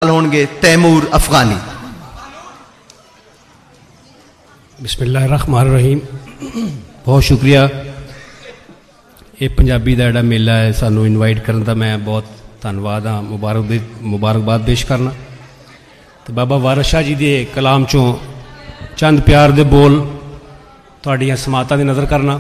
होंगे तैमूर अफगानी। बिस्मिल्लाहिर्रहमानिर्रहीम। बहुत शुक्रिया ये पंजाबी का जोड़ा मेला है सानू इनवाइट करने का, मैं बहुत धन्यवाद हाँ, मुबारकबाद पेश करना। तो बाबा वारिस शाह जी के कलाम चों चंद प्यार दे बोल तुहाड़ियां समातां दी नज़र करना।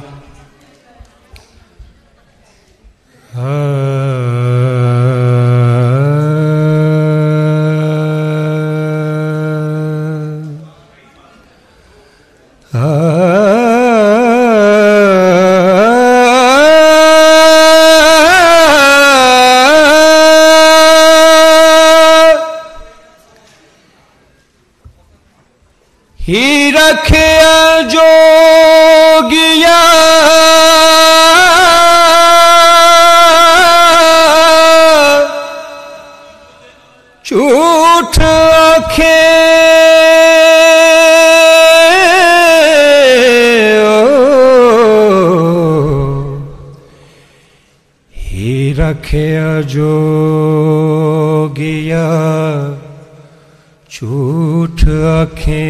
ही रखिया जोगिया झूठ आखे ही रखिया जोगिया झूठ आखें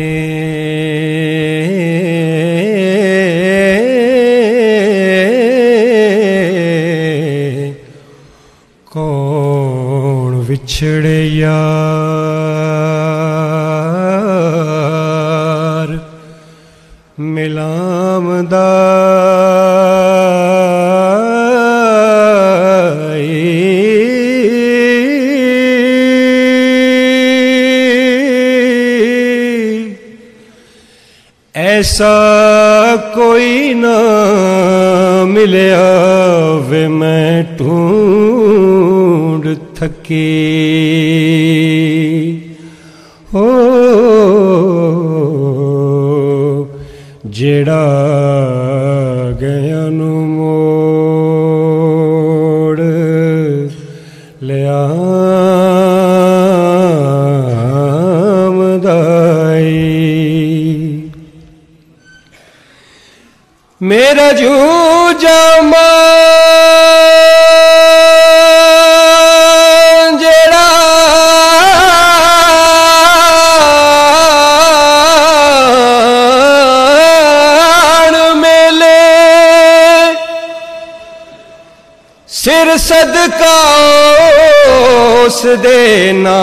कौन विछड़े यार मिलामदा ऐसा कोई ना मिलया वे मैं ढूंढ थकी हो जेड़ा गया नू मोड़ लिया मेरा जूजा जेड़ा मेले सिर सदका उस देना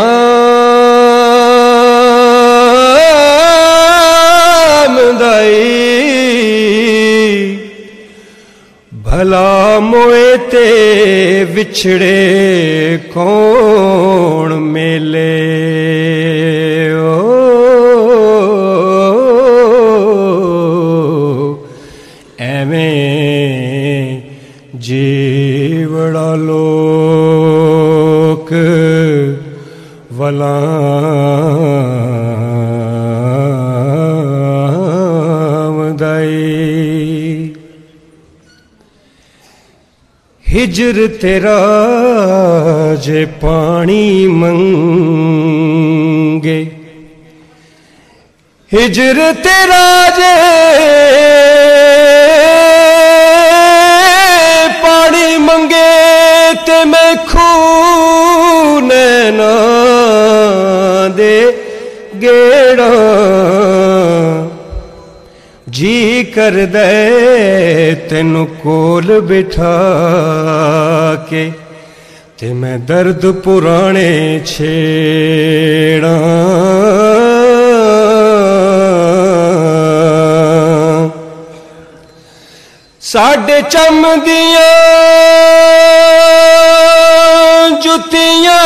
भला मोए ते विछड़े कौन मेले ओ एवें जीवड़ा लोक वला हिजर तेरा जे पानी मंगे हिजर तेरा जे पानी मंगे ते मैं खून ना दे गेड़ा जी कर दे तेनू कोल बिठा के ते मैं दर्द पुराने छेड़ा साढ़े चम दियां जुतियां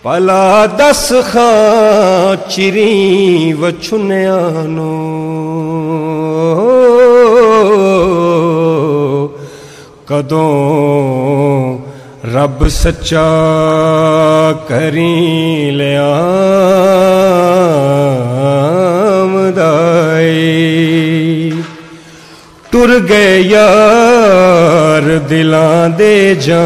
भला दस खां चिरी वछुनियानो कदों रब सच्चा करी लियामदाई। टुर गए यार दिलां दे जानी,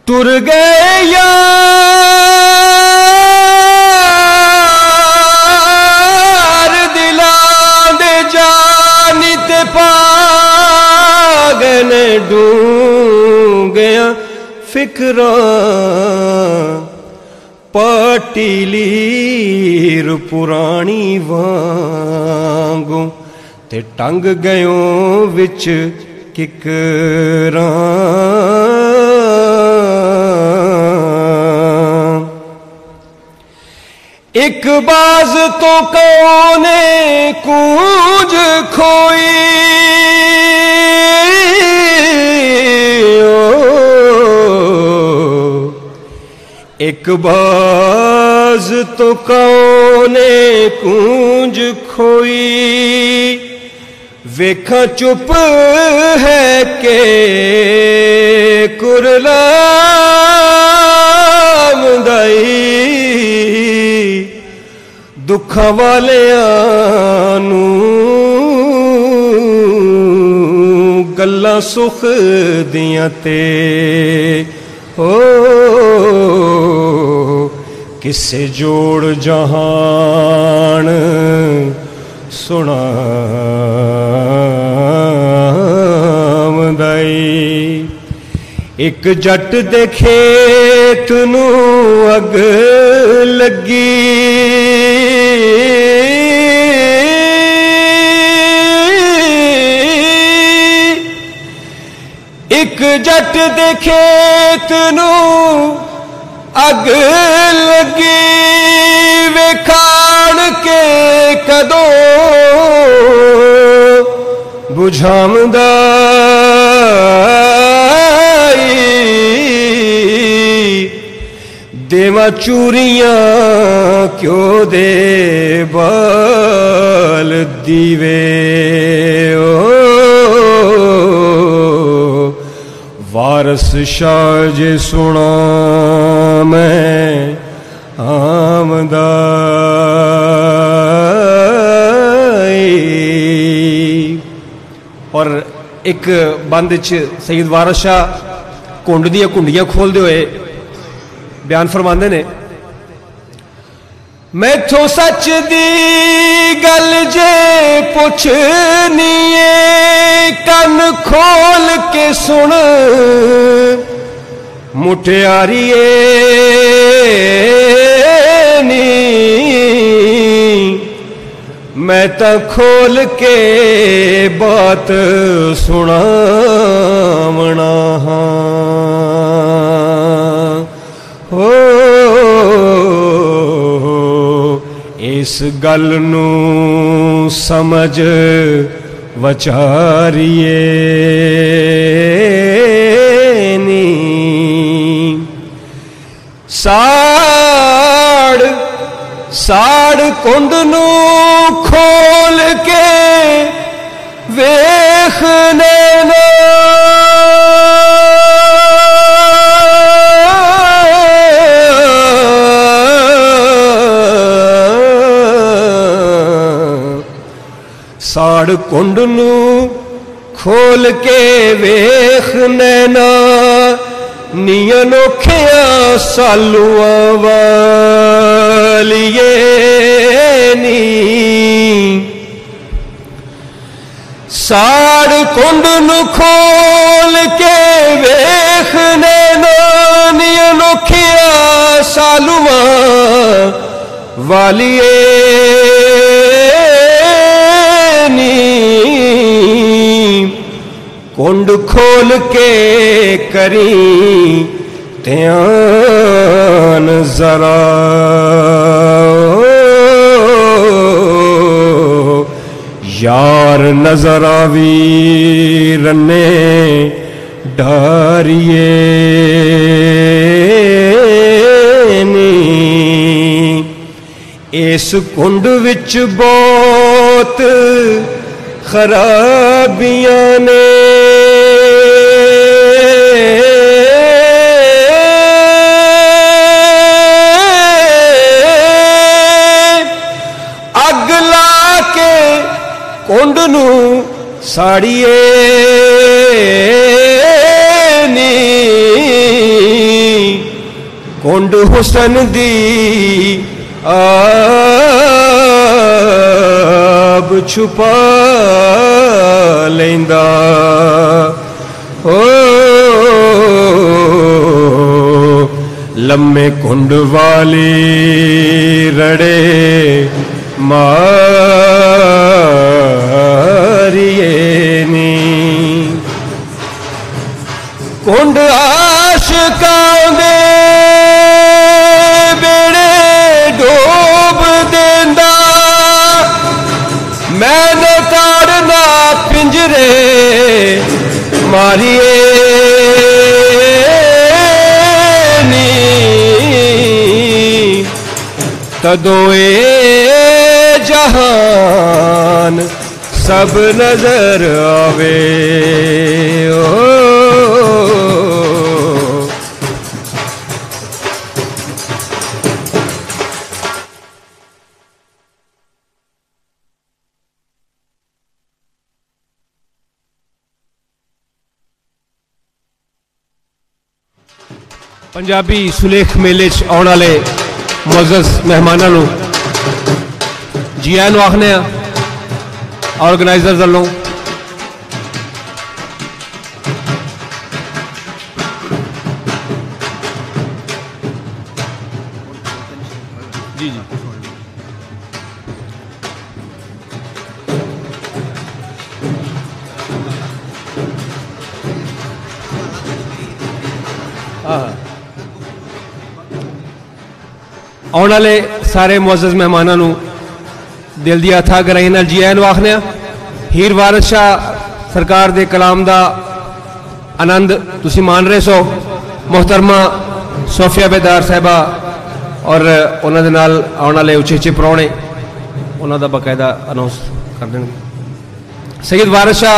टुर गए यार दिलां दे जानी ते पागन डूंगिया फिकरां। पाटी लीर पुरानी वांगू ते टंग गयो विच किकरां। एक बाज तो कौने कूंज खोई, एक बाज तो कौने कूंज खोई। वेखा चुप है के कुरलामदाई। दुखा वालियां नूं गल्लां सुख दियां ते हो किसे जोड़ जहान सुनामदाई। एक जट दे खेत नूं अग लगी, एक जट दे खेत नूं अग लगी। वेखाण के कदों बुझामदाई। देवा चूरियां क्यों दे बाल दीवे। वारस शाह जे सुना मैं आमदाई। और एक बंद च सईद वारस शाह कुंड दियां कुंडियां खोलते हुए बयान फरमाते ने, मैथों सच दी गल जे पुछनी है, कन खोल के सुन मुटियारिए नी। मैं तो खोल के बात सुनावना हाँ। हो इस गल नूं समझ वचारिए नी। साड़ साड़ कुंड नूं खोल के वेखने ना, साड़ कुंड नूं खोल के वेख नैना। नी अनोखिया सालुआं वालिए नी। साड़ कुंड नूं खोल के वेख नैना। नी अनोखिया सालुआं वालिए कुंड खोल के करी ध्यान जरा। यार नजर आवी रन्ने डारिए नी। इस कुंड विच बहुत खराबियां ने, साड़िए नी कुंड हुसन दी आब छुपा लेंदा ओ लम्मे कुंड वाली रड़े मारिए नी कुंड आशिकां दे बेड़े डूब देंदा मैंने ताड़ना पिंजरे मारिए नी तदोए जहान सब नजर आवे ओ पंजाबी सुलेख मेले च आने वाले मुअज़्ज़ज़ मेहमानों नूं जी आयां नूं आखने ऑर्गेनाइजर्स वालों जी जी आने वाले सारे मुअज़्ज़ज़ मेहमानों नूं दिल दी अथाह गहराई नाल जी आयां नूं आखने हीर वारिस शाह सरकार दे कलाम दा आनंद तुसीं मान रहे सो मोहतरमा सोफिया बेदार साहिबा और उन्हां दे नाल आने वाले उचे उचे परौणे उन्हां दा बाकायदा अनाउंस कर देणगे सैयद वारिस शाह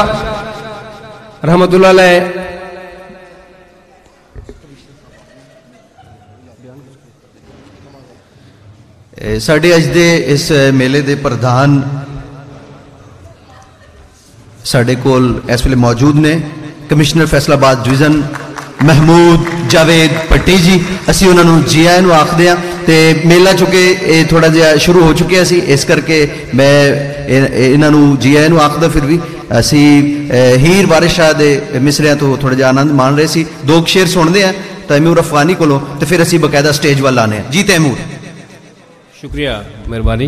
रहमतुल्लाह अलैह साढ़े अज दे इस मेले दे प्रधान साढ़े कोल इस वेले मौजूद ने कमिश्नर फैसलाबाद डिवीजन महमूद जावेद पट्टी जी असी उन्होंने जी आए नूं आखदे हां ते मेला चुके थोड़ा जिहा शुरू हो चुकिया सी इस करके मैं इन्हां नूं जी आए नूं आखदा फिर भी असी हीर वारिस शाह दे मिसरियां तो थोड़ा जिहा आनंद मान रहे सी दो शेर सुनदे हां तैमूर अफगानी कोलों ते फिर असी बकायदा स्टेज वाल आने जी तैमूर शुक्रिया मेहरबानी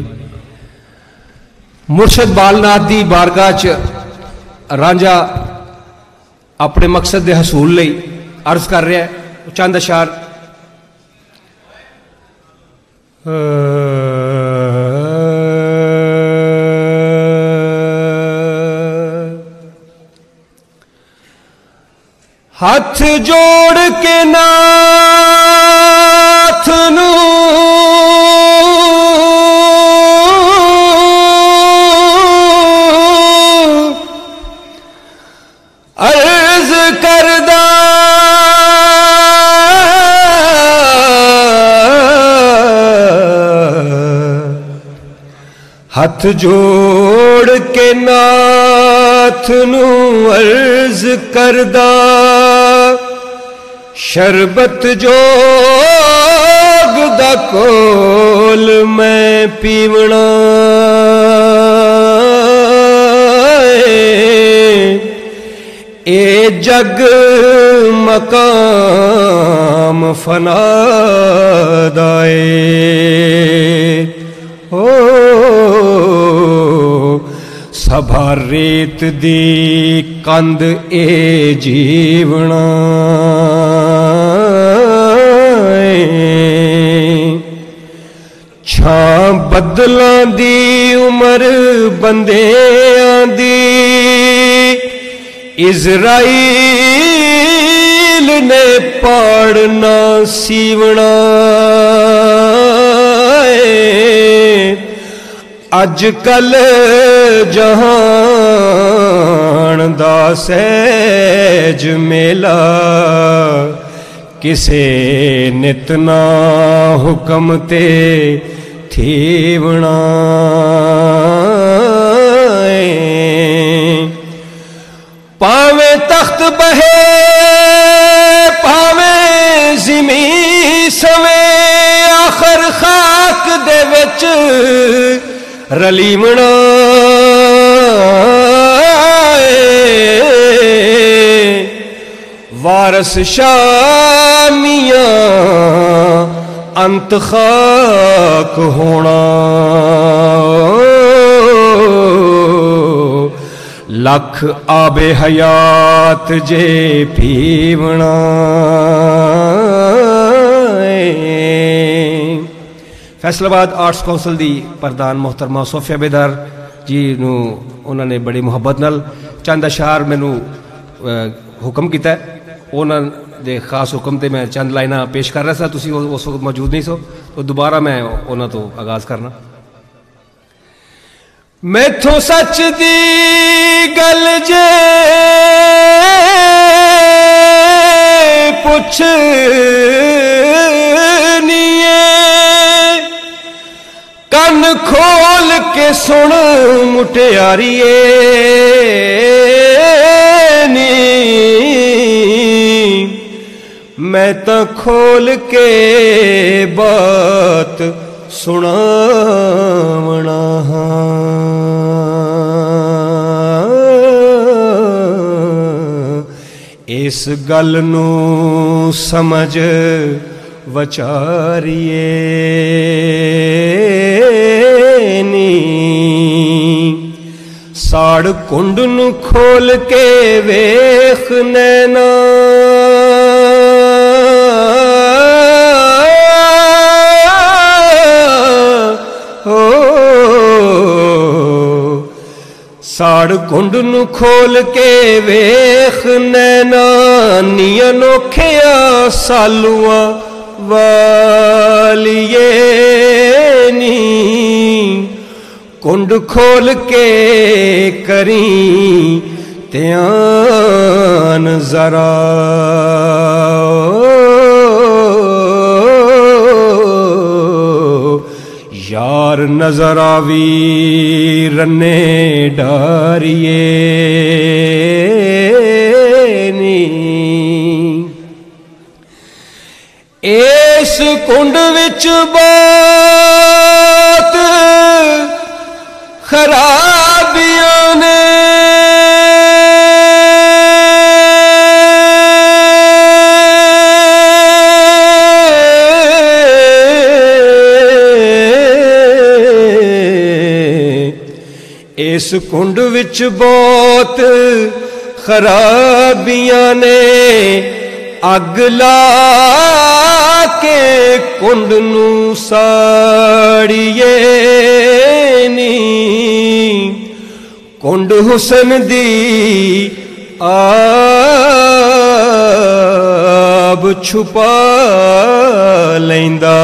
मुर्शद बालनाथ दी बारगाह च रांझा अपने मकसद के हसूल लई अर्ज कर रहा है चंद अशार हाथ जोड़ के नाथ नू अर्ज करदा हाथ जोड़ के नाथ नू अर्ज करदा शरबत जोग दा कोल मैं पीवना ए जग मकाम फना दाए हो सभा रेत दी कंद ए जीवना छां बदलां दी उमर बंदियां दी इज़राइल ने पाड़ना सीवना अज कल जहान दा सहज मेला किसे नित ना हुक्म ते थीवना पावे तख्त बहे पावे जिमी सवे आखर खाक दे विच रलीमना वारस शामियां अंत खाक होना लख आबे हयात जे पीवना। फैसलाबाद आर्ट्स कौंसल दी प्रधान मोहतरमा सोफिया बेदार जी नूं उन्होंने बड़ी मुहब्बत नाल चंद अशार मैनू हुक्म किया। उन्होंने खास हुक्म ते मैं चंद लाइना पेश कर रहा था, तुसी उस वक्त मौजूद नहीं सो, तो दोबारा मैं उन्होंने तो आगाज करना। मैथों सच दी गल जे पुछनीए कन खोल के सुन मुटियारिए नी मैं तो खोल के बात सुनावना इस गल नू समझ वचारिए नी साड़ कुंड नू खोल के वेख नैना साड़ कुंड नू खोल के वेख नैना नी अनोखिया सालुआ वालिए नी कुंड खोल के करी ध्यान जरा यार नजर आवी रन्ने डारिए नी इस कुंड विच बहुत खराबियां ने इस कुंड विच बहुत खराबियां ने अग ला के कुंड नू साड़िए नी कुंड हुसन दी आब छुपा लैंदा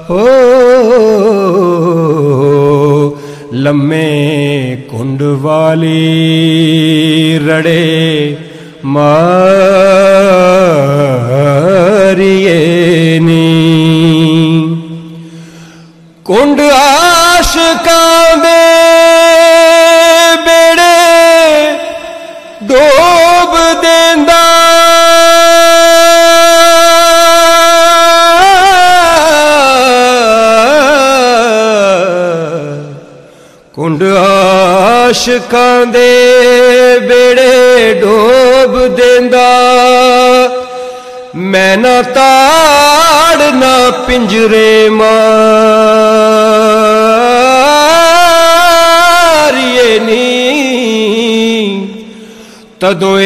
हो लम्मे कुंड वाली रड़े मारिए नी कुंड आशिकां दे बेड़े डोब देंदा कुंड आशिकां दे बेड़े डोब देंदा मैं ना ताड़ ना पिंजरे मारिए नी तदों ए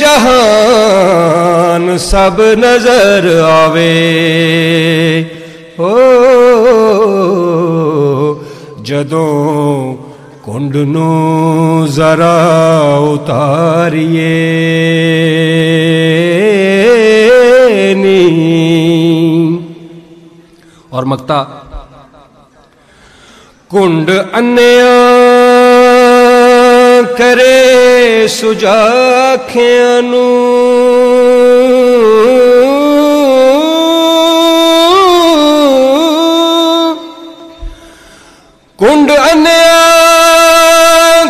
जहान सब नजर आवे हो जदों कुंड नू जरा उतारिए नी। और मक्ता कुंड अन्या करे सुजाखियां नू कुंड अन्या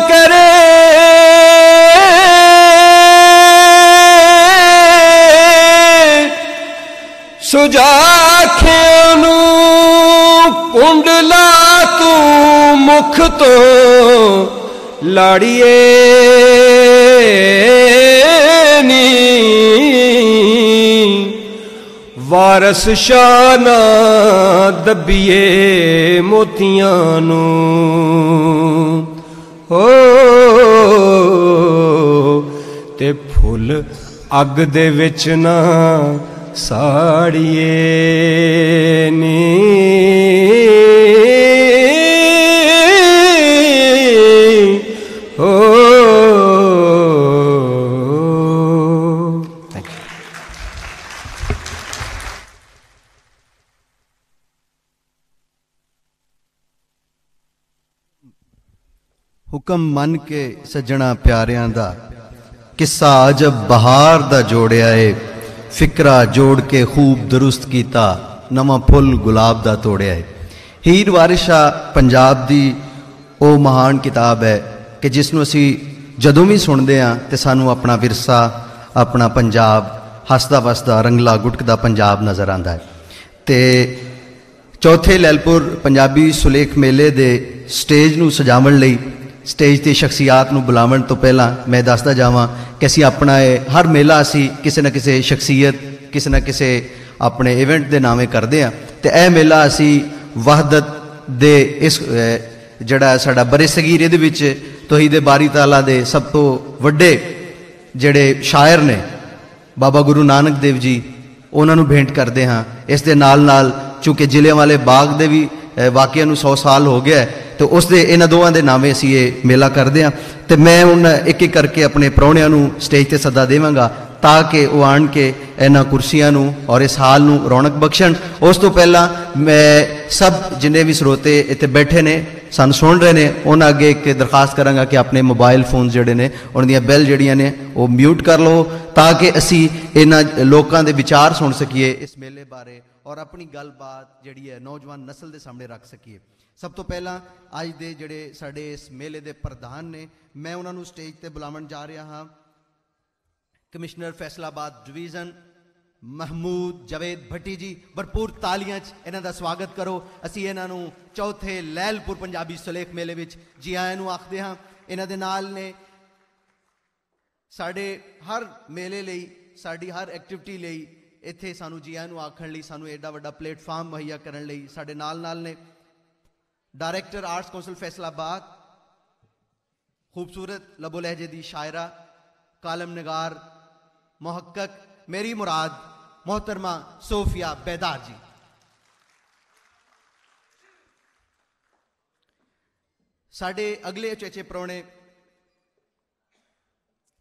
करे ਸੁਜਾਖਿਆਂ ਨੂੰ ਕੁੰਡਲਾ ਤੂੰ ਮੁਖ ਤੋਂ ਲਾੜੀਏ ਨੀ ਵਾਰਸ ਸ਼ਾਹ ਨਾ ਦੱਬੀਏ ਮੋਤੀਆਂ ਨੂੰ ਹੋ ਤੇ ਫੁੱਲ ਅੱਗ ਦੇ ਵਿੱਚ ਨਾ ਸਾੜੀਏ ਨੀ ਹੋ। ਹੁਕਮ ਮੰਨ ਕੇ ਸੱਜਣਾ ਪਿਆਰਿਆਂ ਦਾ ਕਿੱਸਾ ਅਜਬ ਬਹਾਰ ਦਾ ਜੋੜਿਆ ਏ ਫਿਕਰਾ ਜੋੜ ਕੇ ਖੂਬ ਦਰੁਸਤ ਕੀਤਾ ਨਵਾਂ ਫੁੱਲ ਗੁਲਾਬ ਦਾ ਤੋੜਿਆ ਏ। ਹੀਰ ਵਾਰਿਸ ਸ਼ਾਹ ਪੰਜਾਬ ਦੀ ਉਹ ਮਹਾਨ ਕਿਤਾਬ ਹੈ ਕਿ ਜਿਸ ਨੂੰ ਅਸੀਂ ਜਦੋਂ ਵੀ ਸੁਣਦੇ ਹਾਂ ਤੇ ਸਾਨੂੰ ਆਪਣਾ ਵਿਰਸਾ ਆਪਣਾ ਪੰਜਾਬ ਹੱਸਦਾ ਵਸਦਾ ਰੰਗਲਾ ਗੁਟਕਦਾ ਪੰਜਾਬ ਨਜ਼ਰ ਆਉਂਦਾ ਹੈ। ਤੇ ਚੌਥੇ ਲੈਲਪੁਰ ਪੰਜਾਬੀ ਸੁਲੇਖ ਮੇਲੇ ਦੇ ਸਟੇਜ ਨੂੰ ਸਜਾਵਣ ਲਈ ਸਟੇਜ 'ਤੇ ਸ਼ਖਸੀਅਤ ਨੂੰ ਬੁਲਾਉਣ ਤੋਂ ਪਹਿਲਾਂ ਮੈਂ ਦੱਸਦਾ ਜਾਵਾਂ ਕਿ ਅਸੀਂ ਆਪਣਾ ਇਹ ਹਰ ਮੇਲਾ ਅਸੀਂ ਕਿਸੇ ਨਾ ਕਿਸੇ ਸ਼ਖਸੀਅਤ ਕਿਸੇ ਨਾ ਕਿਸੇ ਆਪਣੇ ਇਵੈਂਟ ਦੇ ਨਾਵੇਂ ਕਰਦੇ ਹਾਂ। ਅਤੇ ਇਹ ਮੇਲਾ ਅਸੀਂ ਵਹਦਤ ਦੇ ਇਸ ਜਿਹੜਾ ਸਾਡਾ ਬਰੇ ਸਗੀਰ ਇਹਦੇ ਵਿੱਚ ਤੌਹੀਦ ਬਾਰੀ ਤਾਲਾ ਦੇ ਸਭ ਤੋਂ ਵੱਡੇ ਜਿਹੜੇ ਸ਼ਾਇਰ ਨੇ ਬਾਬਾ ਗੁਰੂ ਨਾਨਕ ਦੇਵ ਜੀ ਉਹਨਾਂ ਨੂੰ ਭੇਂਟ ਕਰਦੇ ਹਾਂ। ਇਸ ਦੇ ਨਾਲ ਨਾਲ ਚੂँਕਿ ਜਲਿਆਂਵਾਲੇ ਬਾਗ ਦੇ ਵੀ ਵਾਕਿਆ ਨੂੰ 100 ਸਾਲ ਹੋ ਗਿਆ ਤੇ ਉਸ ਦੇ ਇਹਨਾਂ ਦੋਵਾਂ ਦੇ ਨਾਵੇਂ ਅਸੀਂ ਇਹ ਮੇਲਾ ਕਰਦੇ ਹਾਂ। ਤੇ ਮੈਂ ਹੁਣ ਇੱਕ ਇੱਕ ਕਰਕੇ ਆਪਣੇ ਪ੍ਰਾਹੁਣਿਆਂ ਨੂੰ ਸਟੇਜ 'ਤੇ ਸੱਦਾ ਦੇਵਾਂਗਾ ਤਾਂ ਕਿ ਉਹ ਆਣ ਕੇ ਇਹਨਾਂ ਕੁਰਸੀਆਂ ਨੂੰ ਔਰ ਇਸ ਹਾਲ ਨੂੰ ਰੌਣਕ ਬਖਸ਼ਣ। ਉਸ ਤੋਂ ਪਹਿਲਾਂ ਮੈਂ ਸਭ ਜਿੰਨੇ ਵੀ ਸਰੋਤੇ ਇੱਥੇ ਬੈਠੇ ਨੇ ਸਾਨੂੰ ਸੁਣ ਰਹੇ ਨੇ ਉਹਨਾਂ ਅੱਗੇ ਇੱਕ ਦਰਖਾਸਤ ਕਰਾਂਗਾ ਕਿ ਆਪਣੇ ਮੋਬਾਈਲ ਫੋਨ ਜਿਹੜੇ ਨੇ ਉਹਨਾਂ ਦੀਆਂ ਬੈਲ ਜਿਹੜੀਆਂ ਨੇ ਉਹ ਮਿਊਟ ਕਰ ਲਓ ਤਾਂ ਕਿ ਅਸੀਂ ਇਹਨਾਂ ਲੋਕਾਂ ਦੇ ਵਿਚਾਰ ਸੁਣ ਸਕੀਏ ਇਸ ਮੇਲੇ ਬਾਰੇ ਔਰ ਆਪਣੀ ਗੱਲਬਾਤ ਜਿਹੜੀ ਹੈ ਨੌਜਵਾਨ ਨਸਲ ਦੇ ਸਾਹਮਣੇ ਰੱਖ ਸਕੀਏ। ਸਭ ਤੋਂ ਪਹਿਲਾਂ ਅੱਜ ਦੇ ਜਿਹੜੇ ਸਾਡੇ ਇਸ ਮੇਲੇ ਦੇ ਪ੍ਰਧਾਨ ਨੇ ਮੈਂ ਉਹਨਾਂ ਨੂੰ ਸਟੇਜ 'ਤੇ ਬੁਲਾਉਣ ਜਾ ਰਿਹਾ ਹਾਂ। ਕਮਿਸ਼ਨਰ ਫੈਸਲਾਬਾਦ ਡਿਵੀਜ਼ਨ ਮਹਿਮੂਦ ਜਾਵੇਦ ਭੱਟੀ ਜੀ, ਭਰਪੂਰ ਤਾਲੀਆਂ 'ਚ ਇਹਨਾਂ ਦਾ ਸਵਾਗਤ ਕਰੋ। ਅਸੀਂ ਇਹਨਾਂ ਨੂੰ ਚੌਥੇ ਲੈਲਪੁਰ ਪੰਜਾਬੀ ਸੁਲੇਖ ਮੇਲੇ ਵਿੱਚ ਜੀ ਆਇਆਂ ਨੂੰ ਆਖਦੇ ਹਾਂ। ਇਹਨਾਂ ਦੇ ਨਾਲ ਨੇ ਸਾਡੇ ਹਰ ਮੇਲੇ ਲਈ ਸਾਡੀ ਹਰ ਐਕਟੀਵਿਟੀ ਲਈ ਇੱਥੇ ਸਾਨੂੰ ਜੀ ਆਇਆਂ ਨੂੰ ਆਖਣ ਲਈ ਸਾਨੂੰ ਐਡਾ ਵੱਡਾ ਪਲੇਟਫਾਰਮ ਮੁਹੱਈਆ ਕਰਨ ਲਈ ਸਾਡੇ ਨਾਲ ਨੇ डायरेक्टर आर्ट्स कौंसल फैसलाबाद, खूबसूरत लबो लहजे दी शायरा कालम नगार मुहक्कक मेरी मुराद मोहतरमा सोफिया बेदार जी। साढ़े अगले उचेचे प्राहुणे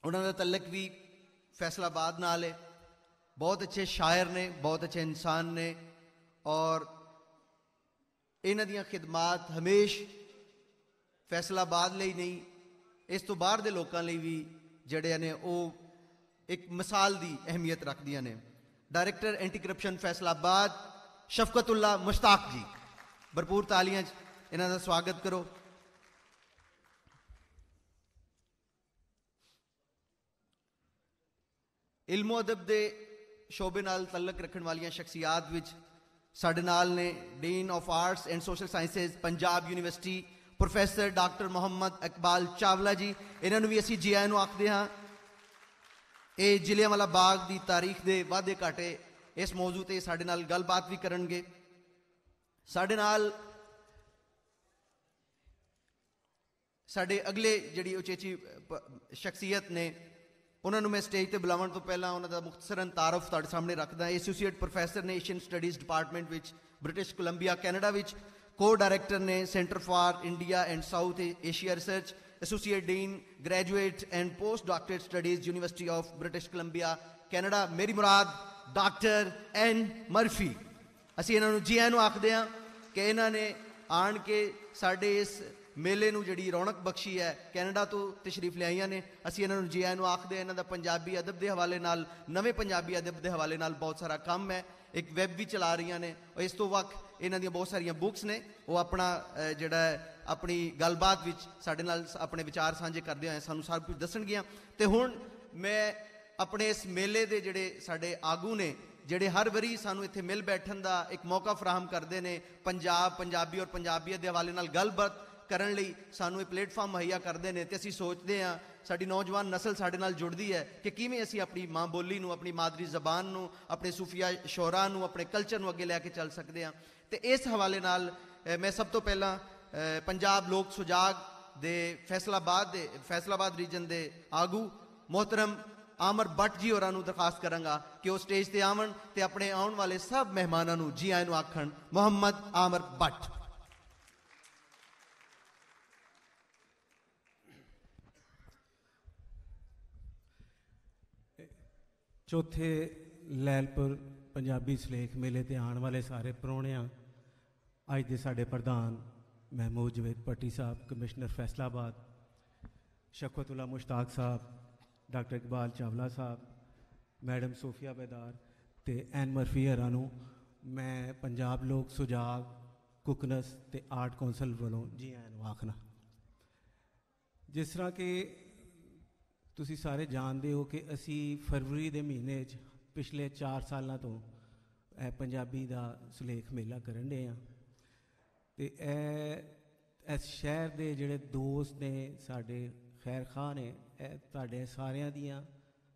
उन्होंने तल्लक भी फैसलाबाद नाल है। बहुत अच्छे शायर ने, बहुत अच्छे इंसान ने और ਇਹਨਾਂ ਦੀਆਂ ਖਿਦਮਾਤ ਹਮੇਸ਼ ਫੈਸਲਾਬਾਦ ਲਈ ਨਹੀਂ ਇਸ ਤੋਂ ਬਾਹਰ ਦੇ ਲੋਕਾਂ ਲਈ ਵੀ ਜਿਹੜੇ ਨੇ ਉਹ ਇੱਕ ਮਿਸਾਲ ਦੀ ਅਹਿਮੀਅਤ ਰੱਖਦੀਆਂ ਨੇ। Director anti corruption Faisalabad ਸ਼ਫਕਤੁੱਲਾ Mushtaq ਜੀ, ਭਰਪੂਰ ਤਾਲੀਆਂ 'ਚ ਇਹਨਾਂ ਦਾ ਸਵਾਗਤ ਕਰੋ। ਇਲਮੋ ਅਦਬ ਦੇ ਸ਼ੋਬੇ ਨਾਲ ਤਲਕ ਰੱਖਣ ਵਾਲੀਆਂ ਸ਼ਖਸੀਅਤ ਵਿੱਚ ਸਾਡੇ ਨਾਲ ਨੇ dean of arts and social sciences Punjab university professor doctor Muhammad Iqbal Chawla ji. ਇਹਨਾਂ ਨੂੰ ਵੀ ਅਸੀਂ ਜੀ ਆਇਆਂ ਨੂੰ ਆਖਦੇ ਹਾਂ। ਇਹ ਜਲਿਆਂਵਾਲਾ ਬਾਗ ਦੀ ਤਾਰੀਖ ਦੇ ਵਾਧੇ ਘਾਟੇ ਇਸ ਮੌਜੂ 'ਤੇ ਸਾਡੇ ਨਾਲ ਗੱਲਬਾਤ ਵੀ ਕਰਨਗੇ। ਸਾਡੇ ਨਾਲ ਸਾਡੇ ਅਗਲੇ ਜਿਹੜੀ ਉਚੇਚੀ ਸ਼ਖਸੀਅਤ ਨੇ ਉਹਨਾਂ ਨੂੰ ਮੈਂ ਸਟੇਜ 'ਤੇ ਬੁਲਾਉਣ ਤੋਂ ਪਹਿਲਾਂ ਉਹਨਾਂ ਦਾ ਮੁਖਤਸਰਨ ਤਾਰਫ ਤੁਹਾਡੇ ਸਾਹਮਣੇ ਰੱਖਦਾ। ਐਸੋਸੀਏਟ ਪ੍ਰੋਫੈਸਰ ਨੇ ਏਸ਼ੀਅਨ ਸਟੱਡੀਜ਼ ਡਿਪਾਰਟਮੈਂਟ ਵਿੱਚ ਬ੍ਰਿਟਿਸ਼ ਕੋਲੰਬੀਆ ਕੈਨੇਡਾ ਵਿੱਚ, ਕੋ ਡਾਇਰੈਕਟਰ ਨੇ centre for India and South Asia research, associate dean graduate and post doctorate studies university of British Columbia Canada ਮੇਰੀ ਮੁਰਾਦ ਡਾਕਟਰ ਐਨ ਮਰਫੀ। ਅਸੀਂ ਇਹਨਾਂ ਨੂੰ ਜੀ ਆਇਆਂ ਨੂੰ ਆਖਦੇ ਹਾਂ ਕਿ ਇਹਨਾਂ ਨੇ ਆਣ ਕੇ ਸਾਡੇ ਇਸ ਮੇਲੇ ਨੂੰ ਜਿਹੜੀ ਰੌਣਕ ਬਖਸ਼ੀ ਹੈ ਕੈਨੇਡਾ ਤੋਂ ਤਸ਼ਰੀਫ ਲਿਆਈਆਂ ਨੇ। ਅਸੀਂ ਇਹਨਾਂ ਨੂੰ ਜੀ ਆਇਆਂ ਨੂੰ ਆਖਦੇ ਹਾਂ। ਇਹਨਾਂ ਦਾ ਪੰਜਾਬੀ ਅਦਬ ਦੇ ਹਵਾਲੇ ਨਾਲ ਨਵੇਂ ਪੰਜਾਬੀ ਅਦਬ ਦੇ ਹਵਾਲੇ ਨਾਲ ਬਹੁਤ ਸਾਰਾ ਕੰਮ ਹੈ। ਇੱਕ ਵੈਬ ਵੀ ਚਲਾ ਰਹੀਆਂ ਨੇ ਔਰ ਇਸ ਤੋਂ ਵੱਖ ਇਹਨਾਂ ਦੀਆਂ ਬਹੁਤ ਸਾਰੀਆਂ ਬੁੱਕਸ ਨੇ। ਉਹ ਆਪਣਾ ਜਿਹੜਾ ਆਪਣੀ ਗੱਲਬਾਤ ਵਿੱਚ ਸਾਡੇ ਨਾਲ ਆਪਣੇ ਵਿਚਾਰ ਸਾਂਝੇ ਕਰਦੇ ਹੋਏ ਸਾਨੂੰ ਸਾਰਾ ਕੁਝ ਦੱਸਣਗੀਆਂ। ਅਤੇ ਹੁਣ ਮੈਂ ਆਪਣੇ ਇਸ ਮੇਲੇ ਦੇ ਜਿਹੜੇ ਸਾਡੇ ਆਗੂ ਨੇ ਜਿਹੜੇ ਹਰ ਵਾਰੀ ਸਾਨੂੰ ਇੱਥੇ ਮਿਲ ਬੈਠਣ ਦਾ ਇੱਕ ਮੌਕਾ ਫਰਾਹਮ ਕਰਦੇ ਨੇ, ਪੰਜਾਬ, ਪੰਜਾਬੀ ਔਰ ਪੰਜਾਬੀਅਤ ਦੇ ਹਵਾਲੇ ਨਾਲ ਗੱਲਬਾਤ ਕਰਨ ਲਈ ਸਾਨੂੰ ਇਹ ਪਲੇਟਫਾਰਮ ਮੁਹੱਈਆ ਕਰਦੇ ਨੇ। ਤੇ ਅਸੀਂ ਸੋਚਦੇ ਹਾਂ, ਸਾਡੀ ਨੌਜਵਾਨ ਨਸਲ ਸਾਡੇ ਨਾਲ ਜੁੜਦੀ ਹੈ ਕਿ ਕਿਵੇਂ ਅਸੀਂ ਆਪਣੀ ਮਾਂ ਬੋਲੀ ਨੂੰ, ਆਪਣੀ ਮਾਦਰੀ ਜ਼ਬਾਨ ਨੂੰ, ਆਪਣੇ ਸੂਫੀਆ ਸ਼ੋਰਾ ਨੂੰ, ਆਪਣੇ ਕਲਚਰ ਨੂੰ ਅੱਗੇ ਲੈ ਕੇ ਚੱਲ ਸਕਦੇ ਹਾਂ। ਤੇ ਇਸ ਹਵਾਲੇ ਨਾਲ ਮੈਂ ਸਭ ਤੋਂ ਪਹਿਲਾਂ ਪੰਜਾਬ ਲੋਕ ਸੁਜਾਗ ਦੇ ਫੈਸਲਾਬਾਦ ਰੀਜਨ ਦੇ ਆਗੂ मोहतरम आमर भट्ट जी होरां नूं दरखास्त करांगा कि वो स्टेज ते आवन ते अपने आउण वाले सब मेहमानां नूं जी आए नूं आखण। मोहम्मद आमर भट्ट। चौथे लैलपुर पंजाबी सलेख मेले ते आने वाले सारे परौणियां, अज दे साडे प्रधान महमूद जवेद भट्टी साहब, कमिश्नर फैसलाबाद शफकतुल्ला मुश्ताक साहब, डॉक्टर इकबाल चावला साहब, मैडम सोफिया बेदार ते एन मरफी हरां नूं मैं पंजाब लोक सुजाग, कुकनस ते आर्ट कौंसल वालों जी आए नूं आखना। जिस तरह कि तुसी सारे जानते हो कि असी फरवरी के महीने पिछले 4 सालों तो पंजाबी का सुलेख मेला करन डे हाँ। ते इस शहर के जिहड़े दोस्त ने, साडे खैर खां ने, तुहाडे सारियां दियां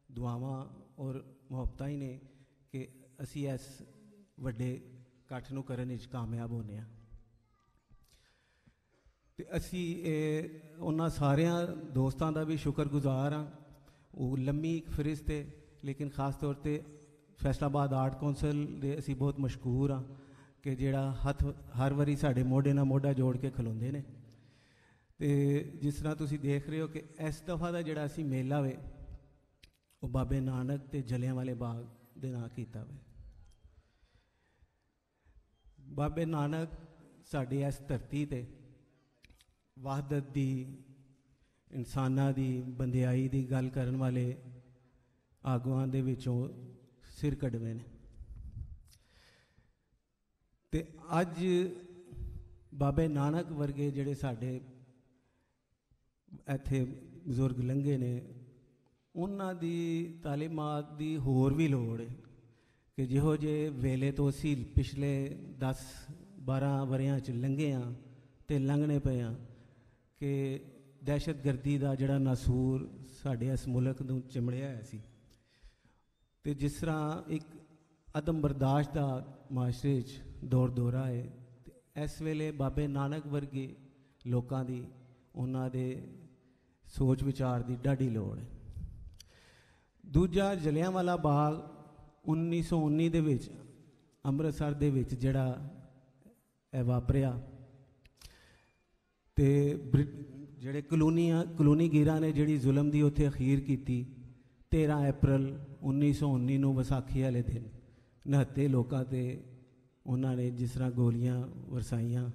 दुआवां और मुहब्बतां ही ने कि असी इस वड्डे इकट्ठ नूं करन विच कामयाब होने आ। ते असी उन्हां सारियां दोस्तां दा भी शुक्रगुजार हाँ। वो लम्मी फरिस्त है, लेकिन खास तौर पर फैसलाबाद आर्ट कौंसल दे असी बहुत मशहूर हाँ कि जिहड़ा हथ हर वारी साडे मोढे नाल मोढा जोड़ के खलोंदे ने। तो जिस तरह तुसी देख रहे हो कि इस दफ़ा का जिहड़ा असी मेला वे वो बाबे नानक ते जलियांवाले बाग दे नां कीता वे। बाबे नानक साडी इस धरती ते वहदत दी, इंसानां दी, बंदियाई दी गल करन वाले आगुआं दे विचों सिर कढवे ने। ते अज बाबे नानक वर्गे जिहड़े साडे इत्थे बजुर्ग लंघे ने, उन्हां दी तालीमात दी होर भी लोड़ है कि जिहो जे वेले तो असी पिछले 10-12 वरियां च लंघे हाँ ते लंघने पे हाँ कि दहशतगर्दी का जिहड़ा नासूर साडे इस मुल्क नूं चिमड़िया है सी। ते जिस तरह एक अदम बर्दाश्त का माशरे च दौर दौरा है, इस वेले बाबे नानक वर्गे लोगों की, उन्हां दे सोच विचार की ढाडी लोड़ है। दूजा जलियांवाला बाग 1919 दे विच अमृतसर दे विच जिहड़ा वापरिया, ते जिहड़े कलोनीगिरां ने जिहड़ी जुल्म दी उत्थे अखीर की 13 अप्रैल 1919 नूं विसाखी वाले दिन 69 लोगों ते उन्होंने जिस तरह गोलियां वरसाइयां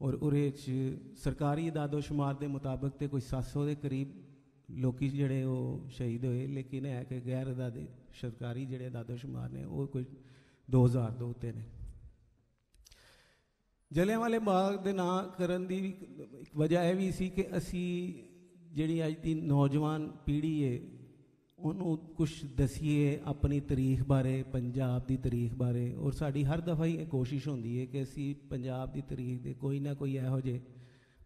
और उहदे सरकारी दादोशुमार के मुताबिक तो कोई 700 के करीब लोग जिहड़े वो शहीद होए, लेकिन है कि गैर सरकारी जिहड़े दादोशुमार ने वो कोई 2000 दे उत्ते ने। जलियांवाले बाग दे नां करन दी एक वजह यह भी सी कि असी जिहड़ी अज दी नौजवान पीढ़ी है उन्होंने कुछ दसीए अपनी तारीख बारे, पंजाब की तारीख बारे। और साड़ी हर दफ़ा ही कोशिश होती है कि असी पंजाब की तारीख दे कोई ना कोई इहो जे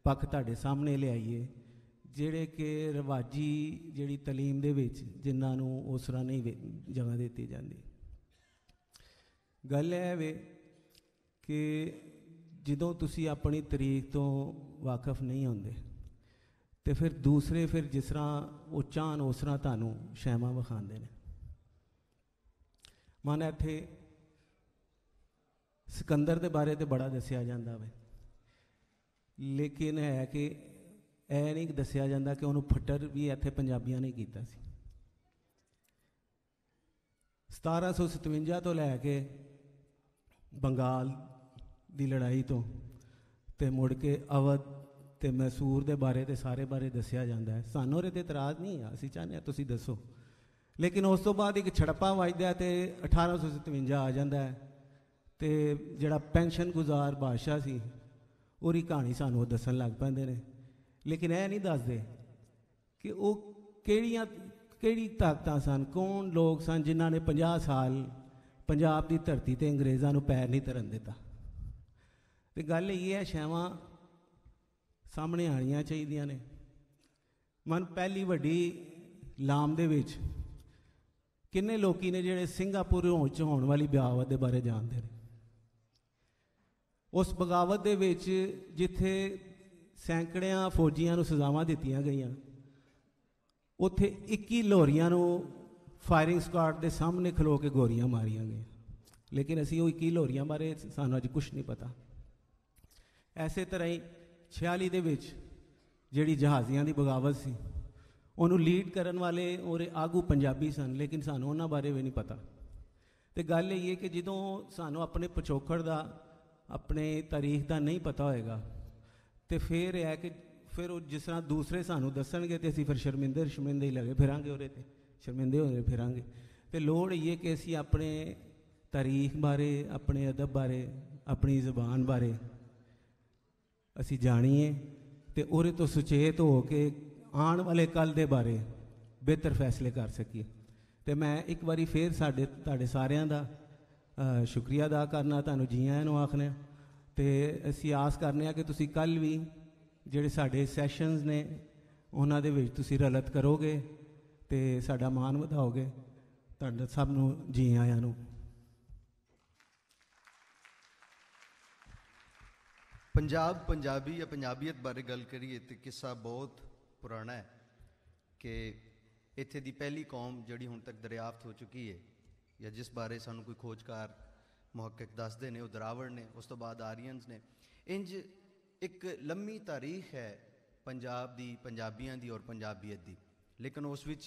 पक्ष तुहाडे सामने लियाईए जिहड़े कि रिवाजी जिहड़ी तलीम दे विच जिन्हां नूं उस तरह नहीं जगह दी जाती। गल यह वे कि जदों तुसी अपनी तारीख तो वाकफ नहीं होंदे तो फिर दूसरे फिर जिस तरह वो चाहन उस तरह तुहानूं शैमा विखांदे ने। मन इत्थे सिकंदर के बारे तो बड़ा दसिया जाता वे, लेकिन है कि यह नहीं दसिया जाता कि उन्होंने फट्टर भी इत्थे पंजाबियों ने किया सी। 1757 तो लैके बंगाल की लड़ाई तो मुड़ के अवध ते मैसूर के बारे तो सारे बारे दसिया जाता है। सानू ये इतराज़ नहीं है, असी चाहते हैं तुसी दसो। लेकिन उस तो बाद एक छड़प्पा वजदा है तो 1857 आ जाता है तो जिहड़ा पेंशन गुजार बादशाह सी उहदी कहानी सानू दसन लग पैंदे ने। लेकिन यह नहीं दसदे कि वो केड़ी ताकतां सन, कौन लोग सन जिन्हां ने 50 साल पंजाब की धरती ते अंग्रेज़ों को पैर नहीं धरन दिता। तो गल ये है, छावां सामने आनियां चाहिए ने। मन पहली वड्डी लाम दे विच किन्ने लोकी ने जिहड़े सिंगापुर च होने वाली बगावत के बारे जानते हैं। उस बगावत दे विच जिथे सैकड़ियां फौजियां नूं सज़ावां दित्तियां गईयां, उत्थे 21 लोरियां नूं फायरिंग स्क्वाड के सामने खलो के गोरियां मारियां गई। लेकिन असी वो 21 लोरियां बारे सानू अज कुछ नहीं पता। ऐसे तरह ही 46 दे विच जिहड़ी जहाज़ियां दी बगावत सी, उन्होंने लीड करन वाले और आगू पंजाबी सन, लेकिन सानू उन्हां बारे भी नहीं पता। तो गल ये कि जदों सानू अपने पिछोकड़ का, अपने तारीख का नहीं पता होएगा, तो फिर है कि फिर जिस तरह दूसरे सानू दसणगे तो असीं फिर शर्मिंदे ही लगे फिरांगे, उहदे ते शर्मिंदे होए फिरांगे। तो लोड़ ये कि असीं अपने तारीख बारे, अपने अदब बारे, अपनी ज़बान बारे असीं जाणीए, तो उहदे तो सुचेत हो के आने वाले कल के बारे बेहतर फैसले कर सकीए। तो मैं एक बारी फिर तुहाडे सारियां दा शुक्रिया अदा करना, तुहानूं जी आइयां नूं आखना। तो असीं आस करने कि तुसीं कल भी जिहड़े साडे सैशनस ने उन्हां दे विच तुसीं रलत करोगे तो साडा मान वधाओगे। तुहाडा सब नूं जी आइयां नूं। पंजाब पंजाबी या पंजाबीयत बारे गल करिए तो किस्सा बहुत पुराना है कि इत्थे दी पहली कौम जिहड़ी हुण तक दरियाफ्त हो चुकी है, या जिस बारे सानू कोई खोजकार मुहक्किक दसदे ने, वो द्रावड़ ने, उस तो बाद आरियंस ने। इंज एक लंबी तारीख है पंजाब दी, पंजाबियां दी और पंजाबीयत दी। लेकिन उस विच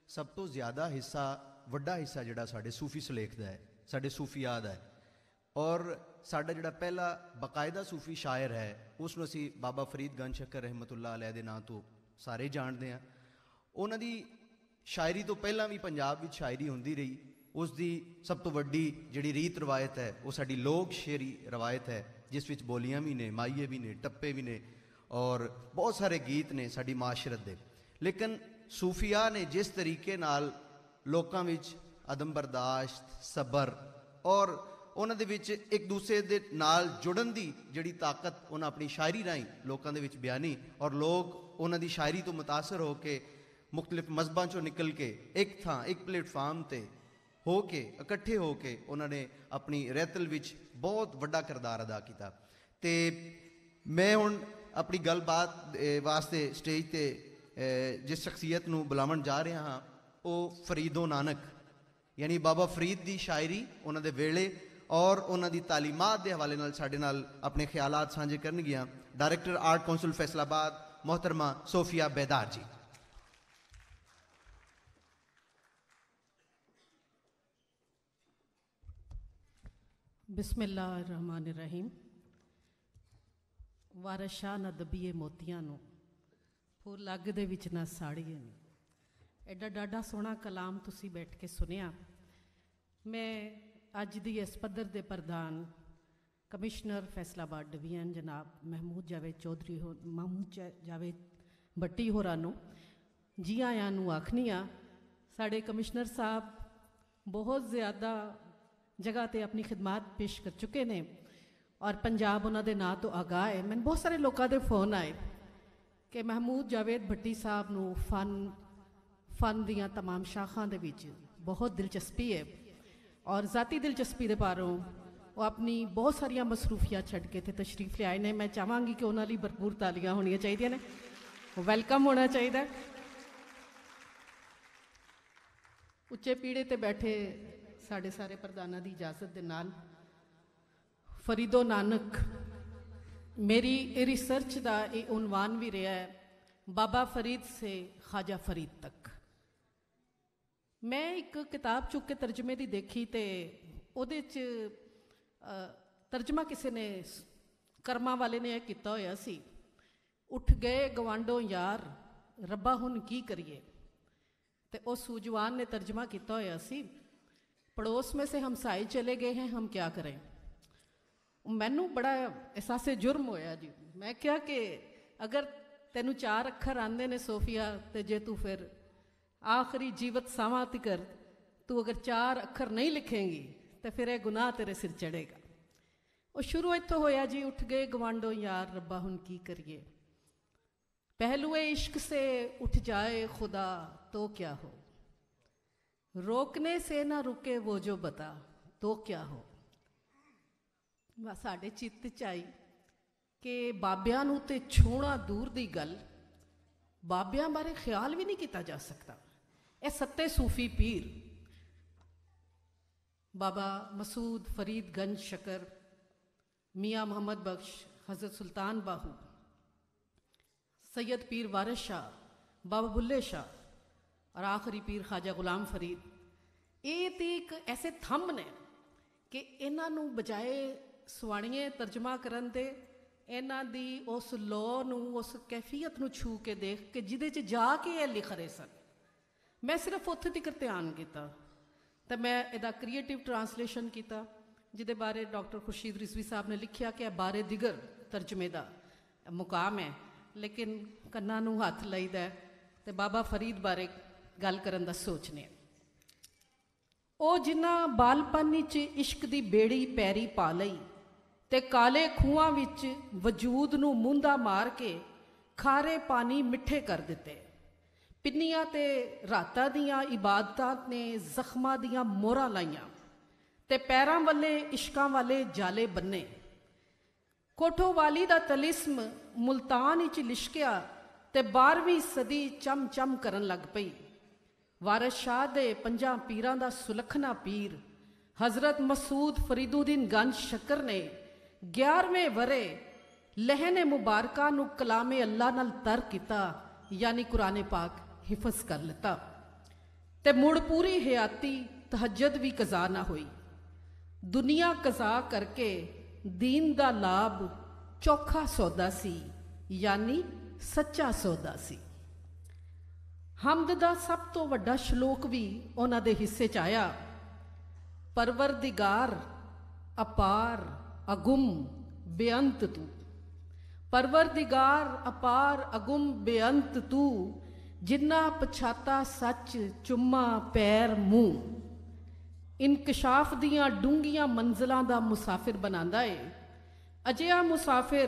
सब तो ज़्यादा हिस्सा, वड्डा हिस्सा जिहड़ा साडे सूफी सलेख दा है, साडे सूफियात दा है। और साडा जिहड़ा पहला बाकायदा सूफी शायर है, उसनूं असीं बाबा फरीद गंज शक्कर रहमतुल्लाह अलैह दे नां तो सारे जानते हैं। उन्हां दी शायरी तो पहलां भी पंजाब विच शायरी हुंदी रही। उसकी सब तो वड्डी जिहड़ी रीत रवायत है वो साडी लोक शेरी रवायत है, जिस विच बोलियां भी ने, माइये भी ने, टप्पे भी ने और बहुत सारे गीत ने साडी माशरत दे। लेकिन सूफिया ने जिस तरीके नाल लोकां विच अदम बर्दाश्त, सबर और उन्हां दे विच एक दूसरे दे नाल जुड़न दी जिहड़ी ताकत उन्हां अपनी शायरी राहीं लोकां दे विच बयानी, और लोग उन्हां दी शायरी तो मुतासर हो के मुख्तलिफ मजहबां चों निकल के एक थां, एक प्लेटफार्म ते हो के इकट्ठे हो के उन्होंने अपनी रहतल विच बहुत वड्डा किरदार अदा किया। तो मैं हुण अपनी गलबात वास्ते स्टेज ते जिस शख्सियत नूं बुलावन जा रहा हाँ, वो फरीदो नानक यानी बाबा फरीद की शायरी, उन्होंने वेले और उन्होंने तालीमात के हवाले नाल साडे नाल अपने ख्यालात साझे करनगियां डायरैक्टर आर्ट कौंसल फैसलाबाद मोहतरमा सोफिया बेदार जी। बिस्मिल्लाहिर्रहमानिर्रहीम। वारस शाह ना दबीए मोतियां नूं, फूल लग दे विच ना साड़िए ने। एडा डाडा सोहना कलाम तुसी बैठ के सुनिया। मैं अज दी इस पद्धर दे प्रधान कमिश्नर फैसलाबाद डिवीजन जनाब महमूद जावेद भट्टी होरां नूं जी आयां नूं आखनी आ। साडे कमिश्नर साहब बहुत ज़्यादा जगह ते अपनी खिदमात पेश कर चुके ने और पंजाब उन्होंने नाँ तो आगाह है। मैंने बहुत सारे लोगों के फोन आए कि महमूद जावेद भट्टी साहब नूं फन दियां तमाम शाखां दे विच बहुत दिलचस्पी है और ज़ाती दिलचस्पी दे पारों वो अपनी बहुत सारिया मसरूफियात छड्ड के इत्थे तशरीफ ले आए ने। मैं चाहांगी कि उन्हां लई भरपूर तालियां होणियां चाहिए ने, वैलकम होना चाहिए। उच्चे पीढ़े ते बैठे साढ़े सारे प्रधानों की इजाजत के नाल फरीदो नानक मेरी रिसर्च का ये उनवान भी रहा है, बाबा फरीद से ख्वाजा फरीद तक। मैं एक किताब चुक के तर्जमे की देखी तो उहदे च तर्जमा किसी ने कर्मा वाले ने किया होया सी, उठ गए गवांडों यार रब्बा हुन की करिए। तो उस सूझवान ने तर्जमा किया होया सी, पड़ोस में से हमसाए चले गए हैं हम क्या करें। मैनू बड़ा एहसास जुर्म होया जी। मैं क्या कि अगर तेनू 4 अखर आंदे ने सोफिया, तो जे तू फिर आखिरी जीवत सावां तिकर तू अगर 4 अखर नहीं लिखेंगी तो फिर यह गुनाह तेरे सिर चढ़ेगा। वो शुरू इत्थों होया जी, उठ गए गवांडो यार रब्बा हुन की करिए, पहलुए इश्क से उठ जाए खुदा तो क्या हो, रोकने से ना रुके वो जो बता तो क्या हो। साढ़े चित्त च आई कि बाबियां नूं ते छूना दूर दी गल, बाबियां बारे ख्याल भी नहीं किया जा सकता। ये सत्ते सूफी पीर बाबा मसूद फरीद गंज शकर, मियाँ मोहम्मद बख्श, हज़रत सुल्तान बाहू, सैयद पीर वारिस शाह, बाबा बुल्ले शाह और आखिरी पीर ख्वाजा गुलाम फरीद, ये तो एक ऐसे थंब ने कि इन्हां नूं बजाए सुवाणीए तर्जमा करन दे, इन्हां दी उस लौ नूं, उस कैफियत नूं छू के देख के जिहदे च जाके ये लिख रहे सन। मैं सिर्फ उत्थे तक ध्यान किया तो मैं इहदा क्रिएटिव ट्रांसलेशन किया, जिहदे बारे डॉक्टर खुर्शीद रिजवी साहब ने लिखिया कि बारे दिगर तर्जमे का मुकाम है, लेकिन कन्ना नूं हथ लाईदा है तो बाबा फरीद बारे गल करन दा सोचने। ओ जिन्हां बालपन च इश्क दी बेड़ी पैरी पा लई ते काले खूहां विच वजूद नूं मूंदा मार के खारे पानी मिठे कर दिते, पिन्नियां ते रातां दियां इबादतां ने जख्मां दियां मोहरां लाइयां ते पैरां वाले इश्कां वाले जाले बन्ने। कोठोवाली दा तलिस्म मुल्तान विच लिशकिया ते 12वीं सदी चम चम करन लग पई। वारिस शाह दे 5 पीरां दा सुलखना पीर हज़रत मसूद फरीदुद्दीन गंज शकर ने 11वें वरे लहने मुबारका नूं कलामे अल्लाह नाल तर किता, यानी कुरान पाक हिफज कर लिता ते मुड़ पूरी हयाती तहज्जुद भी कज़ा ना हुई। दुनिया कज़ा करके दीन दा लाभ चौखा सौदा सी, यानी सच्चा सौदा सी। हमद दा सब तो वड्डा श्लोक भी उन्हां दे हिस्से च आया, परवरदिगार अपार अगुम बेअंत तू, परवरदिगार अपार अगुम बेअंत तू, जिन्ना पछाता सच चुम्मा पैर मूँह। इनकशाफ दियां डूंगियां मंजिलां दा मुसाफिर बनांदा है, अजिहा मुसाफिर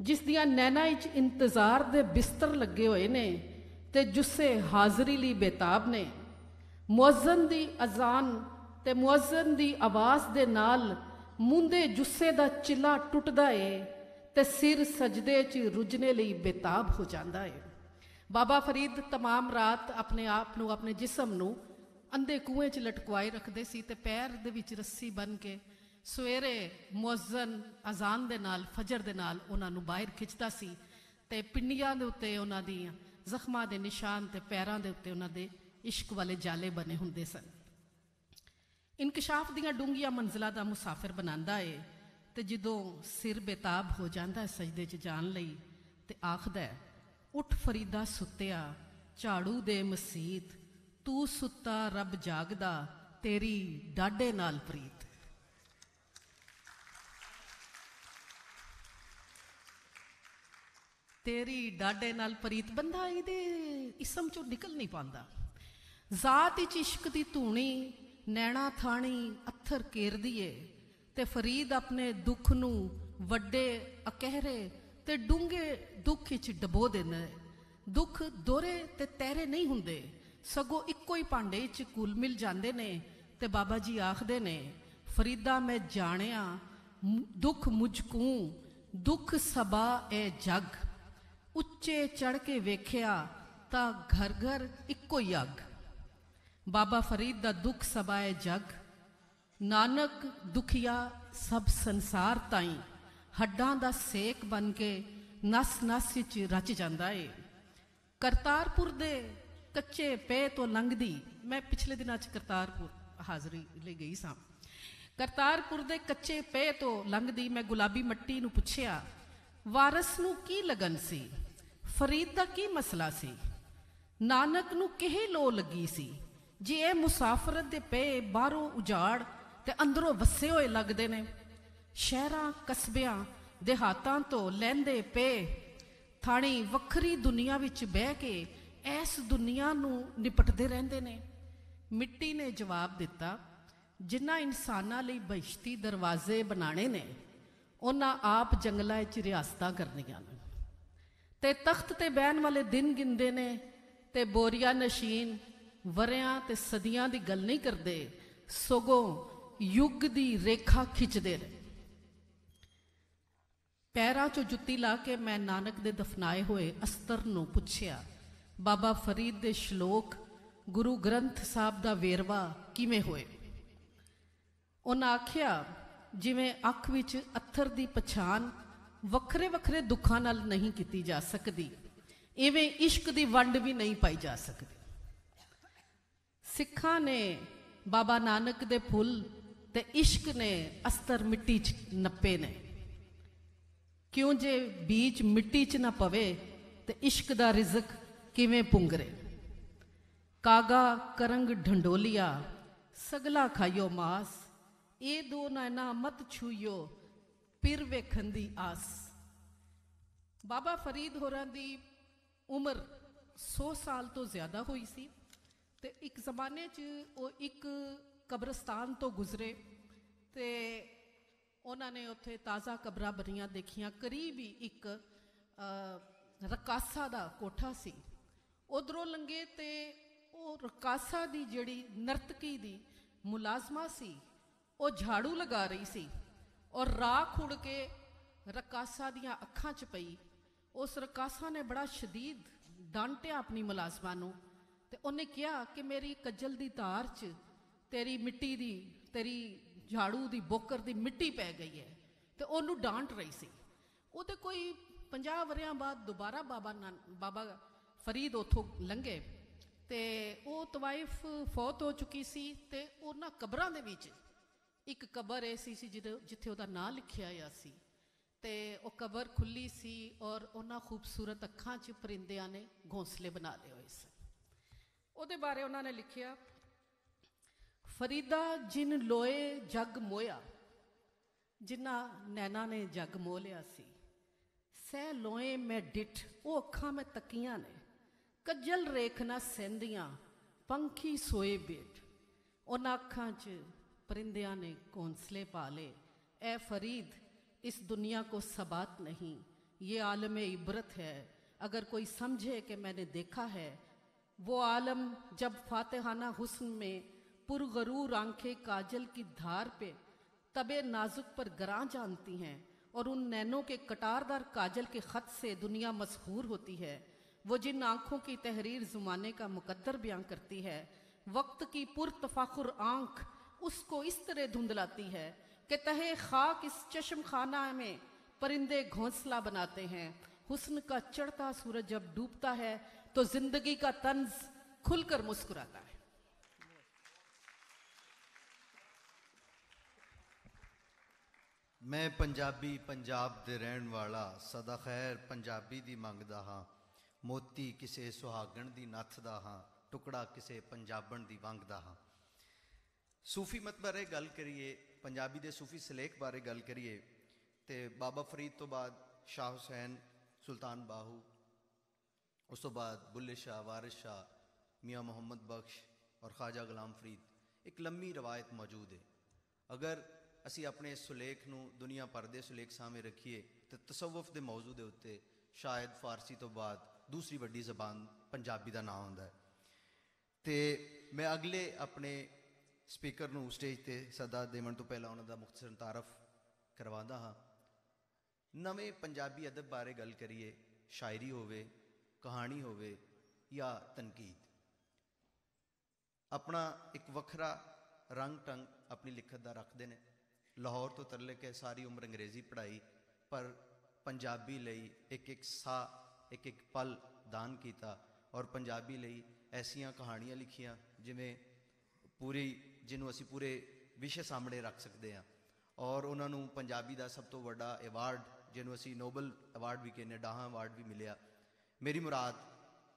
जिस दियां नैना विच इंतजार दे बिस्तर लगे हुए ने ते जुस्से हाज़री ली बेताब ने। मुअज्जन दी अजान ते मुअज्जन दी आवाज़ दे नाल मूंदे जुस्से दा चिला टुटदा है ते सिर सजदे च रुजने लई बेताब हो जाता है। बाबा फरीद तमाम रात अपने आप नूं, अपने जिसम नूं अंधे कुएं च लटकवाए रखते सी ते पैर दे विच रस्सी बन के सवेरे मुअज्जन अजान दे नाल, फजर दे नाल उन्हां नूं बाहर खिंचदा सी ते पिंडियां दे उत्ते उन्हां दी जख्मां दे निशान ते पैरां दे उत्ते उन्हां दे इश्क वाले जाले बने हुंदे सन। इनकशाफ दियां डूंगियां मंजिलां दा मुसाफिर बनांदा है ते जदों सिर बेताब हो जांदा है सजदे च जान लई ते आखदा है, उठ फरीदा सुत्तिया झाड़ू दे मसीत, तू सुत्ता रब जागदा तेरी डाडे नाल प्रीत। तेरी डाडे नाल प्रीत, बंदा इहदे इसम चों निकल नहीं पांदा। जात इच इश्क दी धूनी नैना थानी अत्थर केरदी है ते फरीद अपने दुख नूं वड्डे अकहरे ते डूंगे दुख इच डबो देंदा है। दुख दोहरे ते तैरे नहीं हुंदे, सगों इक्को ही भांडे च घुल मिल जांदे ने ते बाबा जी आखदे ने, फरीदा मैं जानिया दुख मुझकूं, दुख सबा ए जग, उच्चे चढ़ के वेख्या ता घर घर इक्को ही अग। बाबा फरीद दा दुख सबाए जग, नानक दुखिया सब संसार ताई, हड्डां दा सेक बन के नस नस च रच जांदा है। करतारपुर दे कच्चे पे तो लंघदी, मैं पिछले दिनां च करतारपुर हाज़री ले गई सां। करतारपुर दे कच्चे पे तो लंघदी मैं गुलाबी मट्टी नूं पुछया, वारस नूं की लगन सी, फरीद दा की मसला सी, नानक नूं किहे लो लगी सी, जे ए मुसाफरत दे पे बाहरों उजाड़ ते अंदरों वसे होए लगदे ने। शहरां कस्बियां देहातां तो लैंदे पे थाणी वखरी दुनिया विच बह के ऐस दुनिया नूं निपटदे रहिंदे ने। मिट्टी ने जवाब दिता, ਜਿਨ੍ਹਾਂ ਇਨਸਾਨਾਂ ਲਈ ਬਹਿਸ਼ਤੀ ਦਰਵਾਜ਼ੇ ਬਣਾਣੇ ਨੇ, ਉਹਨਾਂ ਆਪ ਜੰਗਲਾਂ 'ਚ ਰਿਆਸਤਾਂ ਕਰਨੀਆਂ ਨੇ, ਤੇ ਤਖਤ ਤੇ ਬਹਿਣ ਵਾਲੇ ਦਿਨ ਗਿਣਦੇ ਨੇ, ਤੇ ਬੋਰੀਆ ਨਸ਼ੀਨ ਵਰਿਆਂ ਤੇ ਸਦੀਆਂ ਦੀ ਗੱਲ ਨਹੀਂ ਕਰਦੇ, ਸਗੋਂ ਯੁੱਗ ਦੀ ਰੇਖਾ ਖਿੱਚਦੇ ਨੇ। ਪੈਰਾਂ 'ਚੋਂ ਜੁੱਤੀ ਲਾ ਕੇ ਮੈਂ ਨਾਨਕ ਦੇ ਦਫਨਾਏ ਹੋਏ ਅਸਤਰ ਨੂੰ ਪੁੱਛਿਆ, ਬਾਬਾ ਫਰੀਦ ਦੇ ਸ਼ਲੋਕ ਗੁਰੂ ਗ੍ਰੰਥ ਸਾਹਿਬ ਦਾ ਵੇਰਵਾ ਕਿਵੇਂ ਹੋਏ? ਉਹਨਾਂ ਆਖਿਆ, ਜਿਵੇਂ ਅੱਖ ਵਿੱਚ ਅੱਥਰ ਦੀ ਪਛਾਣ ਵੱਖਰੇ ਵੱਖਰੇ ਦੁੱਖਾਂ ਨਾਲ ਨਹੀਂ ਕੀਤੀ ਜਾ ਸਕਦੀ, ਇਵੇਂ ਇਸ਼ਕ ਦੀ ਵੰਡ ਵੀ ਨਹੀਂ ਪਾਈ ਜਾ ਸਕਦੀ। ਸਿੱਖਾਂ ਨੇ ਬਾਬਾ ਨਾਨਕ ਦੇ ਫੁੱਲ ਤੇ ਇਸ਼ਕ ਨੇ ਅਸਤਰ ਮਿੱਟੀ 'ਚ ਨੱਪੇ ਨੇ। ਕਿਉਂ ਜੇ ਬੀਜ ਮਿੱਟੀ 'ਚ ਨਾ ਪਵੇ ਤੇ ਇਸ਼ਕ ਦਾ ਰਿਜ਼ਕ ਕਿਵੇਂ ਪੁੰਗਰੇ? ਕਾਗਾ ਕਰੰਗ ਢੰਡੋਲੀਆ ਸਗਲਾ ਖਾਇਓ ਮਾਸ, ਇਹ ਦੋ ਨੈਣਾ ਮਤ ਛੂਇਓ ਫਿਰ ਵੇਖਣ ਦੀ ਆਸ। ਬਾਬਾ ਫਰੀਦ ਹੋਰਾਂ ਦੀ ਉਮਰ 100 ਸਾਲ ਤੋਂ ਜ਼ਿਆਦਾ ਹੋਈ ਸੀ, ਤੇ ਇੱਕ ਜ਼ਮਾਨੇ 'ਚ ਉਹ ਇੱਕ ਕਬਰਸਤਾਨ ਤੋਂ ਗੁਜ਼ਰੇ, ਤੇ ਉਹਨਾਂ ਨੇ ਉੱਥੇ ਤਾਜ਼ਾ ਕਬਰਾਂ ਬਣੀਆਂ ਦੇਖੀਆਂ। ਕਰੀਬ ਹੀ ਇੱਕ ਰਕਾਸਾ ਦਾ ਕੋਠਾ ਸੀ। ਉਧਰੋਂ ਲੰਘੇ ਤੇ ਉਹ ਰਕਾਸਾ ਦੀ ਜਿਹੜੀ ਨਰਤਕੀ ਦੀ ਮੁਲਾਜ਼ਮਾ ਸੀ, ਉਹ ਝਾੜੂ ਲਗਾ ਰਹੀ ਸੀ, ਔਰ ਰਾਖ ਉੜ ਕੇ ਰਕਾਸਾ ਦੀਆਂ ਅੱਖਾਂ 'ਚ ਪਈ। ਉਸ ਰਕਾਸਾ ਨੇ ਬੜਾ ਸ਼ਦੀਦ ਡਾਂਟਿਆ ਆਪਣੀ ਮੁਲਾਜ਼ਮਾ ਨੂੰ, ਤੇ ਉਹਨੇ ਕਿਹਾ ਕਿ ਮੇਰੀ ਕੱਜਲ ਦੀ ਧਾਰ 'ਚ ਤੇਰੀ ਮਿੱਟੀ ਦੀ, ਤੇਰੀ ਝਾੜੂ ਦੀ ਬੋਕਰ ਦੀ ਮਿੱਟੀ ਪੈ ਗਈ ਹੈ, ਤੇ ਉਹਨੂੰ ਡਾਂਟ ਰਹੀ ਸੀ। ਉਹਦੇ ਕੋਈ 50 ਵਰਿਆਂ ਬਾਅਦ ਦੁਬਾਰਾ ਬਾਬਾ ਫਰੀਦ ਉੱਥੋਂ ਲੰਘੇ, ਤੇ ਉਹ ਤਵਾਇਫ ਫੌਤ ਹੋ ਚੁੱਕੀ ਸੀ, ਤੇ ਉਹਨਾਂ ਕਬਰਾਂ ਦੇ ਵਿੱਚ ਇੱਕ ਕਬਰ ਐਸੀ ਸੀ ਜਿੱਥੇ ਉਹਦਾ ਨਾਂ ਲਿਖਿਆ ਹੋਇਆ ਸੀ, ਤੇ ਉਹ ਕਬਰ ਖੁੱਲੀ ਸੀ, ਔਰ ਉਹਨਾਂ ਖੂਬਸੂਰਤ ਅੱਖਾਂ 'ਚ ਪਰਿੰਦਿਆਂ ਨੇ ਘੋਂਸਲੇ ਬਣਾ ਲਏ ਹੋਏ ਸਨ। ਉਹਦੇ ਬਾਰੇ ਉਹਨਾਂ ਨੇ ਲਿਖਿਆ, ਫਰੀਦਾ ਜਿਨ ਲੋਏ ਜਗ ਮੋਇਆ, ਜਿਨ੍ਹਾਂ ਨੈਣਾ ਨੇ ਜਗ ਮੋਹ ਲਿਆ ਸੀ, ਸਹਿ ਲੋਏ ਮੈਂ ਡਿੱਠ, ਉਹ ਅੱਖਾਂ ਮੈਂ ਤੱਕੀਆਂ ਨੇ, ਕੱਜਲ ਰੇਖ ਨਾ ਸਹਿੰਦੀਆਂ ਪੰਖੀ ਸੋਏ ਬੇਟ, ਉਹਨਾਂ ਅੱਖਾਂ 'ਚ परिंदिया ने घोंसले पाले। ए फरीद, इस दुनिया को सबात नहीं, ये आलम इबरत है। अगर कोई समझे कि मैंने देखा है वो आलम जब फातिहाना हुस्न में पुरगरूर आंखें काजल की धार पे तबे नाजुक पर गरां जानती हैं, और उन नैनों के कटारदार काजल के ख़त से दुनिया मशहूर होती है। वो जिन आँखों की तहरीर ज़माने का मुकद्दर बयां करती है, वक्त की पुरतफाखुर आँख उसको इस तरह धुंधलाती है कि तहे खाक इस चश्म खाना में परिंदे घोंसला बनाते हैं। हुस्न का चढ़ता सूरज जब डूबता है तो जिंदगी का तंज खुलकर मुस्कुराता है। मैं पंजाबी पंजाब दे रहन वाला, सदा खैर पंजाबी दी मंगदा हाँ, मोती किसे सुहागण दी नथदा हाँ, टुकड़ा किसे पंजाबण दी वंगदा हाँ। सूफी मत बारे गल करिए, पंजाबी दे सूफी सलेख बारे गल करिए, तो बाबा फरीद तो बाद शाह हुसैन, सुल्तान बाहू, उस तो बाद बुल्ले शाह, वारिस शाह, मियाँ मोहम्मद बख्श और ख्वाजा गुलाम फरीद, एक लंबी रवायत मौजूद है। अगर असी अपने सुलेख नूं दुनिया भर दे सुलेख सामने रखिए तो तसव्वुफ दे मौजू दे उत्ते शायद फारसी तो बाद दूसरी वड्डी जबान पंजाबी का नाम होंदा है। तो मैं अगले अपने स्पीकर नूं स्टेज ते सदा देवन तो पहला उन्हां दा मुख्तसर तारफ करवांदा हाँ। नवें पंजाबी अदब बारे गल करिए, शायरी होवे, कहानी होवे या तनकीद, अपना एक वखरा रंग टंग अपनी लिखत दा रखते हैं। लाहौर तो तरले के सारी उम्र अंग्रेज़ी पढ़ाई, पर पंजाबी लई एक एक सा, एक एक पल दान किया, और पंजाबी लई ऐसियां कहानियां लिखियां जिमें पूरी जिन्हों असी पूरे विषय सामने रख सकते हैं। और उन्होंने पंजाबी का सब तो वड्डा एवार्ड जिन्हों असी नोबल अवार्ड भी कहने, डाहा अवार्ड भी मिलिया। मेरी मुराद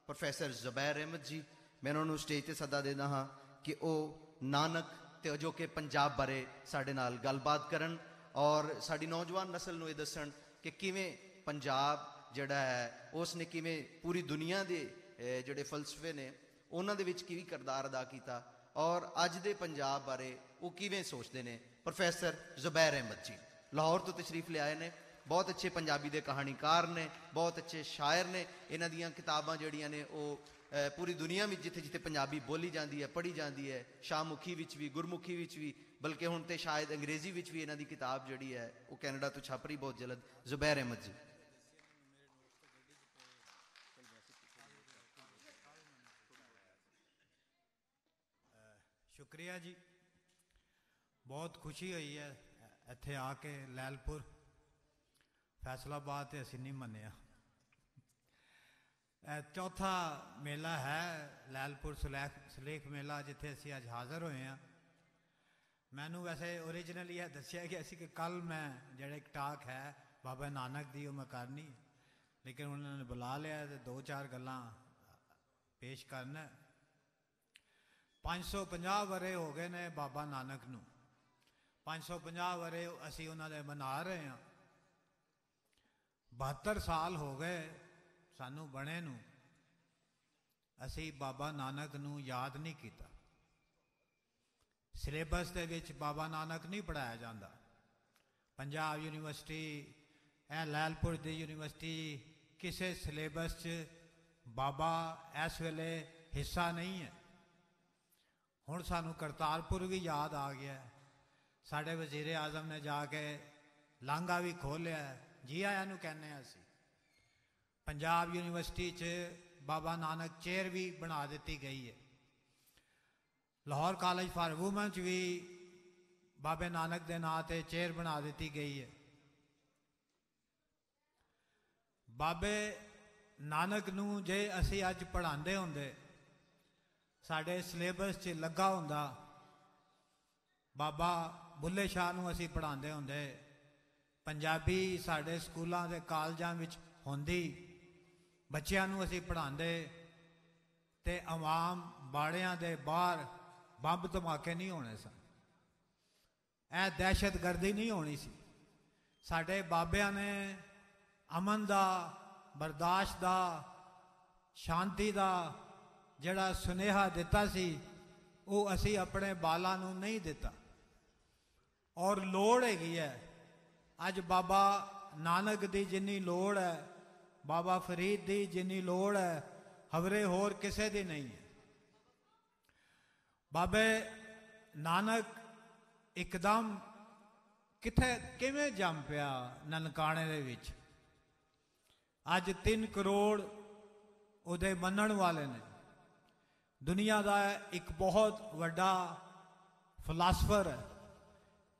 प्रोफैसर ज़ुबैर अहमद जी, मैं उन्होंने स्टेज पर सदा देना हाँ कि वह नानक ते अजोके पंजाब बारे साडे नाल गलबात करन, और साडी नौजवान नस्ल नूं इह दस्सण कि किवें पंजाब जिहड़ा है उसने किवें पूरी दुनिया के जिहड़े फलसफे ने उन्हां दे विच की किरदार अदा किया, और अज दे पंजाब बारे ਉਹ ਕਿਵੇਂ ਸੋਚਦੇ ਨੇ। ਪ੍ਰੋਫੈਸਰ ਜ਼ੁਬੈਰ ਅਹਿਮਦ ਜੀ ਲਾਹੌਰ ਤੋਂ ਤਸ਼ਰੀਫ ਲਿਆਏ ਨੇ, ਬਹੁਤ ਅੱਛੇ ਪੰਜਾਬੀ ਦੇ ਕਹਾਣੀਕਾਰ ਨੇ, ਬਹੁਤ ਅੱਛੇ ਸ਼ਾਇਰ ਨੇ। ਇਹਨਾਂ ਦੀਆਂ ਕਿਤਾਬਾਂ ਜਿਹੜੀਆਂ ਨੇ ਉਹ ਪੂਰੀ ਦੁਨੀਆ ਵਿੱਚ ਜਿੱਥੇ ਜਿੱਥੇ ਪੰਜਾਬੀ ਬੋਲੀ ਜਾਂਦੀ ਹੈ, ਪੜ੍ਹੀ ਜਾਂਦੀ ਹੈ, ਸ਼ਾਹਮੁਖੀ ਵਿੱਚ ਵੀ, ਗੁਰਮੁਖੀ ਵਿੱਚ ਵੀ, ਬਲਕਿ ਹੁਣ ਤੇ ਸ਼ਾਇਦ ਅੰਗਰੇਜ਼ੀ ਵਿੱਚ ਵੀ ਇਹਨਾਂ ਦੀ ਕਿਤਾਬ ਜਿਹੜੀ ਹੈ ਉਹ ਕੈਨੇਡਾ ਤੋਂ ਛਪ ਰਹੀ ਬਹੁਤ ਜਲਦ। ਜ਼ੁਬੈਰ ਅਹਿਮਦ ਜੀ। ਸ਼ੁਕਰੀਆ ਜੀ, ਬਹੁਤ ਖੁਸ਼ੀ ਹੋਈ ਹੈ ਇੱਥੇ ਆ ਕੇ। ਲੈਲਪੁਰ ਫੈਸਲਾਬਾਦ ਤੇ ਅਸੀਂ ਨਹੀਂ ਮੰਨਿਆ। ਚੌਥਾ ਮੇਲਾ ਹੈ ਲੈਲਪੁਰ ਸਲੇਖ ਮੇਲਾ, ਜਿੱਥੇ ਅਸੀਂ ਅੱਜ ਹਾਜ਼ਰ ਹੋਏ ਹਾਂ। ਮੈਨੂੰ ਵੈਸੇ ਓਰੀਜਨਲੀ ਇਹ ਦੱਸਿਆ ਗਿਆ ਸੀ ਕਿ ਕੱਲ੍ਹ ਮੈਂ ਜਿਹੜਾ ਇੱਕ ਟਾਕ ਹੈ ਬਾਬਾ ਨਾਨਕ ਦੀ ਉਹ ਮੈਂ ਕਰਨੀ, ਲੇਕਿਨ ਉਹਨਾਂ ਨੇ ਬੁਲਾ ਲਿਆ ਅਤੇ 2-4 ਗੱਲਾਂ ਪੇਸ਼ ਕਰਨਾ। 550 ਵਰ੍ਹੇ ਹੋ ਗਏ ਨੇ ਬਾਬਾ ਨਾਨਕ ਨੂੰ। 550 ਵਰ੍ਹੇ ਅਸੀਂ ਉਹਨਾਂ ਦੇ ਮਨਾ ਰਹੇ ਹਾਂ। 72 ਸਾਲ ਹੋ ਗਏ ਸਾਨੂੰ ਬਣੇ ਨੂੰ, ਅਸੀਂ ਬਾਬਾ ਨਾਨਕ ਨੂੰ ਯਾਦ ਨਹੀਂ ਕੀਤਾ। ਸਿਲੇਬਸ ਦੇ ਵਿੱਚ ਬਾਬਾ ਨਾਨਕ ਨਹੀਂ ਪੜ੍ਹਾਇਆ ਜਾਂਦਾ। ਪੰਜਾਬ ਯੂਨੀਵਰਸਿਟੀ, ਇਹ ਲੈਲਪੁਰ ਦੀ ਯੂਨੀਵਰਸਿਟੀ, ਕਿਸੇ ਸਿਲੇਬਸ 'ਚ ਬਾਬਾ ਇਸ ਵੇਲੇ ਹਿੱਸਾ ਨਹੀਂ ਹੈ। ਹੁਣ ਸਾਨੂੰ ਕਰਤਾਰਪੁਰ ਵੀ ਯਾਦ ਆ ਗਿਆ। ਸਾਡੇ ਵਜ਼ੀਰ ਆਜ਼ਮ ਨੇ ਜਾ ਕੇ ਲਾਂਘਾ ਵੀ ਖੋਲ੍ਹਿਆ, ਜੀ ਆਇਆਂ ਨੂੰ ਕਹਿੰਦੇ ਹਾਂ ਅਸੀਂ। ਪੰਜਾਬ ਯੂਨੀਵਰਸਿਟੀ 'ਚ ਬਾਬਾ ਨਾਨਕ ਚੇਅਰ ਵੀ ਬਣਾ ਦਿੱਤੀ ਗਈ ਹੈ। ਲਾਹੌਰ ਕਾਲਜ ਫਾਰ ਵੂਮਨ 'ਚ ਵੀ ਬਾਬੇ ਨਾਨਕ ਦੇ ਨਾਂ 'ਤੇ ਚੇਅਰ ਬਣਾ ਦਿੱਤੀ ਗਈ ਹੈ। ਬਾਬੇ ਨਾਨਕ ਨੂੰ ਜੇ ਅਸੀਂ ਅੱਜ ਪੜ੍ਹਾਉਂਦੇ ਹੁੰਦੇ, ਸਾਡੇ ਸਿਲੇਬਸ 'ਚ ਲੱਗਾ ਹੁੰਦਾ, ਬਾਬਾ ਬੁੱਲੇ ਸ਼ਾਹ ਨੂੰ ਅਸੀਂ ਪੜ੍ਹਾਉਂਦੇ ਹੁੰਦੇ, ਪੰਜਾਬੀ ਸਾਡੇ ਸਕੂਲਾਂ ਦੇ ਕਾਲਜਾਂ ਵਿੱਚ ਹੁੰਦੀ, ਬੱਚਿਆਂ ਨੂੰ ਅਸੀਂ ਪੜ੍ਹਾਉਂਦੇ, ਤੇ ਆਵਾਮ ਬਾੜਿਆਂ ਦੇ ਬਾਹਰ ਬੰਬ ਧਮਾਕੇ ਨਹੀਂ ਹੋਣੇ ਸਨ। ਇਹ ਦਹਿਸ਼ਤਗਰਦੀ ਨਹੀਂ ਹੋਣੀ ਸੀ। ਸਾਡੇ ਬਾਬਿਆਂ ਨੇ ਅਮਨ ਦਾ, ਬਰਦਾਸ਼ਤ ਦਾ, ਸ਼ਾਂਤੀ ਦਾ ਜਿਹੜਾ ਸੁਨੇਹਾ ਦਿੱਤਾ ਸੀ, ਉਹ ਅਸੀਂ ਆਪਣੇ ਬਾਲਾਂ ਨੂੰ ਨਹੀਂ ਦਿੱਤਾ। ਔਰ ਲੋੜ ਹੈਗੀ ਹੈ ਅੱਜ ਬਾਬਾ ਨਾਨਕ ਦੀ ਜਿੰਨੀ ਲੋੜ ਹੈ, ਬਾਬਾ ਫਰੀਦ ਦੀ ਜਿੰਨੀ ਲੋੜ ਹੈ, ਹਵਰੇ ਹੋਰ ਕਿਸੇ ਦੀ ਨਹੀਂ ਹੈ। ਬਾਬੇ ਨਾਨਕ ਇੱਕਦਮ ਕਿਵੇਂ ਜੰਮ ਪਿਆ ਨਨਕਾਣੇ ਦੇ ਵਿੱਚ। ਅੱਜ 3 ਕਰੋੜ ਉਹਦੇ ਮੰਨਣ ਵਾਲੇ ਨੇ। ਦੁਨੀਆ ਦਾ ਇੱਕ ਬਹੁਤ ਵੱਡਾ ਫਿਲਾਸਫਰ ਹੈ।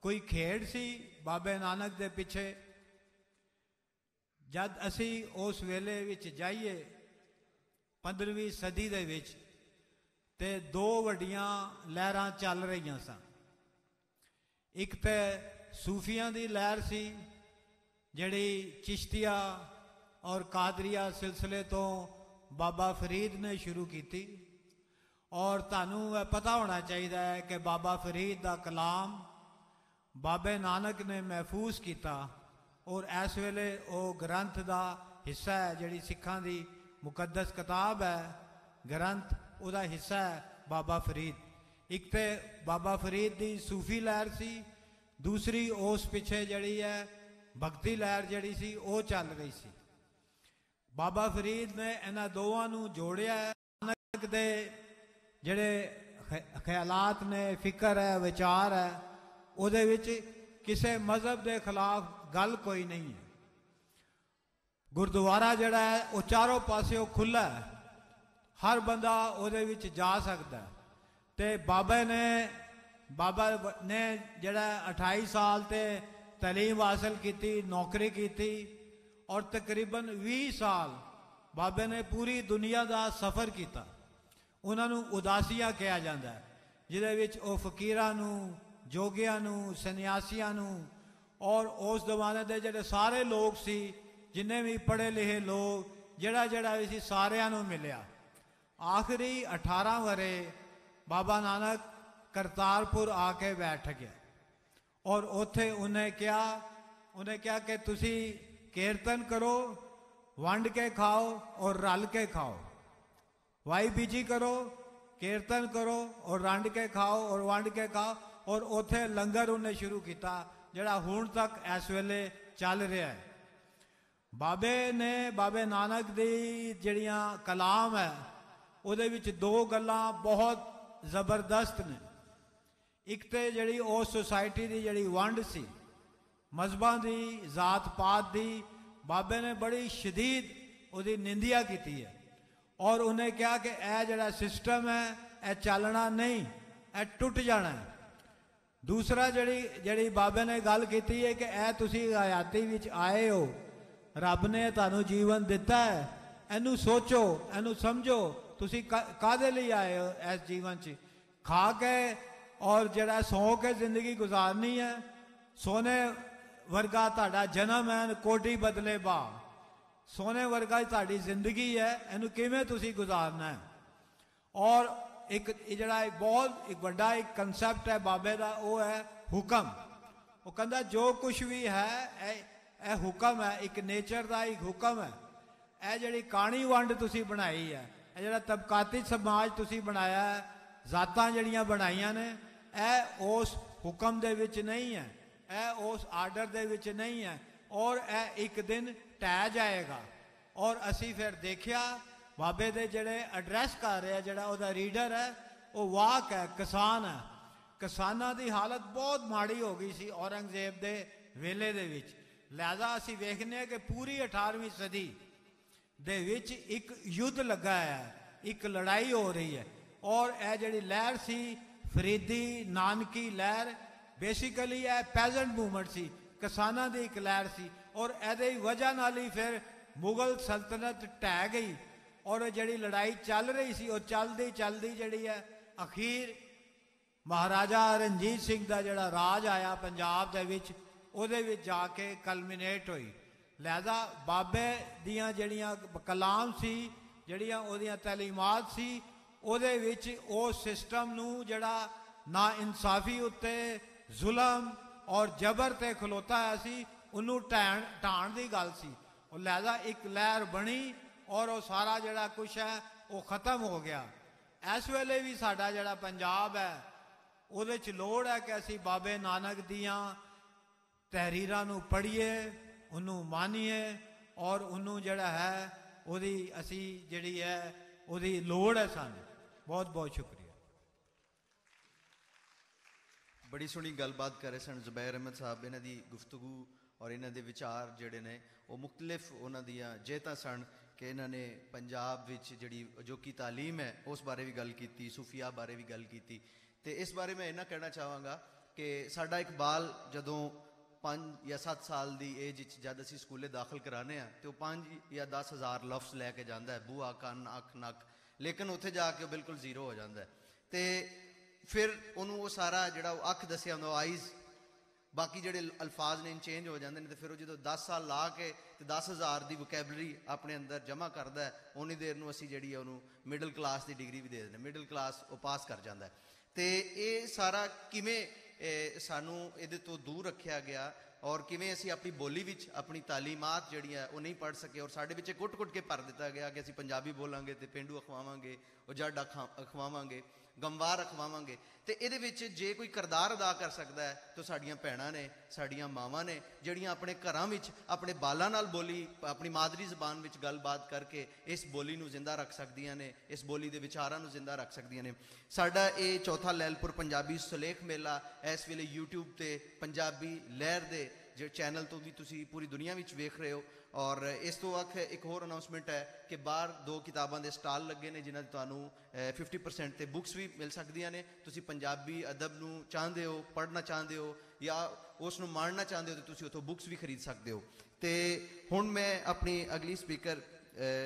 ਕੋਈ ਖੇਡ ਸੀ ਬਾਬੇ ਨਾਨਕ ਦੇ ਪਿੱਛੇ? ਜਦ ਅਸੀਂ ਉਸ ਵੇਲੇ ਵਿੱਚ ਜਾਈਏ 15ਵੀਂ ਸਦੀ ਦੇ ਵਿੱਚ, ਤੇ 2 ਵੱਡੀਆਂ ਲਹਿਰਾਂ ਚੱਲ ਰਹੀਆਂ ਸਨ। ਇੱਕ ਤੇ ਸੂਫੀਆਂ ਦੀ ਲਹਿਰ ਸੀ, ਜਿਹੜੀ ਚਿਸ਼ਤੀਆ ਔਰ ਕਾਦਰੀਆ ਸਿਲਸਿਲੇ ਤੋਂ ਬਾਬਾ ਫਰੀਦ ਨੇ ਸ਼ੁਰੂ ਕੀਤੀ। ਔਰ ਤੁਹਾਨੂੰ ਪਤਾ ਹੋਣਾ ਚਾਹੀਦਾ ਹੈ ਕਿ ਬਾਬਾ ਫਰੀਦ ਦਾ ਕਲਾਮ ਬਾਬੇ ਨਾਨਕ ਨੇ ਮਹਿਫੂਜ਼ ਕੀਤਾ, ਔਰ ਇਸ ਵੇਲੇ ਉਹ ਗ੍ਰੰਥ ਦਾ ਹਿੱਸਾ ਹੈ। ਜਿਹੜੀ ਸਿੱਖਾਂ ਦੀ ਮੁਕੱਦਸ ਕਿਤਾਬ ਹੈ, ਗ੍ਰੰਥ, ਉਹਦਾ ਹਿੱਸਾ ਹੈ ਬਾਬਾ ਫਰੀਦ। ਇੱਕ ਤੇ ਬਾਬਾ ਫਰੀਦ ਦੀ ਸੂਫੀ ਲਹਿਰ ਸੀ, ਦੂਸਰੀ ਉਸ ਪਿੱਛੇ ਜਿਹੜੀ ਹੈ ਭਗਤੀ ਲਹਿਰ ਜਿਹੜੀ ਸੀ ਉਹ ਚੱਲ ਰਹੀ ਸੀ। ਬਾਬਾ ਫਰੀਦ ਨੇ ਇਹਨਾਂ ਦੋਵਾਂ ਨੂੰ ਜੋੜਿਆ। ਨਾਨਕ ਦੇ ਜਿਹੜੇ ਖਿਆਲਾਤ ਨੇ, ਫਿਕਰ ਹੈ, ਵਿਚਾਰ ਹੈ, ਉਹਦੇ ਵਿੱਚ ਕਿਸੇ ਮਜ਼ਹਬ ਦੇ ਖਿਲਾਫ ਗੱਲ ਕੋਈ ਨਹੀਂ ਹੈ। ਗੁਰਦੁਆਰਾ ਜਿਹੜਾ ਹੈ ਉਹ ਚਾਰੋਂ ਪਾਸਿਓਂ ਖੁੱਲ੍ਹਾ ਹੈ, ਹਰ ਬੰਦਾ ਉਹਦੇ ਵਿੱਚ ਜਾ ਸਕਦਾ ਹੈ। ਤੇ ਬਾਬਾ ਨੇ ਜਿਹੜਾ 28 ਸਾਲ ਤੇ ਤਾਲੀਮ ਹਾਸਲ ਕੀਤੀ, ਨੌਕਰੀ ਕੀਤੀ, ਔਰ ਤਕਰੀਬਨ 20 ਸਾਲ ਬਾਬੇ ਨੇ ਪੂਰੀ ਦੁਨੀਆ ਦਾ ਸਫ਼ਰ ਕੀਤਾ। ਉਹਨਾਂ ਨੂੰ ਉਦਾਸੀਆ ਕਿਹਾ ਜਾਂਦਾ ਹੈ, ਜਿਹਦੇ ਵਿੱਚ ਉਹ ਫਕੀਰਾਂ ਨੂੰ, ਜੋਗੀਆਂ ਨੂੰ, ਸੰਨਿਆਸੀਆਂ ਨੂੰ, ਔਰ ਉਸ ਜ਼ਮਾਨੇ ਦੇ ਜਿਹੜੇ ਸਾਰੇ ਲੋਕ ਸੀ, ਜਿੰਨੇ ਵੀ ਪੜ੍ਹੇ ਲਿਖੇ ਲੋਕ, ਜਿਹੜਾ ਵੀ ਸੀ, ਸਾਰਿਆਂ ਨੂੰ ਮਿਲਿਆ। ਆਖਰੀ 18 ਵਰ੍ਹੇ ਬਾਬਾ ਨਾਨਕ ਕਰਤਾਰਪੁਰ ਆ ਕੇ ਬੈਠ ਗਿਆ, ਔਰ ਉੱਥੇ ਉਹਨੇ ਕਿਹਾ ਕਿ ਤੁਸੀਂ ਕੀਰਤਨ ਕਰੋ, ਵੰਡ ਕੇ ਖਾਓ ਔਰ ਰਲ ਕੇ ਖਾਓ। ਵਾਈ ਬੀਜੀ ਕਰੋ, ਕੀਰਤਨ ਕਰੋ ਔਰ ਵੰਡ ਕੇ ਖਾਓ, ਔਰ ਵੰਡ ਕੇ ਖਾਓ। ਔਰ ਉੱਥੇ ਲੰਗਰ ਉਹਨੇ ਸ਼ੁਰੂ ਕੀਤਾ ਜਿਹੜਾ ਹੁਣ ਤੱਕ ਇਸ ਵੇਲੇ ਚੱਲ ਰਿਹਾ ਹੈ। ਬਾਬੇ ਨਾਨਕ ਦੀ ਜਿਹੜੀਆਂ ਕਲਾਮ ਹੈ ਉਹਦੇ ਵਿੱਚ ਦੋ ਗੱਲਾਂ ਬਹੁਤ ਜ਼ਬਰਦਸਤ ਨੇ। ਇੱਕ ਤੇ ਜਿਹੜੀ ਉਸ ਸੁਸਾਇਟੀ ਦੀ ਜਿਹੜੀ ਵੰਡ ਸੀ ਮਜ਼ਹਬਾਂ ਦੀ, ਜ਼ਾਤ ਪਾਤ ਦੀ, ਬਾਬੇ ਨੇ ਬੜੀ ਸ਼ਦੀਦ ਉਹਦੀ ਨਿੰਦਿਆ ਕੀਤੀ ਹੈ ਔਰ ਉਹਨੇ ਕਿਹਾ ਕਿ ਇਹ ਜਿਹੜਾ ਸਿਸਟਮ ਹੈ ਇਹ ਚੱਲਣਾ ਨਹੀਂ, ਇਹ ਟੁੱਟ ਜਾਣਾ ਹੈ। ਦੂਸਰਾ ਜਿਹੜੀ ਬਾਬੇ ਨੇ ਗੱਲ ਕੀਤੀ ਹੈ ਕਿ ਇਹ ਤੁਸੀਂ ਹਯਾਤੀ ਵਿੱਚ ਆਏ ਹੋ, ਰੱਬ ਨੇ ਤੁਹਾਨੂੰ ਜੀਵਨ ਦਿੱਤਾ ਹੈ, ਇਹਨੂੰ ਸੋਚੋ, ਇਹਨੂੰ ਸਮਝੋ, ਤੁਸੀਂ ਕਾਹਦੇ ਲਈ ਆਏ ਹੋ ਇਸ ਜੀਵਨ 'ਚ? ਖਾ ਕੇ ਔਰ ਜਿਹੜਾ ਸੌਂ ਕੇ ਜ਼ਿੰਦਗੀ ਗੁਜ਼ਾਰਨੀ ਹੈ। ਸੋਨੇ ਵਰਗਾ ਤੁਹਾਡਾ ਜਨਮ ਹੈ, ਕੋਟੀ ਬਦਲੇ ਬਾ, ਸੋਨੇ ਵਰਗਾ ਤੁਹਾਡੀ ਜ਼ਿੰਦਗੀ ਹੈ, ਇਹਨੂੰ ਕਿਵੇਂ ਤੁਸੀਂ ਗੁਜ਼ਾਰਨਾ ਹੈ? ਔਰ ਇੱਕ ਜਿਹੜਾ ਬਹੁਤ ਇੱਕ ਵੱਡਾ ਇੱਕ ਕਨਸੈਪਟ ਹੈ ਬਾਬੇ ਦਾ, ਉਹ ਹੈ ਹੁਕਮ। ਉਹ ਕਹਿੰਦਾ ਜੋ ਕੁਝ ਵੀ ਹੈ ਇਹ ਹੁਕਮ ਹੈ, ਇੱਕ ਨੇਚਰ ਦਾ ਇੱਕ ਹੁਕਮ ਹੈ। ਇਹ ਜਿਹੜੀ ਕਾਣੀ ਵੰਡ ਤੁਸੀਂ ਬਣਾਈ ਹੈ, ਇਹ ਜਿਹੜਾ ਤਬਕਾਤੀ ਸਮਾਜ ਤੁਸੀਂ ਬਣਾਇਆ ਹੈ, ਜ਼ਾਤਾਂ ਜਿਹੜੀਆਂ ਬਣਾਈਆਂ ਨੇ, ਇਹ ਉਸ ਹੁਕਮ ਦੇ ਵਿੱਚ ਨਹੀਂ ਹੈ, ਇਹ ਉਸ ਆਰਡਰ ਦੇ ਵਿੱਚ ਨਹੀਂ ਹੈ ਔਰ ਇਹ ਇੱਕ ਦਿਨ ਢਹਿ ਜਾਏਗਾ। ਔਰ ਅਸੀਂ ਫਿਰ ਦੇਖਿਆ ਬਾਬੇ ਦੇ ਜਿਹੜੇ ਐਡਰੈਸ ਕਰ ਰਿਹਾ, ਜਿਹੜਾ ਉਹਦਾ ਰੀਡਰ ਹੈ ਉਹ ਵਾਕ ਹੈ, ਕਿਸਾਨ ਹੈ। ਕਿਸਾਨਾਂ ਦੀ ਹਾਲਤ ਬਹੁਤ ਮਾੜੀ ਹੋ ਗਈ ਸੀ ਔਰੰਗਜ਼ੇਬ ਦੇ ਵੇਲੇ ਦੇ ਵਿੱਚ। ਲਿਹਾਜ਼ਾ ਅਸੀਂ ਵੇਖਦੇ ਹਾਂ ਕਿ ਪੂਰੀ 18ਵੀਂ ਸਦੀ ਦੇ ਵਿੱਚ ਇੱਕ ਯੁੱਧ ਲੱਗਾ ਹੈ, ਇੱਕ ਲੜਾਈ ਹੋ ਰਹੀ ਹੈ। ਔਰ ਇਹ ਜਿਹੜੀ ਲਹਿਰ ਸੀ ਫਰੀਦੀ ਨਾਨਕੀ ਲਹਿਰ, ਬੇਸਿਕਲੀ ਇਹ ਪੈਜ਼ੈਂਟ ਮੂਵਮੈਂਟ ਸੀ, ਕਿਸਾਨਾਂ ਦੀ ਇੱਕ ਲਹਿਰ ਸੀ ਔਰ ਇਹਦੇ ਹੀ ਵਜ੍ਹਾ ਨਾਲ ਹੀ ਫਿਰ ਮੁਗਲ ਸਲਤਨਤ ਢਹਿ ਗਈ। ਔਰ ਜਿਹੜੀ ਲੜਾਈ ਚੱਲ ਰਹੀ ਸੀ ਉਹ ਚਲਦੀ ਜਿਹੜੀ ਹੈ ਅਖੀਰ ਮਹਾਰਾਜਾ ਰਣਜੀਤ ਸਿੰਘ ਦਾ ਜਿਹੜਾ ਰਾਜ ਆਇਆ ਪੰਜਾਬ ਦੇ ਵਿੱਚ, ਉਹਦੇ ਵਿੱਚ ਜਾ ਕੇ ਕਲਮੀਨੇਟ ਹੋਈ। ਲਿਹਾਜ਼ਾ ਬਾਬੇ ਦੀਆਂ ਜਿਹੜੀਆਂ ਕਲਾਮ ਸੀ, ਜਿਹੜੀਆਂ ਉਹਦੀਆਂ ਤਾਲੀਮਾਤ ਸੀ, ਉਹਦੇ ਵਿੱਚ ਉਸ ਸਿਸਟਮ ਨੂੰ ਜਿਹੜਾ ਨਾ ਇਨਸਾਫੀ ਉੱਤੇ ਜ਼ੁਲਮ ਔਰ ਜਬਰ ਤੇ ਖਲੋਤਾ ਹੋਇਆ ਸੀ, ਉਹਨੂੰ ਢਾਣ ਦੀ ਗੱਲ ਸੀ। ਉਹ ਲਿਹਾਜ਼ਾ ਇੱਕ ਲਹਿਰ ਬਣੀ ਔਰ ਉਹ ਸਾਰਾ ਜਿਹੜਾ ਕੁਛ ਹੈ ਉਹ ਖਤਮ ਹੋ ਗਿਆ। ਇਸ ਵੇਲੇ ਵੀ ਸਾਡਾ ਜਿਹੜਾ ਪੰਜਾਬ ਹੈ ਉਹਦੇ 'ਚ ਲੋੜ ਹੈ ਕਿ ਅਸੀਂ ਬਾਬੇ ਨਾਨਕ ਦੀਆਂ ਤਹਿਰੀਰਾਂ ਨੂੰ ਪੜ੍ਹੀਏ, ਉਹਨੂੰ ਮਾਨੀਏ ਔਰ ਉਹਨੂੰ ਜਿਹੜਾ ਹੈ ਉਹਦੀ ਅਸੀਂ ਜਿਹੜੀ ਹੈ ਉਹਦੀ ਲੋੜ ਹੈ ਸਾਨੂੰ। ਬਹੁਤ ਬਹੁਤ ਸ਼ੁਕਰੀਆ। ਬੜੀ ਸੋਹਣੀ ਗੱਲਬਾਤ ਕਰ ਰਹੇ ਸਨ ਜ਼ੁਬੈਰ ਅਹਿਮਦ ਸਾਹਿਬ। ਇਹਨਾਂ ਦੀ ਗੁਫ਼ਤਗੂ ਔਰ ਇਹਨਾਂ ਦੇ ਵਿਚਾਰ ਜਿਹੜੇ ਨੇ ਉਹ ਮੁਖਤਲਿਫ ਉਹਨਾਂ ਦੀਆਂ ਜੇਤਾਂ ਸਨ ਕਿ ਇਹਨਾਂ ਨੇ ਪੰਜਾਬ ਵਿੱਚ ਜਿਹੜੀ ਅਜੋਕੀ ਤਾਲੀਮ ਹੈ ਉਸ ਬਾਰੇ ਵੀ ਗੱਲ ਕੀਤੀ, ਸੂਫੀਆ ਬਾਰੇ ਵੀ ਗੱਲ ਕੀਤੀ। ਅਤੇ ਇਸ ਬਾਰੇ ਮੈਂ ਇੰਨਾ ਕਹਿਣਾ ਚਾਹਾਂਗਾ ਕਿ ਸਾਡਾ ਇਕਬਾਲ ਜਦੋਂ 5 ਜਾਂ 7 ਸਾਲ ਦੀ ਏਜ ਵਿੱਚ ਜਦ ਅਸੀਂ ਸਕੂਲੇ ਦਾਖਲ ਕਰਾਉਂਦੇ ਹਾਂ ਅਤੇ ਉਹ 5 ਜਾਂ 10 ਹਜ਼ਾਰ ਲਫ਼ਜ਼ ਲੈ ਕੇ ਜਾਂਦਾ ਹੈ, ਬੂਆ, ਕੰਨ, ਅੱਖ, ਨੱਕ, ਲੇਕਿਨ ਉੱਥੇ ਜਾ ਕੇ ਉਹ ਬਿਲਕੁਲ ਜ਼ੀਰੋ ਹੋ ਜਾਂਦਾ ਹੈ। ਅਤੇ ਫਿਰ ਉਹਨੂੰ ਉਹ ਸਾਰਾ ਜਿਹੜਾ ਉਹ ਅੱਖ ਦੱਸਿਆ ਹੁੰਦਾ, ਉਹ ਆਈਜ਼, ਬਾਕੀ ਜਿਹੜੇ ਅਲਫਾਜ਼ ਨੇ ਚੇਂਜ ਹੋ ਜਾਂਦੇ ਨੇ। ਅਤੇ ਫਿਰ ਉਹ ਜਦੋਂ 10 ਸਾਲ ਲਾ ਕੇ ਅਤੇ 10,000 ਦੀ ਵੋਕੈਬਲਰੀ ਆਪਣੇ ਅੰਦਰ ਜਮ੍ਹਾਂ ਕਰਦਾ ਹੈ, ਉਨੀ ਦੇਰ ਨੂੰ ਅਸੀਂ ਜਿਹੜੀ ਉਹਨੂੰ ਮਿਡਲ ਕਲਾਸ ਦੀ ਡਿਗਰੀ ਵੀ ਦੇ ਦਿੰਦੇ, ਮਿਡਲ ਕਲਾਸ ਉਹ ਪਾਸ ਕਰ ਜਾਂਦਾ ਹੈ। ਅਤੇ ਇਹ ਸਾਰਾ ਕਿਵੇਂ ਸਾਨੂੰ ਇਹਦੇ ਤੋਂ ਦੂਰ ਰੱਖਿਆ ਗਿਆ ਔਰ ਕਿਵੇਂ ਅਸੀਂ ਆਪਣੀ ਬੋਲੀ ਵਿੱਚ ਆਪਣੀ ਤਾਲੀਮਾਤ ਜਿਹੜੀਆਂ ਉਹ ਨਹੀਂ ਪੜ੍ਹ ਸਕੇ ਔਰ ਸਾਡੇ ਵਿੱਚ ਕੁੱਟ ਕੇ ਭਰ ਦਿੱਤਾ ਗਿਆ ਕਿ ਅਸੀਂ ਪੰਜਾਬੀ ਬੋਲਾਂਗੇ ਅਤੇ ਪੇਂਡੂ ਅਖਵਾਵਾਂਗੇ, ਉਹ ਜੱਟ ਅਖਵਾਵਾਂਗੇ, ਗਮਵਾਰ ਅਖਵਾਵਾਂਗੇ। ਅਤੇ ਇਹਦੇ ਵਿੱਚ ਜੇ ਕੋਈ ਕਿਰਦਾਰ ਅਦਾ ਕਰ ਸਕਦਾ ਹੈ ਤਾਂ ਸਾਡੀਆਂ ਭੈਣਾਂ ਨੇ, ਸਾਡੀਆਂ ਮਾਵਾਂ ਨੇ, ਜਿਹੜੀਆਂ ਆਪਣੇ ਘਰਾਂ ਵਿੱਚ ਆਪਣੇ ਬਾਲਾਂ ਨਾਲ ਬੋਲੀ, ਆਪਣੀ ਮਾਦਰੀ ਜ਼ਬਾਨ ਵਿੱਚ ਗੱਲਬਾਤ ਕਰਕੇ ਇਸ ਬੋਲੀ ਨੂੰ ਜ਼ਿੰਦਾ ਰੱਖ ਸਕਦੀਆਂ ਨੇ, ਇਸ ਬੋਲੀ ਦੇ ਵਿਚਾਰਾਂ ਨੂੰ ਜ਼ਿੰਦਾ ਰੱਖ ਸਕਦੀਆਂ ਨੇ। ਸਾਡਾ ਇਹ ਚੌਥਾ ਲੈਲਪੁਰ ਪੰਜਾਬੀ ਸੁਲੇਖ ਮੇਲਾ ਇਸ ਵੇਲੇ YouTube 'ਤੇ ਪੰਜਾਬੀ ਲਹਿਰ ਦੇ ਜਿਹੜੇ ਚੈਨਲ ਤੋਂ ਵੀ ਤੁਸੀਂ ਪੂਰੀ ਦੁਨੀਆ ਵਿੱਚ ਵੇਖ ਰਹੇ ਹੋ। ਔਰ ਇਸ ਤੋਂ ਵੱਖ ਇੱਕ ਹੋਰ ਅਨਾਊਂਸਮੈਂਟ ਹੈ ਕਿ ਬਾਹਰ 2 ਕਿਤਾਬਾਂ ਦੇ ਸਟਾਲ ਲੱਗੇ ਨੇ ਜਿਨ੍ਹਾਂ 'ਤੇ ਤੁਹਾਨੂੰ 50% 'ਤੇ ਬੁੱਕਸ ਵੀ ਮਿਲ ਸਕਦੀਆਂ ਨੇ। ਤੁਸੀਂ ਪੰਜਾਬੀ ਅਦਬ ਨੂੰ ਚਾਹੁੰਦੇ ਹੋ, ਪੜ੍ਹਨਾ ਚਾਹੁੰਦੇ ਹੋ ਜਾਂ ਉਸ ਨੂੰ ਮਾਣਨਾ ਚਾਹੁੰਦੇ ਹੋ ਤਾਂ ਤੁਸੀਂ ਉੱਥੋਂ ਬੁੱਕਸ ਵੀ ਖਰੀਦ ਸਕਦੇ ਹੋ। ਅਤੇ ਹੁਣ ਮੈਂ ਆਪਣੀ ਅਗਲੀ ਸਪੀਕਰ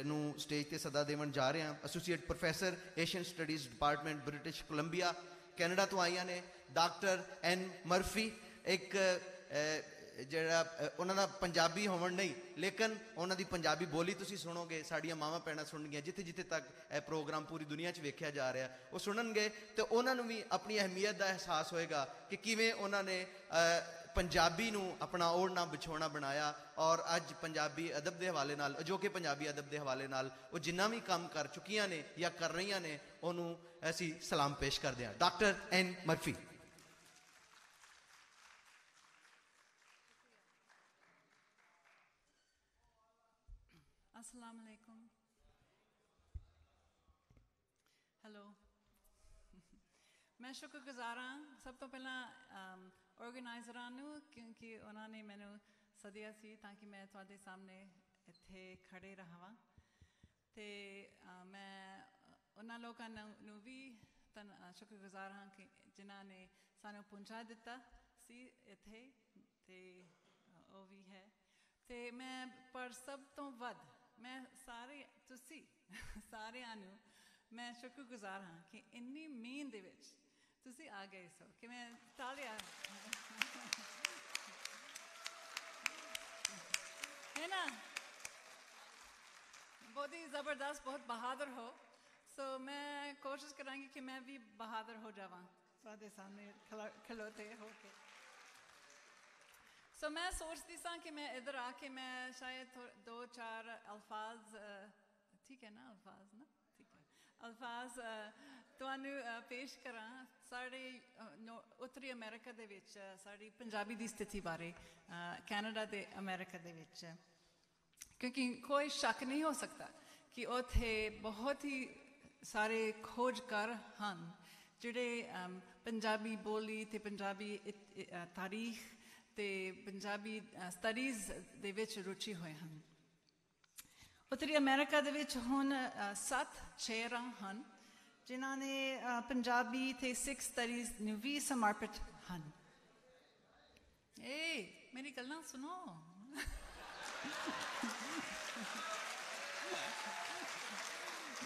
ਨੂੰ ਸਟੇਜ 'ਤੇ ਸੱਦਾ ਦੇਵਣ ਜਾ ਰਿਹਾ। Associate professor Asian studies department, British Columbia, Canada ਤੋਂ ਆਈਆਂ ਨੇ, ਡਾਕਟਰ ਐਨ ਮਰਫੀ। ਇੱਕ ਜਿਹੜਾ ਉਹਨਾਂ ਦਾ ਪੰਜਾਬੀ ਹੋਣ ਨਹੀਂ ਲੇਕਿਨ ਉਹਨਾਂ ਦੀ ਪੰਜਾਬੀ ਬੋਲੀ ਤੁਸੀਂ ਸੁਣੋਗੇ, ਸਾਡੀਆਂ ਮਾਵਾਂ ਭੈਣਾਂ ਸੁਣਨਗੀਆਂ, ਜਿੱਥੇ ਤੱਕ ਇਹ ਪ੍ਰੋਗਰਾਮ ਪੂਰੀ ਦੁਨੀਆ 'ਚ ਵੇਖਿਆ ਜਾ ਰਿਹਾ ਉਹ ਸੁਣਨਗੇ ਅਤੇ ਉਹਨਾਂ ਨੂੰ ਵੀ ਆਪਣੀ ਅਹਿਮੀਅਤ ਦਾ ਅਹਿਸਾਸ ਹੋਏਗਾ ਕਿ ਕਿਵੇਂ ਉਹਨਾਂ ਨੇ ਪੰਜਾਬੀ ਨੂੰ ਆਪਣਾ ਓੜਨਾ ਵਿਛੋਣਾ ਬਣਾਇਆ। ਔਰ ਅੱਜ ਪੰਜਾਬੀ ਅਦਬ ਦੇ ਹਵਾਲੇ ਨਾਲ, ਅਜੋਕੇ ਪੰਜਾਬੀ ਅਦਬ ਦੇ ਹਵਾਲੇ ਨਾਲ ਉਹ ਜਿੰਨਾ ਵੀ ਕੰਮ ਕਰ ਚੁੱਕੀਆਂ ਨੇ ਜਾਂ ਕਰ ਰਹੀਆਂ ਨੇ ਉਹਨੂੰ ਅਸੀਂ ਸਲਾਮ ਪੇਸ਼ ਕਰਦੇ ਹਾਂ। ਡਾਕਟਰ ਐਨ ਮਰਫੀ। अस्सलाम वालेकुम। हेलो। मैं शुक्रगुजार हाँ सब तो पहला ऑर्गेनाइजरां नूं क्योंकि उन्होंने मैनू सदिया सी ताकि मैं तुहाडे सामने इत्थे खड़े रहां ते मैं उन्हां लोकां नूं भी शुक्रगुजार हाँ कि जिन्हां ने सानू पहुंचा दिता सी इत्थे ते ਉਹ भी है ते मैं पर सब तो वध मैं सारे तुसी सारिਆਂ ਨੂੰ मैं शुक्रगुजार हाँ कि इन्नी मीन दे विच तुसी आ गए सो कि मैं तालियां है ना बहुत ही ज़बरदस्त बहुत बहादुर हो सो मैं कोशिश करांगी कि मैं भी बहादुर हो जावां तुहाडे सामने खलोते होके सो मैं सोचती सा कि मैं इधर आके मैं शायद 2-4 अल्फाज ठीक है ना अल्फाज ना ठीक है अल्फाज तुहानू पेश करा साढ़े उत्तरी अमेरिका दे विच साड़ी पंजाबी दी स्थिति बारे कैनेडा ते अमेरिका दे विच क्योंकि कोई शक नहीं हो सकता कि उत्थे बहुत ही सारे खोजकार हैं जिहड़े पंजाबी बोली ते पंजाबी तारीख ते पंजाबी स्टडीज़ दे विच रुचि होए हैं उत्तरी अमेरिका दे विच हुण 7 चेयरां हैं जिन्हां ने पंजाबी ते सिख स्टडीज़ नूं भी समर्पित हैं मेरी गल्लां सुनो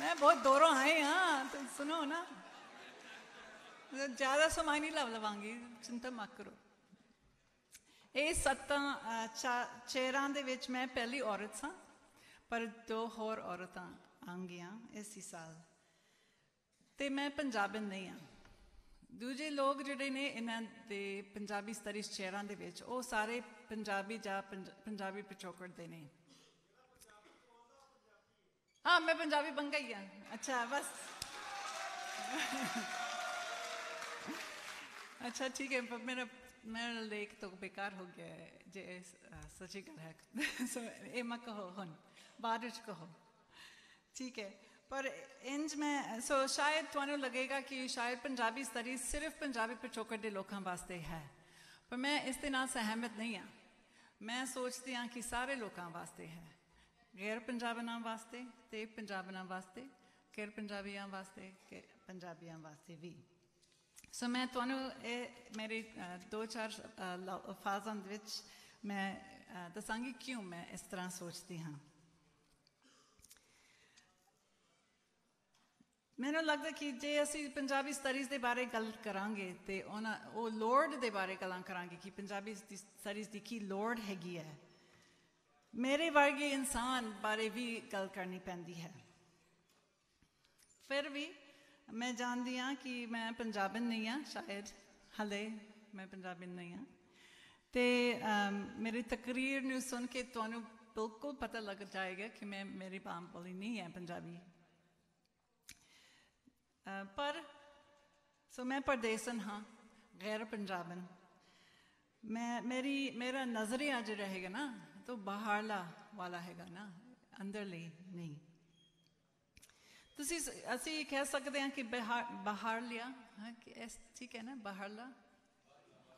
मैं बहुत दूरों आई हाँ तो सुनो ना ज़्यादा समय नहीं लवांगी चिंता मत करो ये 7 चेयरां दे विच मैं पहली औरत सा पर 2 होर औरतां आंगियां इसी साल ते मैं पंजाबन नहीं हाँ दूजे लोग जिहड़े ने इन्हां दे पंजाबी स्टडीज़ चेयरां दे विच वो सारे पंजाबी जां पंजाबी पिछोकड़ दे ने हाँ मैं पंजाबी बन गई हाँ अच्छा बस अच्छा ठीक है पर मेरा लेख तो बेकार हो गया है जे सच्ची गल है सो ये मत कहो हुण बाद विच कहो ठीक है पर इंज में सो शायद तुहानू लगेगा कि शायद पंजाबी स्टडीज़ सिर्फ पंजाबी पिछोकड़ के लोगों वास्ते है पर मैं इस दे नाल सहमत नहीं हाँ मैं सोचती हाँ कि सारे लोगों वास्ते है गैर पंजाबनां वास्ते ते पंजाबनां वास्ते गैर पंजाबियां वास्ते के पंजाबियां वास्ते भी सो मैं तुहानू मेरे 2-4 अल्फाजां विच मैं दसांगी क्यों मैं इस तरह सोचती हाँ मैनू लगता कि जे असी पंजाबी स्टडीज़ के बारे गल करांगे तो वो लोड़ के बारे गल्लां करांगे कि पंजाबी स्टडीज़ की की लोड़ हैगी है मेरे वर्गे इंसान बारे भी गल करनी पैंदी है फिर भी मैं जानती हाँ कि मैं पंजाबन नहीं हाँ शायद हले मैं पंजाबन नहीं हाँ तो मेरी तकरीर नूं सुन के तुहानू बिल्कुल पता लग जाएगा कि मैं मेरी मां बोली नहीं है पंजाबी पर सो मैं परदेसन हाँ गैर पंजाबन मेरा नज़रिया जो रहेगा ना तो बाहरला वाला हैगा ना अंदरली नहीं तुसी असी कह सकते हैं कि बाहर लिया हाँ कि ठीक है ना बाहरला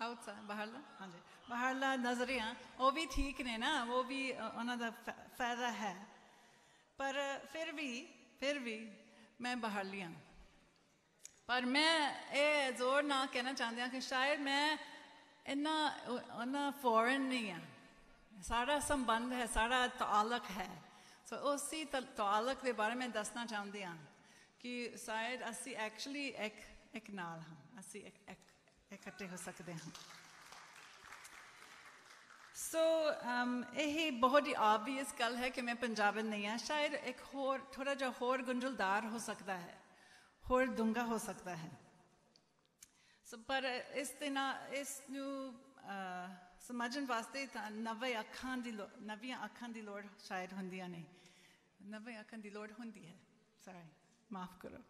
आउटसाइड बाहरला हाँ जी बाहरला नज़रिया वो भी ठीक ने ना वो भी उन्होंने फायदा है पर फिर भी मैं बाहर लिया पर मैं ये जोर ना कहना चाहती हूँ कि शायद मैं इन्ना फॉरेन नहीं हाँ साड़ा संबंध है साड़ा ताल्लुक है सो उसी ताल्लुक के बारे में दसना चाहती हाँ कि शायद असी एक्चुअली एक नाल हाँ असी इकट्ठे हो सकते हैं सो यही बहुत ही ऑब्वियस गल है कि मैं पंजाबन नहीं हाँ शायद एक होर थोड़ा जा होर गुंझलदार हो सकता है होर डूंगा हो सकता है सो पर इस दिन इसनू समझन वास्ते नवियां अखां की लोड़ शायद होंदियां ने नवियां अखां की लोड़ होंदी है सॉरी माफ़ करो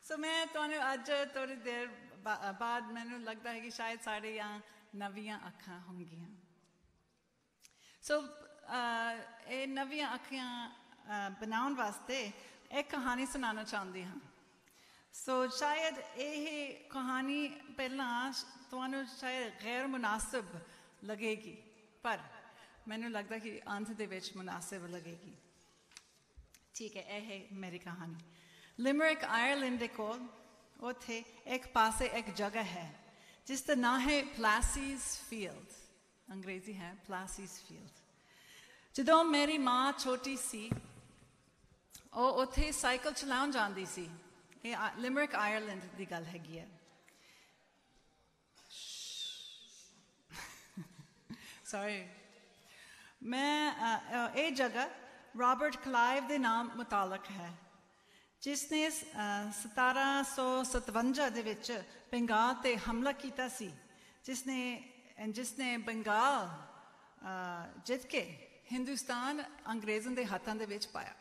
सो मैं तुहानू अज थोड़ी देर बाद मैनू लगता है कि शायद साढ़े यहाँ नवियां अखां होंगियां सो ਇਹ ਨਵੀਆਂ ਅੱਖੀਆਂ ਬਣਾਉਣ ਵਾਸਤੇ ਇੱਕ ਕਹਾਣੀ ਸੁਣਾਉਣਾ ਚਾਹੁੰਦੀ ਹਾਂ। ਸੋ ਸ਼ਾਇਦ ਇਹ ਕਹਾਣੀ ਪਹਿਲਾਂ ਤੁਹਾਨੂੰ ਸ਼ਾਇਦ ਗੈਰ ਮੁਨਾਸਿਬ ਲੱਗੇਗੀ, ਪਰ ਮੈਨੂੰ ਲੱਗਦਾ ਕਿ ਅੰਤ ਦੇ ਵਿੱਚ ਮੁਨਾਸਿਬ ਲੱਗੇਗੀ। ਠੀਕ ਹੈ, ਇਹ ਹੈ ਮੇਰੀ ਕਹਾਣੀ। ਲਿਮਰਿਕ ਆਇਰਲੈਂਡ ਦੇ ਕੋਲ ਉੱਥੇ ਇੱਕ ਪਾਸੇ ਇੱਕ ਜਗ੍ਹਾ ਹੈ ਜਿਸ ਦਾ ਨਾਂ ਹੈ ਪਲਾਸੀਜ਼ ਫੀਲਡ। ਅੰਗਰੇਜ਼ੀ ਹੈ ਪਲਾਸੀਜ਼ ਫੀਲਡ। ਜਦੋਂ ਮੇਰੀ ਮਾਂ ਛੋਟੀ ਸੀ ਉਹ ਉੱਥੇ ਸਾਈਕਲ ਚਲਾਉਣ ਜਾਂਦੀ ਸੀ। ਇਹ ਲਿਮਰਿਕ ਆਇਰਲੈਂਡ ਦੀ ਗੱਲ ਹੈਗੀ ਹੈ। ਸੌਰੀ, ਇਹ ਜਗ੍ਹਾ ਰਾਬਰਟ ਕਲਾਈਵ ਦੇ ਨਾਮ ਮੁਤਾਲਕ ਹੈ, ਜਿਸ ਨੇ 1757 ਦੇ ਵਿੱਚ ਬੰਗਾਲ 'ਤੇ ਹਮਲਾ ਕੀਤਾ ਸੀ, ਜਿਸ ਨੇ ਬੰਗਾਲ ਜਿੱਤ ਕੇ ਹਿੰਦੁਸਤਾਨ ਅੰਗਰੇਜ਼ਾਂ ਦੇ ਹੱਥਾਂ ਦੇ ਵਿੱਚ ਪਾਇਆ।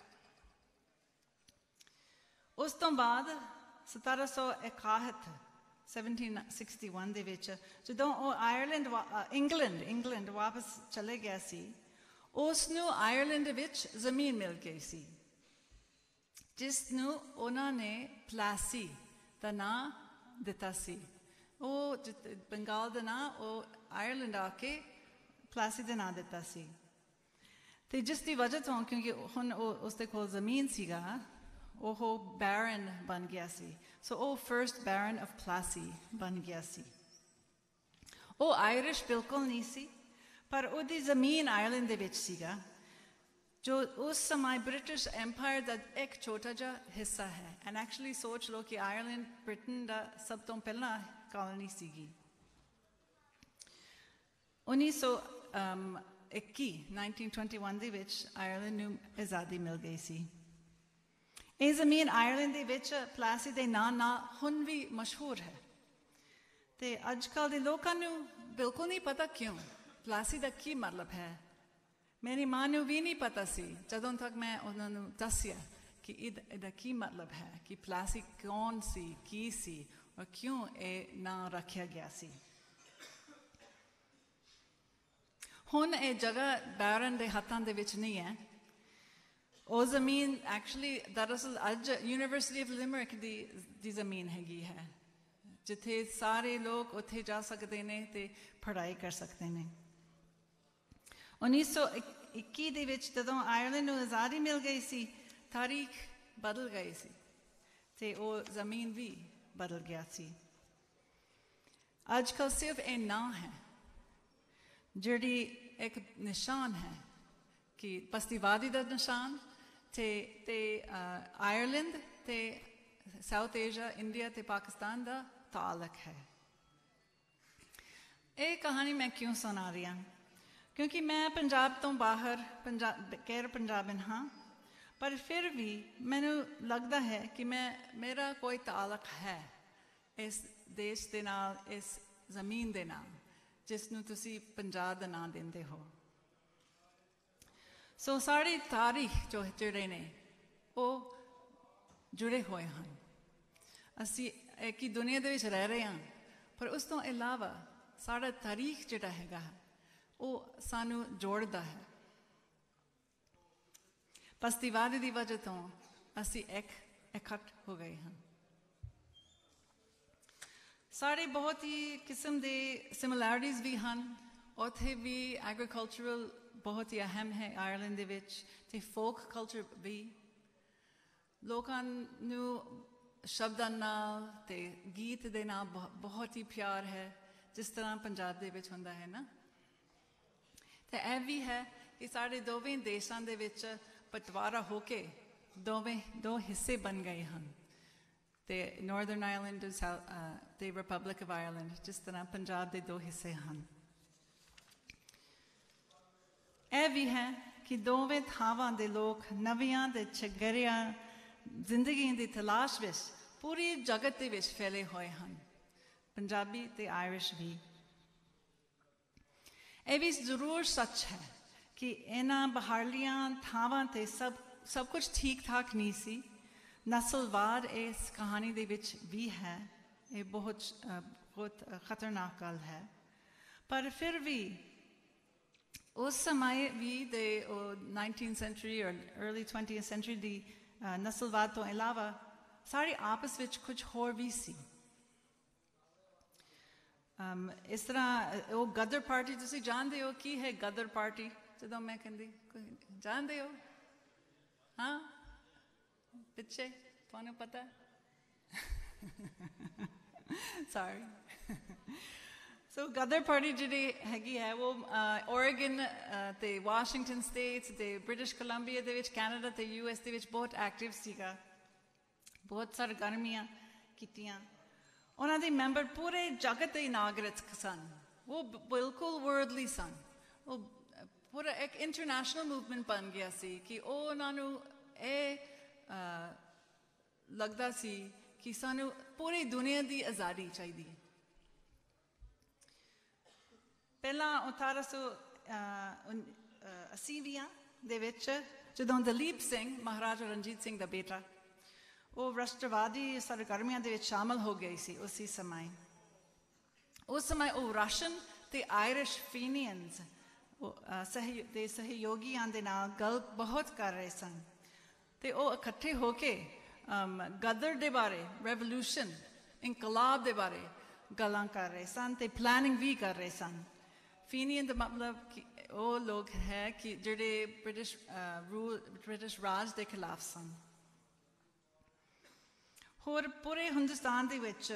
ਉਸ ਤੋਂ ਬਾਅਦ 1761 ਦੇ ਵਿੱਚ ਜਦੋਂ ਉਹ ਇੰਗਲੈਂਡ ਵਾਪਸ ਚਲੇ ਗਿਆ ਸੀ, ਉਸ ਨੂੰ ਆਇਰਲੈਂਡ ਵਿੱਚ ਜ਼ਮੀਨ ਮਿਲ ਗਈ ਸੀ, ਜਿਸ ਨੂੰ ਉਹਨਾਂ ਨੇ ਪਲਾਸੀ ਦਾ ਨਾਂ ਦਿੱਤਾ ਸੀ। ਉਹ ਬੰਗਾਲ ਦਾ ਨਾਂ ਉਹ ਆਇਰਲੈਂਡ ਆ ਕੇ ਪਲਾਸੀ ਦਾ ਨਾਂ ਦਿੱਤਾ ਸੀ। ਤੇ ਜਿਸ ਦੀ ਵਜ੍ਹਾ ਤੋਂ, ਕਿਉਂਕਿ ਹੁਣ ਉਸਦੇ ਕੋਲ ਜ਼ਮੀਨ ਸੀਗਾ, ਉਹ ਬੈਰਨ ਬਣ ਗਿਆ ਸੀ। ਸੋ ਉਹ ਫਰਸਟ ਬੈਰਨ ਆਫ ਪਲਾਸੀ ਬਣ ਗਿਆ ਸੀ। ਉਹ ਆਇਰਿਸ਼ ਬਿਲਕੁਲ ਨਹੀਂ ਸੀ, ਪਰ ਉਹਦੀ ਜ਼ਮੀਨ ਆਇਰਲੈਂਡ ਦੇ ਵਿੱਚ ਸੀਗਾ, ਜੋ ਉਸ ਸਮੇਂ ਬ੍ਰਿਟਿਸ਼ ਐਮਪਾਇਰ ਦਾ ਇੱਕ ਛੋਟਾ ਜਿਹਾ ਹਿੱਸਾ ਹੈ। ਐਂਡ ਐਕਚੁਅਲੀ ਸੋਚ ਲਓ ਕਿ ਆਇਰਲੈਂਡ ਬ੍ਰਿਟਨ ਦਾ ਸਭ ਤੋਂ ਪਹਿਲਾਂ ਕਾਲੋਨੀ ਸੀਗੀ। 1921 ਦੇ ਵਿੱਚ ਆਇਰਲੈਂਡ ਨੂੰ ਆਜ਼ਾਦੀ ਮਿਲ ਗਈ ਸੀ। ਇਹ ਜ਼ਮੀਨ ਆਇਰਲੈਂਡ ਦੇ ਵਿੱਚ ਪਲਾਸੀ ਦੇ ਨਾਂ ਨਾਲ ਹੁਣ ਵੀ ਮਸ਼ਹੂਰ ਹੈ। ਤੇ ਅੱਜ ਕੱਲ੍ਹ ਦੇ ਲੋਕਾਂ ਨੂੰ ਬਿਲਕੁਲ ਨਹੀਂ ਪਤਾ ਕਿਉਂ ਪਲਾਸੀ ਦਾ ਕੀ ਮਤਲਬ ਹੈ। ਮੇਰੀ ਮਾਂ ਨੂੰ ਵੀ ਨਹੀਂ ਪਤਾ ਸੀ ਜਦੋਂ ਤੱਕ ਮੈਂ ਉਹਨਾਂ ਨੂੰ ਦੱਸਿਆ ਕਿ ਇਹਦਾ ਕੀ ਮਤਲਬ ਹੈ, ਕਿ ਪਲਾਸੀ ਕੌਣ ਸੀ, ਕੀ ਸੀ, ਔਰ ਕਿਉਂ ਇਹ ਨਾਂ ਰੱਖਿਆ ਗਿਆ ਸੀ। ਹੁਣ ਇਹ ਜਗ੍ਹਾ ਬੈਰਨ ਦੇ ਹੱਥਾਂ ਦੇ ਵਿੱਚ ਨਹੀਂ ਹੈ। ਉਹ ਜ਼ਮੀਨ ਐਕਚੁਅਲੀ ਦਰਅਸਲ ਅੱਜ ਯੂਨੀਵਰਸਿਟੀ ਆਫ ਲਿਮਰਿਕ ਦੀ ਜ਼ਮੀਨ ਹੈਗੀ ਹੈ, ਜਿੱਥੇ ਸਾਰੇ ਲੋਕ ਉੱਥੇ ਜਾ ਸਕਦੇ ਨੇ ਤੇ ਪੜ੍ਹਾਈ ਕਰ ਸਕਦੇ ਨੇ। 1921 ਦੇ ਵਿੱਚ ਜਦੋਂ ਆਇਰਲੈਂਡ ਨੂੰ ਆਜ਼ਾਦੀ ਮਿਲ ਗਈ ਸੀ, ਤਾਰੀਖ ਬਦਲ ਗਈ ਸੀ ਤੇ ਉਹ ਜ਼ਮੀਨ ਵੀ ਬਦਲ ਗਿਆ ਸੀ। ਅੱਜ ਕੱਲ੍ਹ ਸਿਰਫ ਇਹ ਨਾਂ ਹੈ, ਜਿਹੜੀ ਇੱਕ ਨਿਸ਼ਾਨ ਹੈ ਕਿ ਬਸਤੀਵਾਦੀ ਦਾ ਨਿਸ਼ਾਨ ਤੇ ਆਇਰਲੈਂਡ ਤੇ ਸਾਊਥ ਏਸ਼ੀਆ, ਇੰਡੀਆ ਤੇ ਪਾਕਿਸਤਾਨ ਦਾ ਤਾਲੁਕ ਹੈ। ਇਹ ਕਹਾਣੀ ਮੈਂ ਕਿਉਂ ਸੁਣਾ ਰਹੀ ਹਾਂ? ਕਿਉਂਕਿ ਮੈਂ ਪੰਜਾਬ ਤੋਂ ਬਾਹਰ ਗੈਰ ਪੰਜਾਬਣ ਹਾਂ, ਪਰ ਫਿਰ ਵੀ ਮੈਨੂੰ ਲੱਗਦਾ ਹੈ ਕਿ ਮੇਰਾ ਕੋਈ ਤਾਲੁਕ ਹੈ ਇਸ ਦੇਸ਼ ਦੇ ਨਾਲ, ਇਸ ਜ਼ਮੀਨ ਦੇ ਨਾਲ, ਜਿਸ ਨੂੰ ਤੁਸੀਂ ਪੰਜਾਬ ਦਾ ਨਾਂ ਦਿੰਦੇ ਹੋ। ਸੋ ਸਾਡੀ ਤਾਰੀਖ ਜਿਹੜੇ ਨੇ ਉਹ ਜੁੜੇ ਹੋਏ ਹਨ। ਅਸੀਂ ਇੱਕ ਹੀ ਦੁਨੀਆ ਦੇ ਵਿੱਚ ਰਹਿ ਰਹੇ ਹਾਂ, ਪਰ ਉਸ ਤੋਂ ਇਲਾਵਾ ਸਾਡਾ ਤਾਰੀਖ ਜਿਹੜਾ ਹੈਗਾ ਉਹ ਸਾਨੂੰ ਜੋੜਦਾ ਹੈ। ਬਸਤੀਵਾਦੀ ਦੀ ਵਜ੍ਹਾ ਤੋਂ ਅਸੀਂ ਇਕੱਠ ਹੋ ਗਏ ਹਾਂ। ਸਾਡੇ ਬਹੁਤ ਹੀ ਕਿਸਮ ਦੇ ਸਿਮਿਲੈਰਿਟੀਜ਼ ਵੀ ਹਨ। ਉੱਥੇ ਵੀ ਐਗਰੀਕਲਚਰਲ ਬਹੁਤ ਹੀ ਅਹਿਮ ਹੈ ਆਇਰਲੈਂਡ ਦੇ ਵਿੱਚ, ਤੇ ਫੋਕ ਕਲਚਰ ਵੀ। ਲੋਕਾਂ ਨੂੰ ਸ਼ਬਦਾਂ ਨਾਲ ਤੇ ਗੀਤ ਦੇ ਨਾਲ ਬਹੁਤ ਹੀ ਪਿਆਰ ਹੈ, ਜਿਸ ਤਰ੍ਹਾਂ ਪੰਜਾਬ ਦੇ ਵਿੱਚ ਹੁੰਦਾ ਹੈ ਨਾ। ਤੇ ਇਹ ਵੀ ਹੈ ਕਿ ਸਾਡੇ ਦੋਵੇਂ ਦੇਸ਼ਾਂ ਦੇ ਵਿੱਚ ਬਟਵਾਰਾ ਹੋ ਕੇ ਦੋ ਹਿੱਸੇ ਬਣ ਗਏ ਹਨ, ਤੇ ਨਾਰਦਰਨ ਆਇਰਲੈਂਡ ਤੇ ਰਿਪਬਲਿਕ ਆਫ ਆਇਰਲੈਂਡ, ਜਿਸ ਤਰ੍ਹਾਂ ਪੰਜਾਬ ਦੇ ਦੋ ਹਿੱਸੇ ਹਨ। ਇਹ ਵੀ ਹੈ ਕਿ ਦੋਵੇਂ ਥਾਵਾਂ ਦੇ ਲੋਕ ਨਵੀਆਂ ਤੇ ਚੰਗੀਆਂ ਜ਼ਿੰਦਗੀ ਦੀ ਤਲਾਸ਼ ਵਿੱਚ ਪੂਰੀ ਜਗਤ ਦੇ ਵਿੱਚ ਫੈਲੇ ਹੋਏ ਹਨ, ਪੰਜਾਬੀ ਤੇ ਆਇਰਿਸ਼ ਵੀ। ਇਹ ਵੀ ਜ਼ਰੂਰ ਸੱਚ ਹੈ ਕਿ ਇਹਨਾਂ ਬਾਹਰਲੀਆਂ ਥਾਵਾਂ ਤੇ ਸਭ ਕੁਝ ਠੀਕ ਠਾਕ ਨਹੀਂ ਸੀ। ਨਸਲਵਾਦ ਇਸ ਕਹਾਣੀ ਦੇ ਵਿੱਚ ਵੀ ਹੈ। ਇਹ ਬਹੁਤ ਖਤਰਨਾਕ ਗੱਲ ਹੈ, ਪਰ ਫਿਰ ਵੀ ਉਸ ਸਮੇਂ ਵੀ ਦੇ 19th century or early 20th century ਦੀ ਨਸਲਵਾਦ ਤੋਂ ਇਲਾਵਾ ਸਾਰੇ ਆਪਸ ਵਿੱਚ ਕੁਝ ਹੋਰ ਵੀ ਸੀ। ਇਸ ਤਰ੍ਹਾਂ ਉਹ ਗਦਰ ਪਾਰਟੀ, ਤੁਸੀਂ ਜਾਣਦੇ ਹੋ ਕੀ ਹੈ ਗਦਰ ਪਾਰਟੀ? ਜਦੋਂ ਮੈਂ ਕਹਿੰਦੀ ਜਾਣਦੇ ਹੋ? ਹਾਂ, ਪਿੱਛੇ ਤੁਹਾਨੂੰ ਪਤਾ? ਸੌਰੀ। ਸੋ ਗਦਰ ਪਾਰਟੀ ਜਿਹੜੀ ਹੈਗੀ ਹੈ ਉਹ ਓਰੇਗਨ ਤੇ ਵਾਸ਼ਿੰਗਟਨ ਸਟੇਟ ਤੇ ਬ੍ਰਿਟਿਸ਼ ਕੋਲੰਬੀਆ ਦੇ ਵਿੱਚ, ਕੈਨੇਡਾ ਤੇ US ਦੇ ਵਿੱਚ ਬਹੁਤ ਐਕਟਿਵ ਸੀਗਾ, ਬਹੁਤ ਸਰਗਰਮੀਆਂ ਕੀਤੀਆਂ। ਉਹਨਾਂ ਦੇ ਮੈਂਬਰ ਪੂਰੇ ਜਗਤ ਦੇ ਨਾਗਰਿਕ ਸਨ, ਉਹ ਬਿਲਕੁਲ ਵਰਲਡਲੀ ਸਨ। ਉਹ ਪੂਰਾ ਇੱਕ ਇੰਟਰਨੈਸ਼ਨਲ ਮੂਵਮੈਂਟ ਬਣ ਗਿਆ ਸੀ ਕਿ ਉਹਨਾਂ ਨੂੰ ਇਹ ਲੱਗਦਾ ਸੀ ਕਿ ਸਾਨੂੰ ਪੂਰੀ ਦੁਨੀਆ ਦੀ ਆਜ਼ਾਦੀ ਚਾਹੀਦੀ ਹੈ। ਪਹਿਲਾਂ 1880 ਦੇ ਵਿੱਚ ਜਦੋਂ ਦਲੀਪ ਸਿੰਘ, ਮਹਾਰਾਜਾ ਰਣਜੀਤ ਸਿੰਘ ਦਾ ਬੇਟਾ, ਉਹ ਰਾਸ਼ਟਰਵਾਦੀ ਸਰਗਰਮੀਆਂ ਦੇ ਵਿੱਚ ਸ਼ਾਮਲ ਹੋ ਗਈ ਸੀ। ਉਸੇ ਸਮੇਂ ਉਸ ਸਮੇਂ ਉਹ ਰਸ਼ੀਅਨ ਤੇ ਆਇਰਿਸ਼ ਫੀਨੀਅਨਸ ਦੇ ਸਹਿਯੋਗੀਆਂ ਦੇ ਨਾਲ ਗੱਲ ਬਹੁਤ ਕਰ ਰਹੇ ਸਨ ਤੇ ਉਹ ਇਕੱਠੇ ਹੋ ਕੇ ਗਦਰ ਦੇ ਬਾਰੇ, ਰੈਵੋਲੂਸ਼ਨ, ਇਨਕਲਾਬ ਦੇ ਬਾਰੇ ਗੱਲਾਂ ਕਰ ਰਹੇ ਸਨ ਤੇ ਪਲੈਨਿੰਗ ਵੀ ਕਰ ਰਹੇ ਸਨ। ਫੀਨੀਅਨ ਦਾ ਮਤਲਬ ਕਿ ਉਹ ਲੋਕ ਹੈ ਕਿ ਜਿਹੜੇ ਬ੍ਰਿਟਿਸ਼ ਰਾਜ ਦੇ ਖਿਲਾਫ ਸਨ। ਹੋਰ ਪੂਰੇ ਹਿੰਦੁਸਤਾਨ ਦੇ ਵਿੱਚ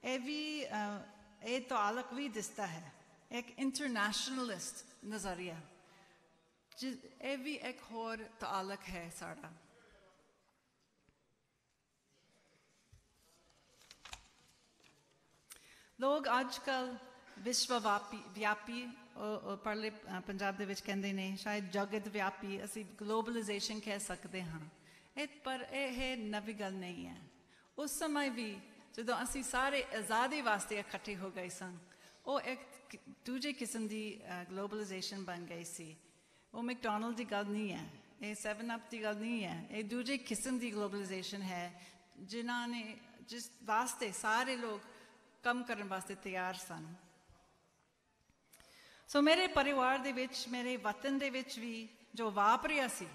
ਇਹ ਤਾਲੁਕ ਵੀ ਦਿਸਦਾ ਹੈ, ਇੱਕ ਇੰਟਰਨੈਸ਼ਨਲਿਸਟ ਨਜ਼ਰੀਆ। ਇਹ ਵੀ ਇੱਕ ਹੋਰ ਤਾਲੁਕ ਹੈ ਸਾਡਾ। ਲੋਕ ਅੱਜ ਕੱਲ੍ਹ ਵਿਆਪੀ ਪਰਲੇ ਪੰਜਾਬ ਦੇ ਵਿੱਚ ਕਹਿੰਦੇ ਨੇ, ਸ਼ਾਇਦ ਜਗਤ ਵਿਆਪੀ, ਅਸੀਂ ਗਲੋਬਲਾਈਜੇਸ਼ਨ ਕਹਿ ਸਕਦੇ ਹਾਂ। ਪਰ ਇਹ ਨਵੀਂ ਗੱਲ ਨਹੀਂ ਹੈ। ਉਸ ਸਮੇਂ ਵੀ ਜਦੋਂ ਅਸੀਂ ਸਾਰੇ ਆਜ਼ਾਦੀ ਵਾਸਤੇ ਇਕੱਠੇ ਹੋ ਗਏ ਸਨ, ਉਹ ਇੱਕ ਦੂਜੇ ਕਿਸਮ ਦੀ ਗਲੋਬਲਾਈਜੇਸ਼ਨ ਬਣ ਗਈ ਸੀ। ਉਹ ਮੈਕਡੋਨਲਡ ਦੀ ਗੱਲ ਨਹੀਂ ਹੈ, ਇਹ 7up ਦੀ ਗੱਲ ਨਹੀਂ ਹੈ, ਇਹ ਦੂਜੇ ਕਿਸਮ ਦੀ ਗਲੋਬਲਾਈਜੇਸ਼ਨ ਹੈ ਜਿਸ ਵਾਸਤੇ ਸਾਰੇ ਲੋਕ ਕੰਮ ਕਰਨ ਵਾਸਤੇ ਤਿਆਰ ਸਨ। ਸੋ ਮੇਰੇ ਪਰਿਵਾਰ ਦੇ ਵਿੱਚ, ਮੇਰੇ ਵਤਨ ਦੇ ਵਿੱਚ ਵੀ ਜੋ ਵਾਪਰਿਆ ਸੀ,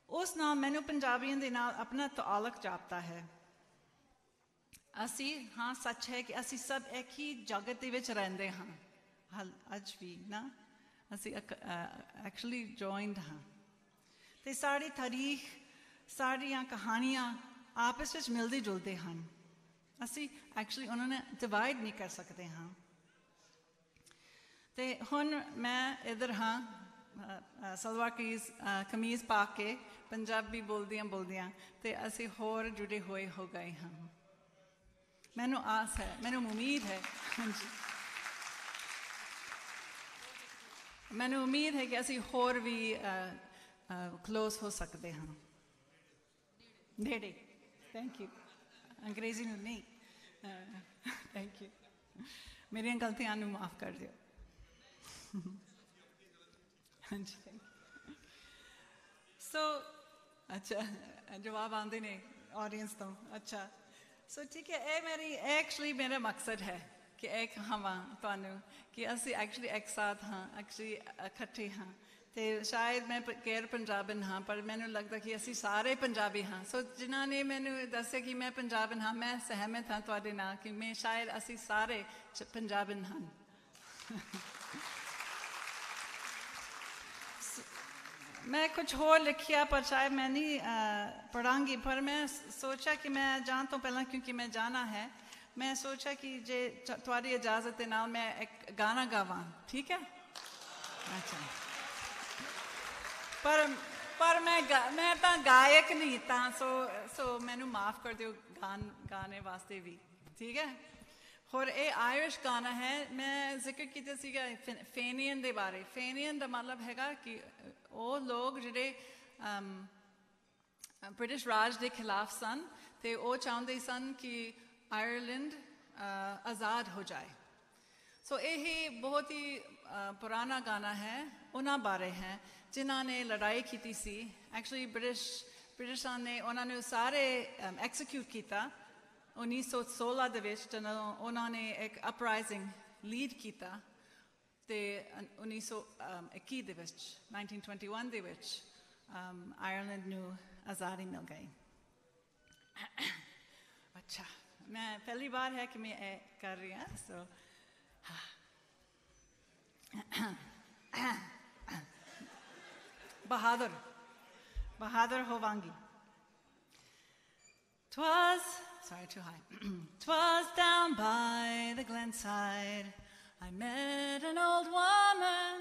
ਉਸ ਨਾਲ ਮੈਨੂੰ ਪੰਜਾਬੀਆਂ ਦੇ ਨਾਲ ਆਪਣਾ ਤਾਲੁਕ ਜਾਪਦਾ ਹੈ। ਅਸੀਂ, ਹਾਂ ਸੱਚ ਹੈ ਕਿ ਅਸੀਂ ਸਭ ਇੱਕ ਹੀ ਜਗਤ ਦੇ ਵਿੱਚ ਰਹਿੰਦੇ ਹਾਂ ਅੱਜ ਵੀ ਨਾ, ਅਸੀਂ ਐਕਚੁਅਲੀ ਜੁਆਇੰਡ ਹਾਂ ਤੇ ਸਾਡੀ ਤਾਰੀਖ, ਸਾਡੀਆਂ ਕਹਾਣੀਆਂ ਆਪਸ ਵਿੱਚ ਮਿਲਦੇ ਜੁਲਦੇ ਹਨ। ਅਸੀਂ ਐਕਚੁਅਲੀ ਉਹਨਾਂ ਨੂੰ ਡਿਵਾਈਡ ਨਹੀਂ ਕਰ ਸਕਦੇ ਹਾਂ। ਤੇ ਹੁਣ ਮੈਂ ਇੱਧਰ ਹਾਂ ਸਲਵਾਰ ਕਮੀਜ਼ ਪਾ ਕੇ ਪੰਜਾਬੀ ਬੋਲਦਿਆਂ ਤੇ ਅਸੀਂ ਹੋਰ ਜੁੜੇ ਹੋਏ ਹੋ ਗਏ ਹਾਂ। ਮੈਨੂੰ ਆਸ ਹੈ, ਮੈਨੂੰ ਉਮੀਦ ਹੈ, ਹਾਂਜੀ, ਮੈਨੂੰ ਉਮੀਦ ਹੈ ਕਿ ਅਸੀਂ ਹੋਰ ਵੀ ਕਲੋਜ਼ ਹੋ ਸਕਦੇ ਹਾਂ। ਨੇੜੇ, ਥੈਂਕ ਯੂ। ਅੰਗਰੇਜ਼ੀ ਨੂੰ ਨਹੀਂ, ਥੈਂਕ ਯੂ। ਮੇਰੀਆਂ ਗਲਤੀਆਂ ਨੂੰ ਮਾਫ ਕਰ ਦਿਓ। ਹਾਂਜੀ, ਥੈਂਕ ਯੂ। ਸੋ ਅੱਛਾ, ਜਵਾਬ ਆਉਂਦੇ ਨੇ ਆਡੀਅנס ਤੋਂ। ਅੱਛਾ, ਸੋ ਠੀਕ ਹੈ। ਇਹ ਐਕਚੁਅਲੀ ਮੇਰਾ ਮਕਸਦ ਹੈ ਕਿ ਇਹ ਕਹਾਵਾਂ ਤੁਹਾਨੂੰ ਕਿ ਅਸੀਂ ਐਕਚੁਅਲੀ ਇੱਕ ਸਾਥ ਹਾਂ, ਐਕਚੁਅਲੀ ਇਕੱਠੇ ਹਾਂ। ਤੇ ਸ਼ਾਇਦ ਮੈਂ ਗੈਰ ਪੰਜਾਬਣ ਹਾਂ, ਪਰ ਮੈਨੂੰ ਲੱਗਦਾ ਕਿ ਅਸੀਂ ਸਾਰੇ ਪੰਜਾਬੀ ਹਾਂ। ਸੋ ਜਿਨ੍ਹਾਂ ਨੇ ਮੈਨੂੰ ਦੱਸਿਆ ਕਿ ਮੈਂ ਪੰਜਾਬਣ ਹਾਂ, ਮੈਂ ਸਹਿਮਤ ਹਾਂ ਤੁਹਾਡੇ ਨਾਲ ਕਿ ਸ਼ਾਇਦ ਅਸੀਂ ਸਾਰੇ ਪੰਜਾਬਣ ਹਨ। ਮੈਂ ਕੁਝ ਹੋਰ ਲਿਖਿਆ ਪਰ ਸ਼ਾਇਦ ਮੈਂ ਨਹੀਂ ਪੜਾਂਗੀ, ਪਰ ਮੈਂ ਸੋਚਿਆ ਕਿ ਮੈਂ ਜਾਣ ਤੋਂ ਪਹਿਲਾਂ, ਕਿਉਂਕਿ ਮੈਂ ਜਾਣਾ ਹੈ, ਮੈਂ ਸੋਚਿਆ ਕਿ ਜੇ ਤੁਹਾਡੀ ਇਜਾਜ਼ਤ ਦੇ ਨਾਲ ਮੈਂ ਇੱਕ ਗਾਣਾ ਗਾਵਾਂ, ਠੀਕ ਹੈ? ਅੱਛਾ, ਪਰ ਮੈਂ ਤਾਂ ਗਾਇਕ ਨਹੀਂ ਤਾਂ, ਸੋ ਮੈਨੂੰ ਮਾਫ ਕਰ ਦਿਓ ਗਾਣੇ ਵਾਸਤੇ ਵੀ, ਠੀਕ ਹੈ? ਹੋਰ ਇਹ ਆਇਰਿਸ਼ ਗਾਣਾ ਹੈ। ਮੈਂ ਜ਼ਿਕਰ ਕੀਤਾ ਸੀਗਾ ਫੇਨੀਅਨ ਦੇ ਬਾਰੇ। ਫੇਨੀਅਨ ਦਾ ਮਤਲਬ ਹੈਗਾ ਕਿ ਉਹ ਲੋਕ ਜਿਹੜੇ ਬ੍ਰਿਟਿਸ਼ ਰਾਜ ਦੇ ਖਿਲਾਫ ਸਨ ਤੇ ਉਹ ਚਾਹੁੰਦੇ ਸਨ ਕਿ ਆਇਰਲੈਂਡ ਆਜ਼ਾਦ ਹੋ ਜਾਏ। ਸੋ ਇਹ ਬਹੁਤ ਹੀ ਪੁਰਾਣਾ ਗਾਣਾ ਹੈ, ਉਹਨਾਂ ਬਾਰੇ ਹੈ ਜਿਨ੍ਹਾਂ ਨੇ ਲੜਾਈ ਕੀਤੀ ਸੀ। ਐਕਚੁਅਲੀ ਬ੍ਰਿਟਿਸ਼ਾਂ ਨੇ ਉਹਨਾਂ ਨੂੰ ਸਾਰੇ ਐਕਸੀਕਿਊਟ ਕੀਤਾ 1916 ਦੇ ਵਿੱਚ, ਜਦੋਂ ਉਹਨਾਂ ਨੇ ਇੱਕ ਅਪਰਾਈਜ਼ਿੰਗ ਲੀਡ ਕੀਤਾ ਤੇ 1921 ਦੇ ਵਿੱਚ 1921 ਦੇ ਵਿੱਚ ਆਇਰਲੈਂਡ ਨੂੰ ਆਜ਼ਾਦੀ ਮਿਲ ਗਈ। ਅੱਛਾ, मैं पहली बार है कि मैं कर रही हूँ, सो बहादुर बहादुर होवांगी। 'Twas sorry too high 'twas down by the glenside I met an old woman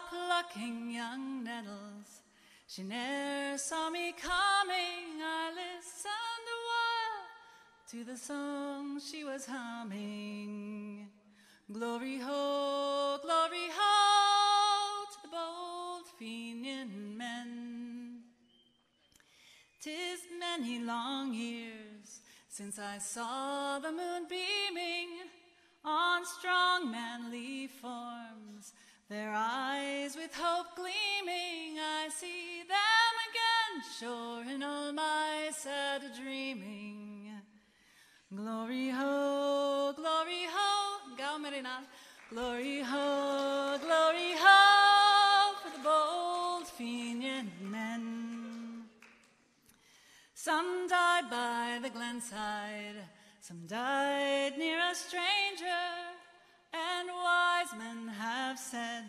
plucking young nettles. She ne'er saw me coming. I listened a while to the song she was humming. Glory ho, to the bold Fenian men. 'Tis many long years since I saw the moon beaming on strong manly forms, their eyes with hope gleaming. I see them again, sure in all my sad dreaming. Glory ho, gao mere naal. Glory ho, for the bold Fenian men. Some died by the glenside, some died near a stranger, and wise men have said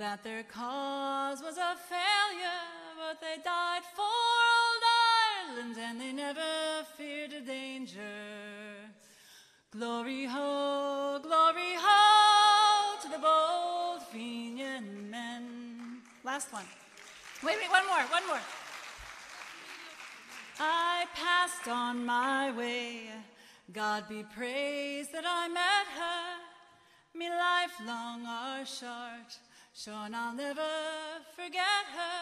that their cause was a failure, but they died for old Ireland and they never feared a danger. Glory ho, to the bold Fenian men. Last one. Wait, one more. I passed on my way, God be praised that I met her. Me life long or short, sure I'll never forget her.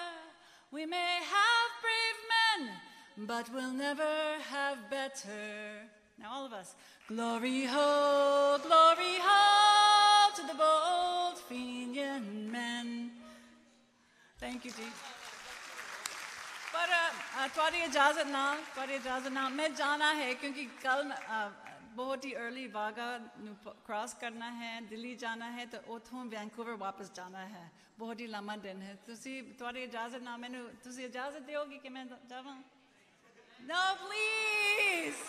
We may have brave men, but we'll never have better. Now all of us. Glory ho, to the bold Fenian men. Thank you, Dee. पर थोड़ी इजाज़त ना मैं जाना है क्योंकि कल बहुत ही अर्ली वाघा क्रॉस करना है, दिल्ली जाना है, तो उतों वैंकूवर वापस जाना है। बहुत ही लंबा दिन है। थोड़ी इजाज़त ना मैंने इजाज़त दोगी कि मैं जावां? No, please.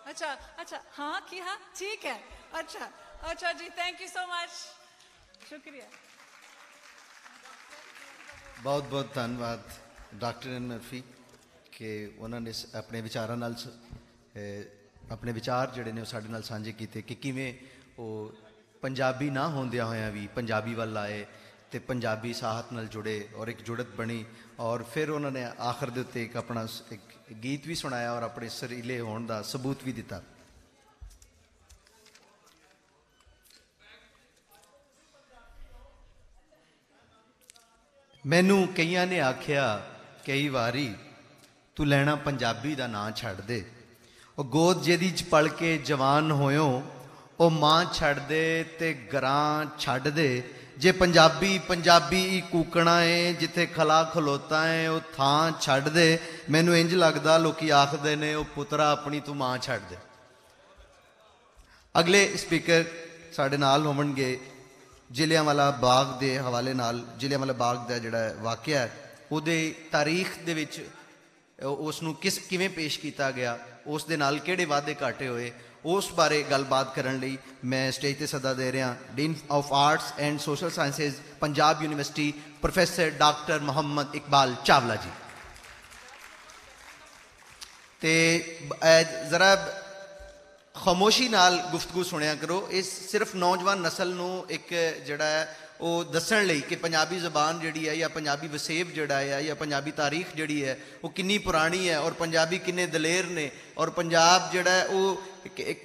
अच्छा हाँ ठीक है। अच्छा जी, थैंक यू सो मच, शुक्रिया। बहुत बहुत धन्यवाद डॉक्टर एन मर्फी कि उन्होंने अपने विचारों नाल अपने विचार जिहड़े ने साडे नाल साझे कीते कि किवें वो पंजाबी ना होंदियां होयां भी पंजाबी वाल आए ते पंजाबी साहत नाल जुड़े और एक जुड़त बनी, और फिर उन्होंने आखिर दे उत्ते एक अपना एक गीत भी सुनाया और अपने सरीले होने का सबूत भी दिता। मैनू कईयां ने आख्या कई वारी तू लैना पंजाबी दा नां छड़ दे, ओ गोद जेदी च पल के जवान होयो ओ मां छड़ दे ते गरां छड़ दे, जे पंजाबी पंजाबी कूकना है जिथे खला खलोता है ओ थां छड़ दे। मैनू इंज लगदा लोकी आखदे ने ओ पुत्रा अपनी तू मां छड़ दे। अगले स्पीकर साडे नाल होवणगे जलियांवाला बाग के हवाले नाल। जलियांवाला बाग का जिहड़ा वाकया है उहदे तारीख दे विच उसनूं किवें पेश किया गया, उस दे नाल किहड़े वादे घाटे होए, उस बारे गलबात करन लई मैं स्टेज ते सदा दे रहा dean of arts and social sciences Punjab university professor doctor Mohammad Iqbal Chawla ji. ते जरा खामोशी नाल गुफ्तगू सुनिया करो। इस सिर्फ नौजवान नस्ल नूं एक जिहड़ा है वो दस्सण लई कि पंजाबी ज़बान जिहड़ी है या पंजाबी वसेब जिहड़ा है या पंजाबी तारीख जिहड़ी है वो कितनी पुरानी है और पंजाबी किन्ने दलेर ने और पंजाब जिहड़ा है वो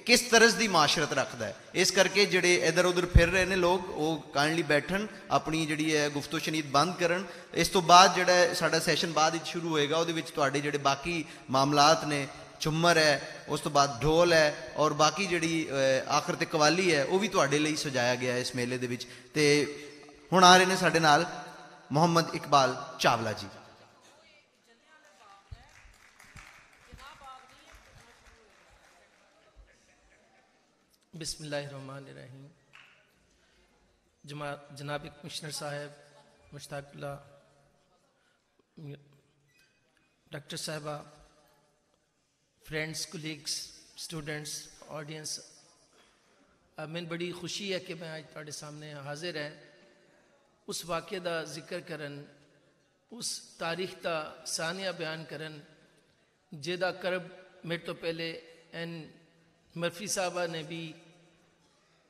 किस तरह की माशरत रखता है। इस करके जिहड़े इधर उधर फिर रहे हैं लोग वो काइंडली बैठन, अपनी जिहड़ी है गुफ्तो शनीद बंद करन। इस तो बाद जिहड़ा साडा सैशन बाद शुरू होएगा, उहदे विच तुहाडे जिहड़े बाकी मामलात ने, झुम्मर है, उस तो बाद ढोल है और बाकी जिहड़ी आखिर ते कवाली है वो भी तुहाडे लई सजाया गया है इस मेले दे विच। ते हुण आ रहे ने साडे नाल मोहम्मद इकबाल चावला जी। बिस्मिल्लाहिर्रहमानिर्रहीम। जनाब कमिश्नर साहब, मुश्ताकुल्लाह, डॉक्टर साहबा, फ्रेंड्स, कोलीग्स, स्टूडेंट्स, ऑडियंस, मैंने बड़ी खुशी है कि मैं आज तुहाडे सामने हाजिर है उस वाक़े का जिक्र करन, उस तारीख का सानिया बयान करन जिहदा करब मेरे तो पहले एन मर्फी साहबा ने भी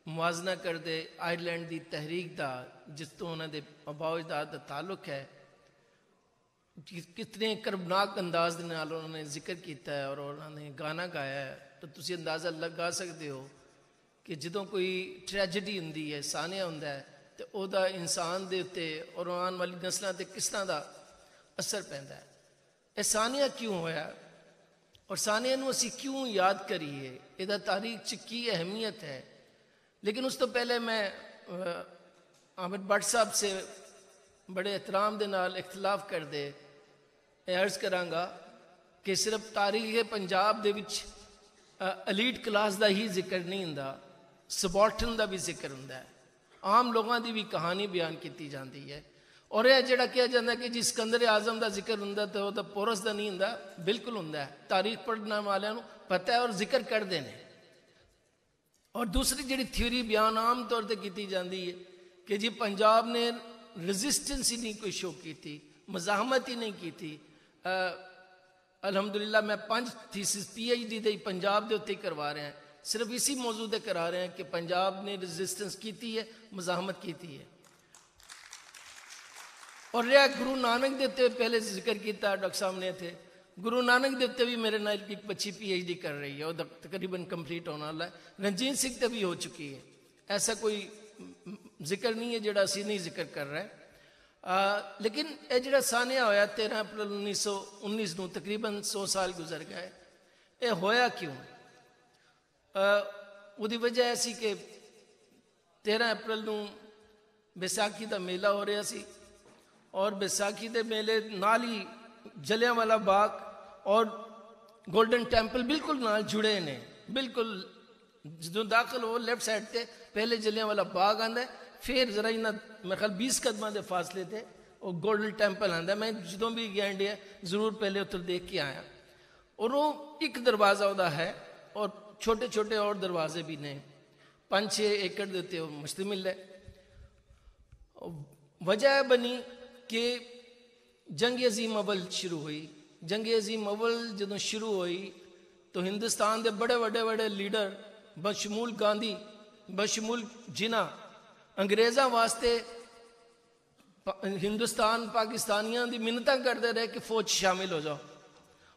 मुआजना कर दे आयरलैंड की तहरीक का जिस तो उन्होंने अबाउजदाद का ताल्लुक है, कितने करबनाक अंदाज के नाल उन्होंने जिक्र किया है और उन्होंने गाना गाया है। तो तुसी अंदाज़ा लगा सकते हो कि जो कोई ट्रैजेडी होंदी है, सानिया होंदा है, तो वह इंसान के उत्ते और आने वाली नस्लों पर किस तरह का असर पैंदा है। यह सानिया क्यों होया और सानिया नूं असीं क्यों याद करिए, इहदा तारीख च की अहमियत है। लेकिन उस तो पहले मैं आमिर भट्ट साहब से बड़े एहतराम के नाल इख्तलाफ कर दे अर्ज करांगा कि सिर्फ तारीख पंजाब दे विच एलीट क्लास का ही जिक्र नहीं हुंदा, सबॉर्टन का भी जिक्र हुंदा है, आम लोगों की भी कहानी बयान की जाती है। और यह जोड़ा कहा जाता है कि जी सिकंदर आजम का जिक्र होंदा तो वह पोरस का नहीं होंदा, बिल्कुल होंदा है। तारीख पढ़ने वालों को पता है और जिक्र करते हैं। और दूसरी जी थ्योरी बयान आम तौर पर की जाती है कि जी पंजाब ने रजिस्टेंस ही नहीं कोई शो की थी, मजाहमत ही नहीं की थी। अलहमदुलिल्लाह मैं 5 थीसिस PhD दे पंजाब के उत्ते करवा रहे हैं, सिर्फ इसी मौजू पर करा रहे हैं कि पंजाब ने रजिस्टेंस की है, मजाहमत की है। और रहा गुरु नानक के उत्ते पहले जिक्र किया डॉक्टर साहब ने थे, गुरु नानक के उत्ते भी मेरे नाल एक बच्ची PhD कर रही है, वह तकरीबन कंप्लीट होने वाला है। रणजीत सिंह तो भी हो चुकी है, ऐसा कोई जिक्र नहीं है जोड़ा असी नहीं जिक्र कर रहे। लेकिन यह जो सानिया होया 13 अप्रैल 1919 को तकरीबन 100 साल गुजर गए। ये होया क्यों? उसकी वजह ऐसी कि 13 अप्रैल को बैसाखी का मेला हो रहा सी और बैसाखी के मेले नाल ही जलियांवाला बाग और गोल्डन टैंपल बिल्कुल नाल जुड़े ने। बिल्कुल जो दाखिल हो लेफ्ट साइड से पहले जलियांवाला बाग आंदा है, फिर जरा इन्ना मेरे ख्याल 20 कदम के फासले थे और गोल्डन टैंपल आंदा है। मैं जो भी गया इंडिया जरूर पहले उतर देख के आया। और वो एक दरवाजा वह है और छोटे छोटे और दरवाजे भी ने, 5-6 एकड़ के उत्ते मुश्तमिल है। वजह बनी कि जंग अजीम अव्वल शुरू हुई। जंग अजीम अव्वल जो शुरू हुई तो हिंदुस्तान के बड़े बड़े लीडर बशमूल गांधी, बशमूल जिन्ना अंग्रेज़ों वास्ते हिंदुस्तान पाकिस्तानियों की मिन्नत करते रहे कि फौज शामिल हो जाओ,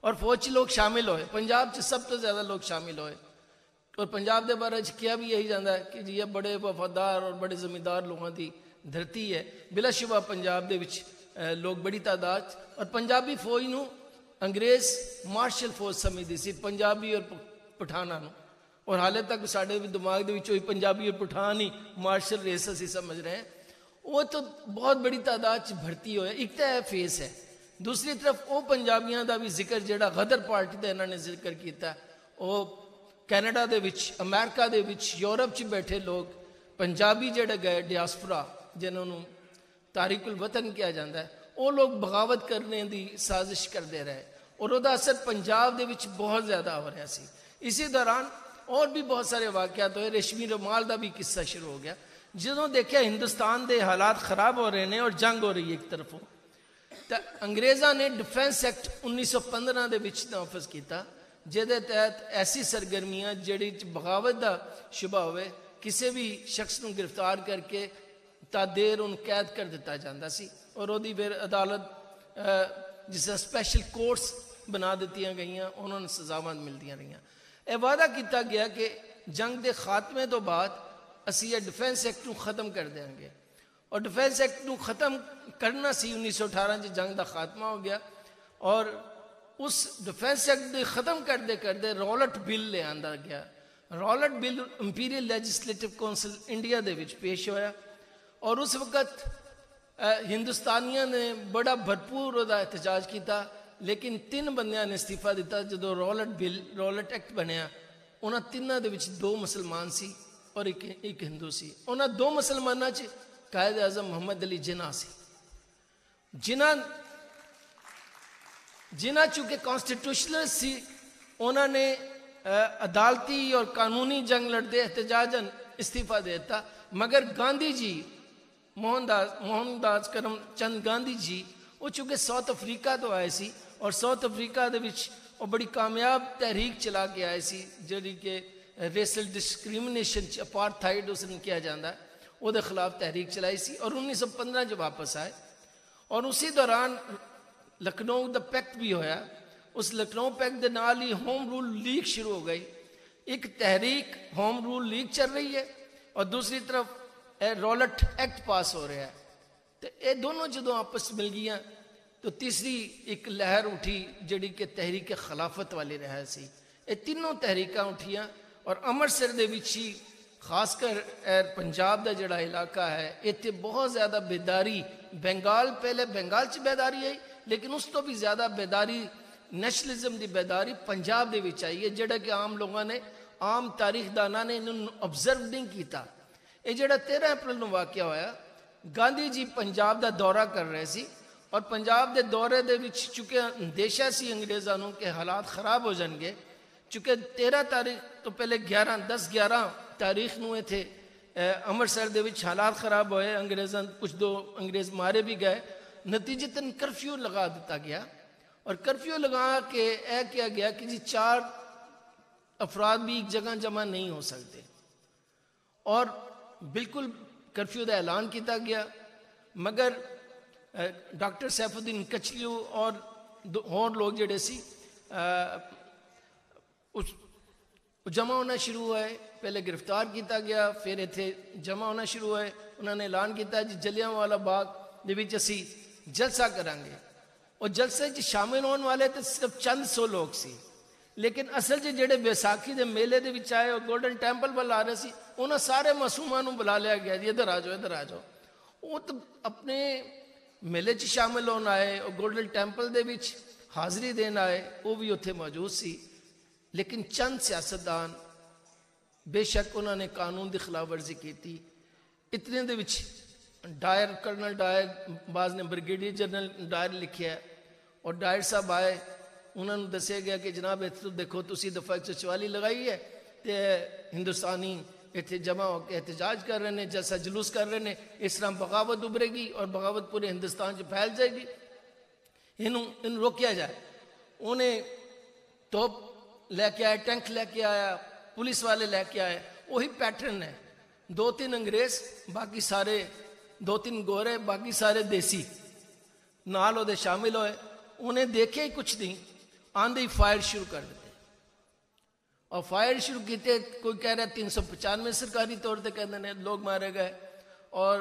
और फौज लोग शामिल होए। पंजाब सब तो ज़्यादा लोग शामिल होए और पंजाब के बारे किया भी यही जाता है कि जी ये बड़े वफादार और बड़े जमींदार लोगों की धरती है। बिलाशुबा पंजाब के लोग बड़ी तादाद और पंजाबी फौज नूं अंग्रेज़ मार्शल फौज समझती सी, पंजाबी और पठाना नूं। और हाले तक साढ़े भी दिमाग के पंजाबी और पठान ही मार्शल रेस असी समझ रहे हैं। वो तो बहुत बड़ी तादाद भर्ती होया। एक तो यह फेस है, दूसरी तरफ वो पंजाबियों का भी जिक्र जोड़ा गदर पार्टी का इन्होंने जिक्र किया, वो कैनेडा दे विच, अमेरिका दे विच, यूरोप च बैठे लोग पंजाबी जोड़े गए डियास्पोरा जिन्होंने तारीकुल वतन किया जाता है, वो लोग बगावत करने की साजिश करते रहे और वह असर पंजाब दे विच बहुत ज़्यादा हो रहा सी। इसी दौरान और भी बहुत सारे वाक़यात हुए। रेशमी रुमाल का भी किस्सा शुरू हो गया। जो देखा हिंदुस्तान के हालात खराब हो रहे हैं और जंग हो रही है एक तरफों, तो अंग्रेज़ों ने डिफेंस एक्ट 1915 के नाफज किया, जिहदे तहत ऐसी सरगर्मियाँ जिहड़ी बगावत का शुबा होवे किसी भी शख्स को गिरफ्तार करके ता देर उन कैद कर दिता जाता सी और वही फिर अदालत जिस स्पैशल कोर्ट्स बना दी गई, उन्होंने सजावां मिलती रही। यह वादा किया गया कि जंग के खात्मे तो बाद असी यह डिफेंस एक्ट को ख़त्म कर देंगे और डिफेंस एक्ट को ख़त्म करना सी। 1918 जंग का खात्मा हो गया और उस डिफेंस एक्ट को ख़त्म करते करते रॉलेट बिल ले आंदा गया। Rowlatt bill imperial legislative council India दे विच पेश होया और उस वक़्त हिंदुस्तानियों ने बड़ा भरपूर वह एहतजाज किया, लेकिन 3 बंदियां ने इस्तीफा दिता जो रॉलेट एक्ट बनया ਉਹਨਾਂ ਤਿੰਨਾਂ ਦੇ ਵਿੱਚ 2 ਮੁਸਲਮਾਨ ਸੀ ਔਰ ਇੱਕ ਹਿੰਦੂ ਸੀ। ਉਹਨਾਂ 2 ਮੁਸਲਮਾਨਾਂ 'ਚ ਕਾਇਦ ਆਜ਼ਮ ਮੁਹੰਮਦ ਅਲੀ ਜਿਨਾ ਸੀ, ਜਿਨ੍ਹਾਂ ਚੂँਕਿ ਕੌਂਸਟੀਟਿਊਸ਼ਨਲ ਸੀ, ਉਹਨਾਂ ਨੇ ਅਦਾਲਤੀ ਔਰ ਕਾਨੂੰਨੀ ਜੰਗ ਲੜਦੇ एहतजाजन इस्तीफा दे दिता। मगर गांधी जी मोहनदास करमचंद गांधी जी वो चूँकि साउथ अफ्रीका तो आए सी और साउथ अफ्रीका दे विच वो बड़ी कामयाब तहरीक चला के आए सी जिहड़ी कि रेसल डिस्क्रिमिनेशन अपार्थाइड उसने किया जाता वो खिलाफ तहरीक चलाई सी और 1915 जो वापस आए। और उसी दौरान लखनऊ दा पैक्ट भी होया। उस लखनऊ पैक्ट के नाल ही होम रूल लीग शुरू हो गई। एक तहरीक होम रूल लीग चल रही है और दूसरी तरफ रॉलेट एक्ट पास हो रहा है। तो ये दोनों जो आपस मिल गई तो तीसरी एक लहर उठी जिहड़ी कि तहरीक खिलाफत वाली रहा सी। ये तीनों तहरीकां उठियां और अमृतसर दे विच ही खासकर पंजाब का जिहड़ा इलाका है इत्थे बहुत ज़्यादा बेदारी, बंगाल पहले बंगाल च बेदारी आई लेकिन उस तो भी ज़्यादा बेदारी नैशनलिज्म की बेदारी पंजाब दे विच आई है जिहड़ा कि आम लोगों ने आम तारीखदाना ने इन्होंने ऑब्जर्व नहीं किया। ये जिहड़ा 13 अप्रैल को वाक़या होया, गांधी जी पंजाब का दौरा कर रहे सी और पंजाब के दौरे दे विच चूँकि अंदेशा सी अंग्रेज़ों को कि हालात खराब हो जाएंगे। चूँकि 13 तारीख तो पहले 10-11 तारीख को इत्थे अमृतसर दे विच हालात खराब होए, अंग्रेज़ों कुछ 2 अंग्रेज़ मारे भी गए। नतीजतन कर्फ्यू लगा दिता गया और कर्फ्यू लगा के यह किया गया कि जी 4 अफराद भी एक जगह जमा नहीं हो सकते और बिल्कुल कर्फ्यू का ऐलान किया गया। मगर डॉक्टर सैफुद्दीन कचलियू और लोग जिहड़े सी उस जमा होना शुरू हुए। पहले गिरफ्तार किया गया, फिर इत्थे जमा होना शुरू हुए। उन्होंने ऐलान किया जी जलियांवाला बाग दे विच असीं जलसा करांगे और जलसे च शामिल होने वाले तो सिर्फ चंद 100 लोग सी। लेकिन असल च जिहड़े बैसाखी के मेले दे विच आए और गोल्डन टैंपल वाल आ रहे सी उन्होंने सारे मासूमां नूं बुला लिया गया जी इधर आ जाओ इधर आ जाओ। वो तो अपने मेले च शामिल होने आए और गोल्डन टैंपल दे विच हाज़री देन आए, वो भी उत्थे मौजूद सी। लेकिन चंद सियासतदान बेशक उन्होंने कानून की खिलाफ वर्जी की। इतने दे विच डायर कर्नल डायर बाज ने ब्रिगेडियर जनरल डायर लिखिया और डायर साहब आए, उन्होंने दसिया गया कि जनाब इतने देखो तुसी दफा 144 लगाई है तो हिंदुस्तानी इतने जमा होकर एहतजाज कर रहे हैं, जैसा जुलूस कर रहे हैं, इस तरह बगावत उभरेगी और बगावत पूरे हिंदुस्तान से फैल जाएगी, इन रोकिया जाए। उन्हें तोप लेके आए, टैंक लेके आया, पुलिस वाले लेके आए। वही पैटर्न है, 2-3 अंग्रेज बाकी सारे 2-3 गोरे बाकी सारे देसी नाल ओदे शामिल होए। उन्हें देखे ही कुछ नहीं, आंधे ही फायर शुरू कर देते और फायर शुरू किए। कोई कह रहा है 395 सरकारी तौर पर कहते हैं लोग मारे गए और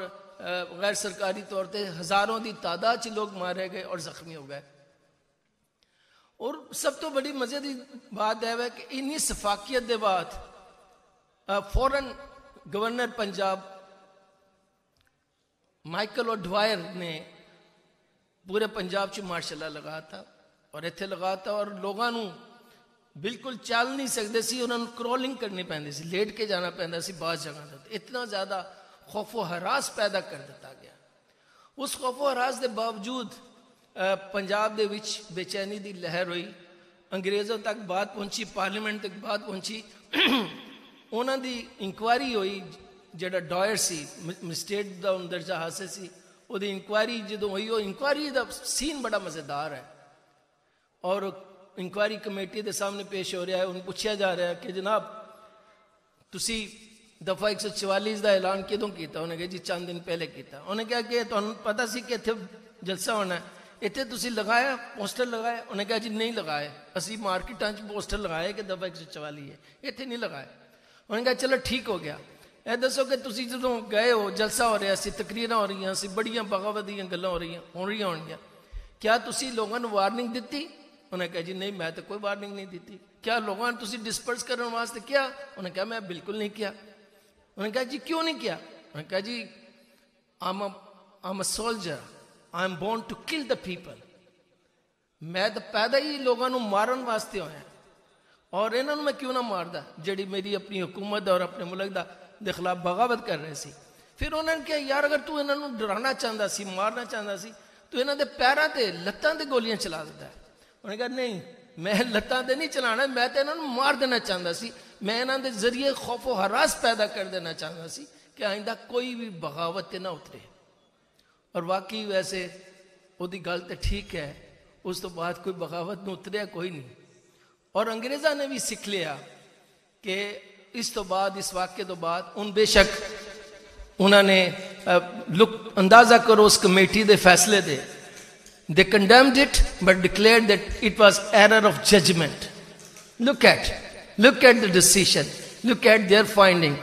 गैर सरकारी तौर पर हज़ारों की तादाद च लोग मारे गए और जख्मी हो गए। और सब तो बड़ी मजे की बात है कि इन्नी सफाकियत के बाद फौरन गवर्नर पंजाब माइकल ओडवायर ने पूरे पंजाब च मार्शल लॉ लगा था और इत्थे लगा था और लोगों को बिल्कुल चल नहीं सकते सी, उन्होंने क्रॉलिंग करनी पैंदी सी, लेट के जाना पैंदा सी बाज़ जगह ते। इतना ज़्यादा खौफो हरास पैदा कर दिता गया। उस खौफो हरास के बावजूद पंजाब दे विच बेचैनी की लहर हुई, अंग्रेज़ों तक बात पहुंची, पार्लीमेंट तक बात पहुंची। उन्होंने इंक्वायरी हुई, जिहड़ा डॉयर सी मजिस्ट्रेट का दर्जा हासिल सी, वो इंक्वायरी जो हुई, वो इंक्वायरी का सीन बड़ा मज़ेदार है और इंक्वायरी कमेटी के सामने पेश हो रहा है। उन्हें पूछा जा रहा है कि जनाब तुसी दफा 144 का ऐलान कदों किया? उन्हें कहा जी चंद दिन पहले किया। उन्हें कहा कि तुहानूं पता सी कि इत्थे जलसा होना है, इत्थे तुसी लगाया पोस्टर लगाए? उन्हें कहा जी नहीं लगाए, असी मार्केटां च पोस्टर लगाए कि दफा 144 है, इत्थे नहीं लगाए। उन्हें कहा चलो ठीक हो गया। यह दसो कि तुसी जदों गए हो, जलसा हो रहा सी, तकरीरां हो रही सी, बड़ियां बगावत दी गल्लां हो रही होणगियां, क्या तुसी लोगों को वार्निंग दी? उन्हें कहा जी नहीं मैं तो कोई वार्निंग नहीं दी। क्या लोगों ने तुसी डिस्पर्स करने वास्ते किया? उन्हें कहा मैं बिल्कुल नहीं किया। उन्हें कहा जी क्यों नहीं किया? उन्हें कहा जी I am a soldier, I am born to kill the people. मैं तो पैदा ही लोगों को मारन वास्ते होया और इन्होंने मैं क्यों ना मारदा जिहड़ी मेरी अपनी हुकूमत और अपने मुल्क दे खिलाफ बगावत कर रहे सी। फिर उन्होंने कहा यार अगर तू इन्हों डराना चाहता सी, मारना चाहता सी, तो इन्हों के पैरों से लत्तां ते गोलियां चला देता है। उन्होंने कहा नहीं, मैं लत्तां ते नहीं चलाना, मैं तो इन्हों मार देना चाहता सी, मैं इन्हों के जरिए खौफो हरास पैदा कर देना चाहता सी कि आइंदा कोई भी बगावत ना उतरे। और वाकई वैसे उसकी गल तो ठीक है, उस तो बाद कोई बगावत न उतरिया कोई नहीं। और अंग्रेज़ों ने भी सीख लिया कि इस तो बाद, इस वाक़े तो बाद उन बेशक उन्होंने लुक अंदाजा करो उस कमेटी के फैसले दे, दे condemned it but declared that it was error of judgement. Look at the decision, look at their finding.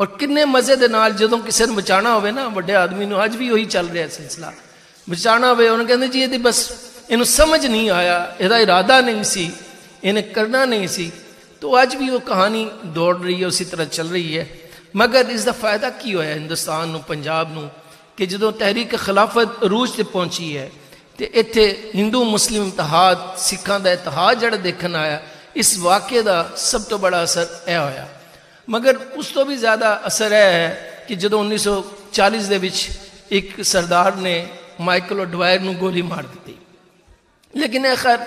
और किन्ने मजे दे नाल जदों किसी ने बचाना होवे ना, वड्डे आदमी नूं, अज भी वही चल रहा सिलसिला, बचाना होवे उन्होंने कहते जी ये बस इन्हू समझ नहीं आया, यदा इरादा नहीं सी, इन्हें करना नहीं सी। तो अज भी वो कहानी दौड़ रही है, उसी तरह चल रही है। मगर इसका फायदा की होया हिंदुस्तान नूं, पंजाब नूं, कि जदों तहरीक खिलाफत अरूज ते पहुंची है तो इत्थे हिंदू मुस्लिम इतिहाद, सिखां दा इतिहाद जिहड़ा देखण आया, इस वाक़े का सब तो बड़ा असर यह होया। मगर उस तो भी ज़्यादा असर यह है कि जदों 1940 दे विच एक सरदार ने माइकल ओडवायर नूं गोली मार दी। लेकिन यह खैर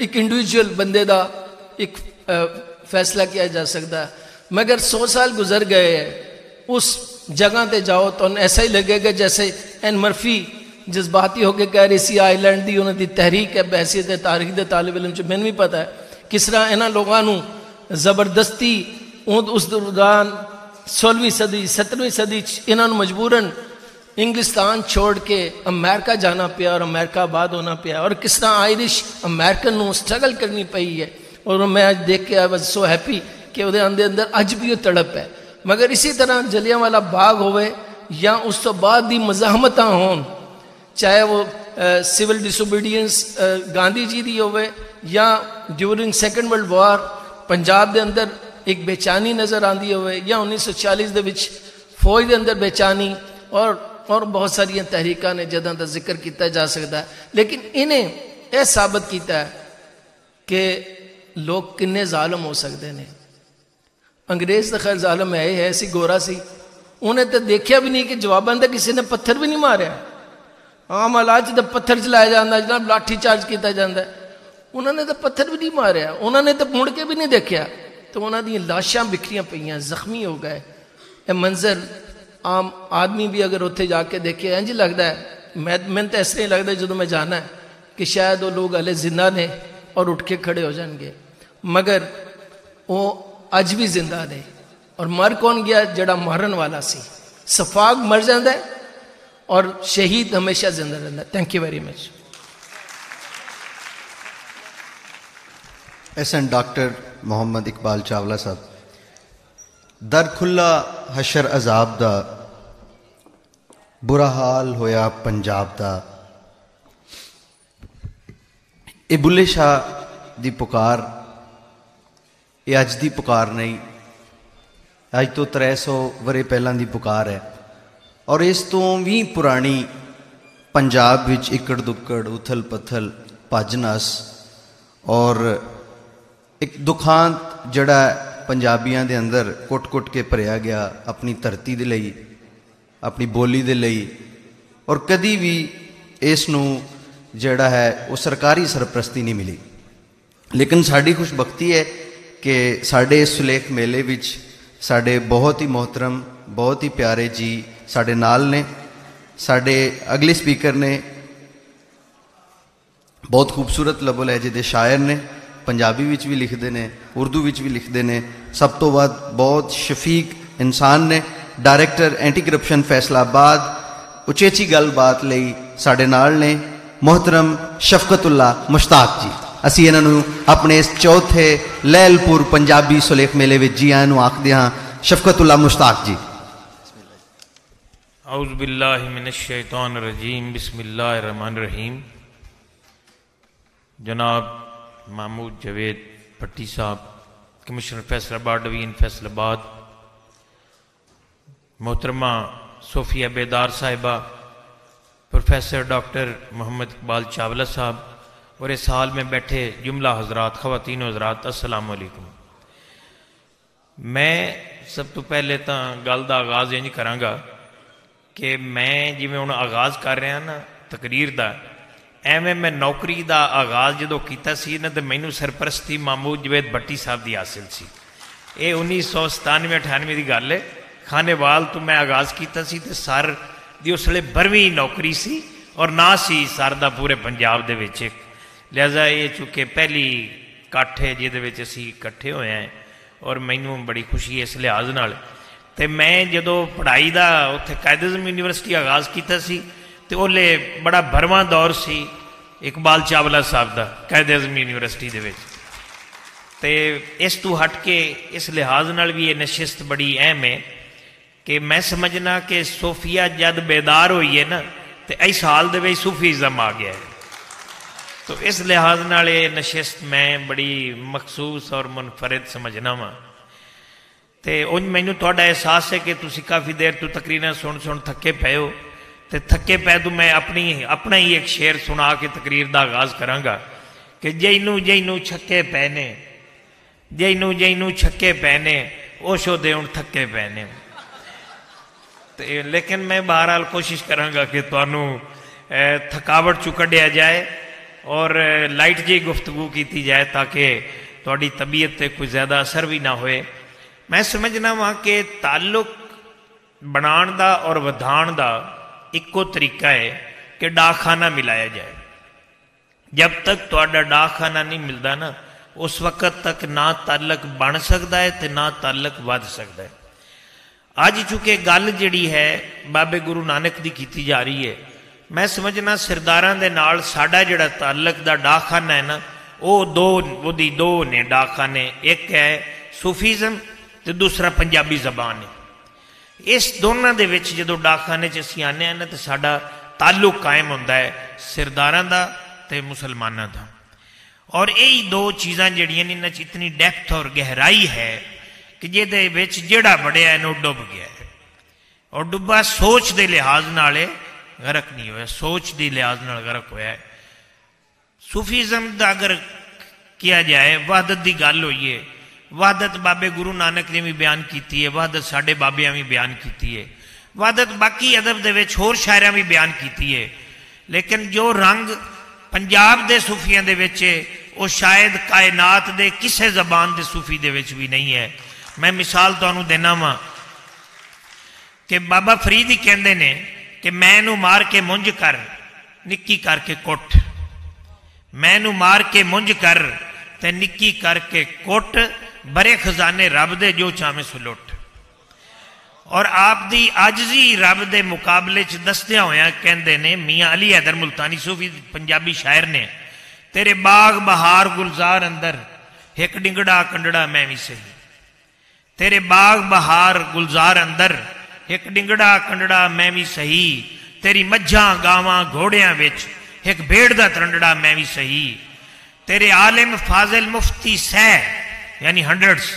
एक इंडिविजुअल बंदे का एक फैसला किया जा सकता है। मगर 100 साल गुजर गए हैं, उस जगह पे जाओ तो ऐसा ही लगेगा जैसे एन मर्फी जज्बाती होकर कह रही सी आयरलैंड की उन्होंने तहरीक है बहसीत तारीख के तालिब इलम च। मैनूं भी पता है किस तरह इन्होंने लोगों को जबरदस्ती उस दौरान 16वीं सदी 17वीं सदी इन्होंने मजबूरन इंग्लिस्तान छोड़ के अमेरिका जाना पिया और अमेरिका आबाद होना पिया। और किस तरह आयरिश अमेरिकन को स्ट्रगल करनी पई है। और मैं आज देख के आई वाज सो हैप्पी कि उसके अंदर अज भी वो तड़प है। मगर इसी तरह जलियांवाला बाग होवे या उस तो बाद दी मज़ाहमत होन, चाहे वो सिविल डिसोबीडियंस गांधी जी की होवे या during second world war Punjab के अंदर एक बेचैनी नज़र आती होवे, या 1940 दे विच फौज के अंदर बेचैनी और बहुत सारिया तहरीक ने जदां का जिक्र किया जा सकता है। लेकिन इन्हें यह साबित किया है कि लोग किन्ने जालम हो सकते हैं। अंग्रेज तो खैर जालम है सी, गोरा सी, उन्हें तो देखा भी नहीं कि जवाबन तो किसी ने पत्थर भी नहीं मारिया। आम हालात तो पत्थर चलाया जाता, जनाब लाठी चार्ज किया जाता है, उन्होंने तो पत्थर भी नहीं मारिया, उन्होंने तो मुड़ के भी नहीं देखा। तो उन्होंने लाशां बिखरियां पईयां, जख्मी हो गए। यह मंजर आम आदमी भी अगर उत्थे जाके देखे इंज लगता है, मैं तो इस तरह लगता है जो मैं जाना है कि शायद वो लोग हले जिंदा ने और उठ के खड़े हो जाएंगे। मगर वो अज भी जिंदा ने। और मर कौन गया? जड़ा मारन वाला सी। सफाक मर जाता है और शहीद हमेशा जिंदा रहता है। Thank you very much. SN doctor Mohammad Iqbal Chawla साहब। दर खुला हशर अजाब दा, बुरा हाल होया पंजाब दा। ये बुल्ले शाह दी पुकार, ये अज दी पुकार नहीं, अज तो 300 वरे पहलां दी पुकार है। और इस तो भी पुरानी पंजाब विच इकड़ दुक्कड़, उथल पथल, भज नस और एक दुखांत जड़ा पंजाबियों के अंदर कुट कुट के भरिया गया अपनी धरती दे लई, अपनी बोली दे लई। और कदी भी इसनू जड़ा है वो सरकारी सरप्रस्ती नहीं मिली। लेकिन साड़ी खुशबख्ती है कि साढ़े इस सुलेख मेले विच साढ़े बहुत ही मोहतरम, बहुत ही प्यारे जी साढ़े नाल ने। साढ़े अगले स्पीकर ने बहुत खूबसूरत लबो लहजे दे शायर ने, पंजाबी विच भी लिखते हैं, उर्दू विच भी लिखते हैं। सब तो बाद बहुत शफीक इंसान ने, डायरैक्टर एंटी करप्शन फैसलाबाद। उचेची गलबात लई साढ़े नाल ने मोहतरम शफकतुल्ला मुश्ताक जी। असी इन्हों अपने इस चौथे लैलपुर पंजाबी सुलेख मेले में जी आयां आखते हाँ। शफकतुल्ला मुश्ताक जी। औज़ु बिल्लाहि मिनश शैतानिर रजीम, बिस्मिल्लाहिर रहमानिर रहीम। जनाब महमूद जावेद भट्टी साहब, कमिश्नर फैसलाबाद डिवीजन फैसलाबाद, मोहतरमा सोफिया बेदार साहिबा, प्रोफेसर डॉक्टर मोहम्मद इकबाल चावला साहब, और इस हाल में बैठे जुमला हजरात, ख़वातीन हजरात, अस्सलाम वालेकुम। मैं सब तो पहले तो गल का आगाज़ इंज करांगा कि मैं जिवें हुण आगाज़ कर रहा ना तकरीर का, एवें मैं नौकरी का आगाज़ जो किया सी ना, तो मैनू सरपरस्ती महमूद जवेद भट्टी साहब की हासिल सी। ये 1997-98 की गल है। खानेवाल तो मैं आगाज़ किया सी ते सर दी उस वेले 12वीं नौकरी सी और ना सी सर दा पूरे पंजाब दे विच। लिहाजा ये चूँकि पहली इकट्ठ है जिहदे विच असीं इकट्ठे होए हैं और मैनू बड़ी खुशी है इस लिहाज नाल। ते मैं जदों पढ़ाई का उत्थे कायद-ए-आज़म यूनीवर्सिटी आगाज़ किया सी तो ओले बड़ा भरवां दौर सी इकबाल चावला साहब का कायद-ए-आज़म यूनीवर्सिटी दे विच। ते इस तू हट के इस लिहाज नाल भी ये नशिस्त बड़ी अहम है कि मैं समझना कि सूफिया जद बेदार हुई है ना तो इस हाल दे विच सूफीज़म आ गया है। तो इस लिहाज नाल ये नशिस्त मैं बड़ी मखसूस और मुनफरिद समझना वा। तो उंज मैनू तुहाडा एहसास है कि तुसी काफ़ी देर तो तकरीरां सुन थके पे हो। तो थके पै तो मैं अपना ही एक शेर सुना के तकरीर का आगाज़ करांगा कि जैनू छक्के पैने, जैनू छक्के पैने, ओशो दे हुण थके पैने। तो लेकिन मैं बहरहाल कोशिश करांगा कि तुहानू थकावट चू कढ़िया जाए और लाइट जी गुफ्तगू की जाए ताकि तुहाडी तबीयत ते कोई ज़्यादा असर भी ना होए। मैं समझना वा कि ताल्लुक बनाण दा और वधाण दा इक्को तरीका है कि डाकखाना मिलाया जाए। जब तक तुहाडा डाकखाना नहीं मिलता ना उस वक्त तक ना ताल्लुक बन सकता है तो ना ताल्लुक वध सकता है। अज चूँकि गल जिहड़ी है बाबे गुरु नानक की की जा रही है, मैं समझना सरदारां दे नाल साडा जिहड़ा ताल्लुक दा डाकखाना है ना वो दो ने डाकखाने, एक है सूफीज़म तो दूसरा पंजाबी जबान है। इस दोनों दे विच जदों डाकखाने च असीं आने हैं ना तो साडा ताल्लुक कायम हुंदा है सरदारां दा ते मुसलमानां दा। और यही दो चीज़ां जिहड़ियां इन्हां च इतनी डेप्थ और गहराई है कि जिहदे विच जिहड़ा बड़िया है वो डुब गया है। और डुब्बा सोच के लिहाज नाल गरक नहीं होया, सोच के लिहाज नाल गरक होया है। सूफीज़म का अगर किया जाए वहदत की गल होई है, वहदत बाबे गुरु नानक ने भी बयान की है, वहदत साडे बाबियां भी बयान की है, वहदत बाकी अदब दे विच होर शायरां भी बयान की है। लेकिन जो रंग पंजाब दे सूफियां दे विच वो शायद कायनात दे किसी जबान दे सूफी दे विच भी नहीं है। मैं मिसाल तुहानू देना वा कि बाबा फरीद ही कहते ने कि मैनू मार के मुंज कर निक्की करके कुट, मैनू मार के मुंज कर ते निक्की करके कुट, बड़े खजाने रब दे जो चावे सुलुट। और आप दी आजजी रब दे मुकाबले च दसदिया होया कहते ने मियाँ अली हैदर मुल्तानी सूफी पंजाबी शायर ने, तेरे बाग बहार गुलजार अंदर एक डिंगड़ा कंडड़ा मैं भी सही, तेरे बाग बहार गुलजार अंदर एक डिंगड़ा कंडड़ा मैं भी सही, तेरी मज्झां गावां घोड़ियां विच एक भेड़ दा तरंडड़ा मैं भी सही, तेरे आलिम फाजिल मुफ्ती सह यानी हंड्रेड्स,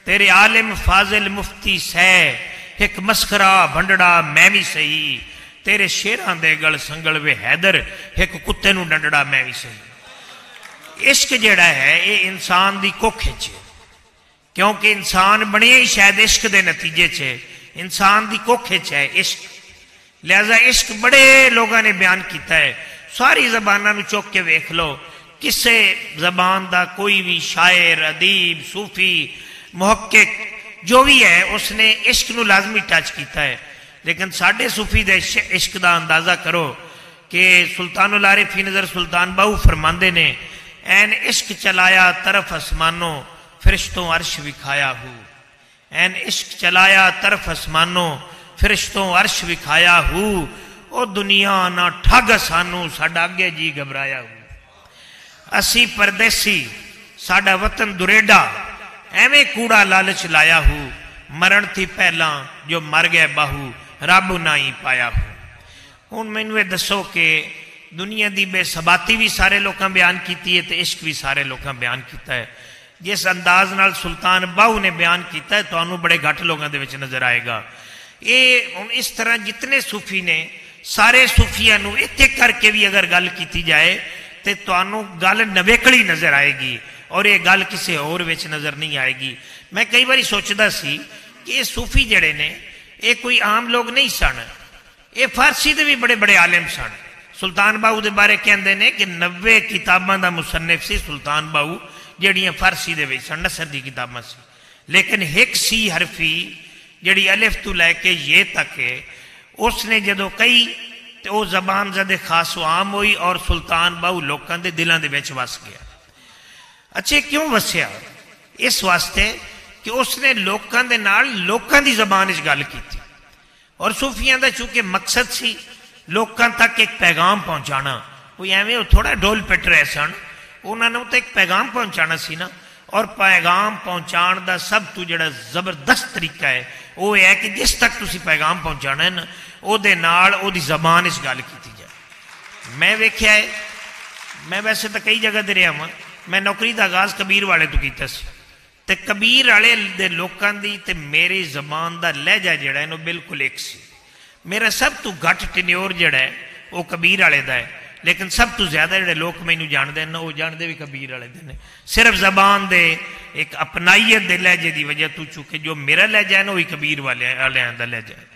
तेरे आलिम फाजिल मुफ्ती सह एक मस्खरा भंडड़ा मैं भी सही, तेरे शेरां दे गल संगल वे हैदर एक कुत्ते नू डंडड़ा मैं भी सही। इश्क जिहड़ा है ये इंसान दी कुख च, क्योंकि इंसान बने ही शायद इश्क दे नतीजे च, इंसान दी कुख च है इश्क। लिहाजा इश्क बड़े लोगों ने बयान किया है। सारी जबाना नू चुक के वेख लो, किसे जबान का कोई भी शायर अदीब सूफी मुहक्किक जो भी है उसने इश्क नू लाजमी टच किया है। लेकिन साडे सूफी दे इश्क का अंदाजा करो कि सुल्तानुल आरिफीन नज़र सुल्तान बाहू फरमांदे ने, ऐन इश्क चलाया तरफ आसमानों फरिश्तों अर्श विखाया हूँ, ऐन इश्क चलाया तरफ आसमानों फरिश्तों अर्श विखाया हूँ, ओ दुनिया ना ठग सानू साडा अगे जी घबराया हूँ, असी परदेसी साडा वतन दुरेडा एवें कूड़ा लालच लाया हूँ, मरण थी पहला जो मर गए बाहू रब ना ही पाया हूँ। हुण मैनू ये दसो कि दुनिया की बेसबाती भी सारे लोगों बयान की है तो इश्क भी सारे लोगों बयान किया है। जिस अंदाज नाल सुल्तान बाहू ने बयान किया है तो बड़े घट लोगों के नजर आएगा। ये हुण इस तरह जितने सूफी ने सारे सूफिया एक एक करके भी अगर गल की जाए तो तुहानू गल नवेकली नज़र आएगी और ये गल किसी होर विच नज़र नहीं आएगी। मैं कई बार सोचता सी कि ये सूफी जड़े ने ये कोई आम लोग नहीं सन, ये फारसी के भी बड़े बड़े आलिम सन। सुल्तान बाहू के बारे कहते हैं कि 90 किताबों का मुसन्निफ सी सुल्तान बाहू, जड़ियाँ फारसी दे विच सन, नसर दी किताबां सी। लेकिन एक सी हरफी जड़ी अलिफ तो लैके ये तक है, उसने जदों कई तो वह जबान जदे खास आम हुई और सुल्तान बाहू लोगों के दिलों के वस गया। अच्छे क्यों वसया? इस वास्ते कि उसने लोगों के नाल लोगों की जबान गल की। और सूफियां का चूंकि मकसद सी लोगों तक एक पैगाम पहुंचाना, कोई एवं थोड़ा ढोल पिट रहे सन, उन्होंने तो एक पैगाम पहुंचाना सी ना। और पैगाम पहुंचाने का सब तो जड़ा जबरदस्त तरीका है वो है कि जिस तक तुसी पैगाम पहुंचाना है ना ओदे नाल ओदी जबान इस गल की जाए। मैं वेख्या है, मैं वैसे तो कई जगह दे रहा वहाँ, मैं नौकरी का आगाज कबीर वाले तो किया ते कबीर वाले दे लोकां दी ते मेरी जबान का लहजा जड़ा है बिल्कुल एक सी। मेरा सब तो घट टेन्योर जड़ा है वो कबीर वाले का है, लेकिन सब तो ज्यादा जो लोग मैनू जानते हैं वो जानते भी कबीर वाले ने। सिर्फ जबान दे एक अपनाइयत दे लहजे की वजह तो चूंकि जो मेरा लहजा है ना वही कबीर वाले का लहजा है।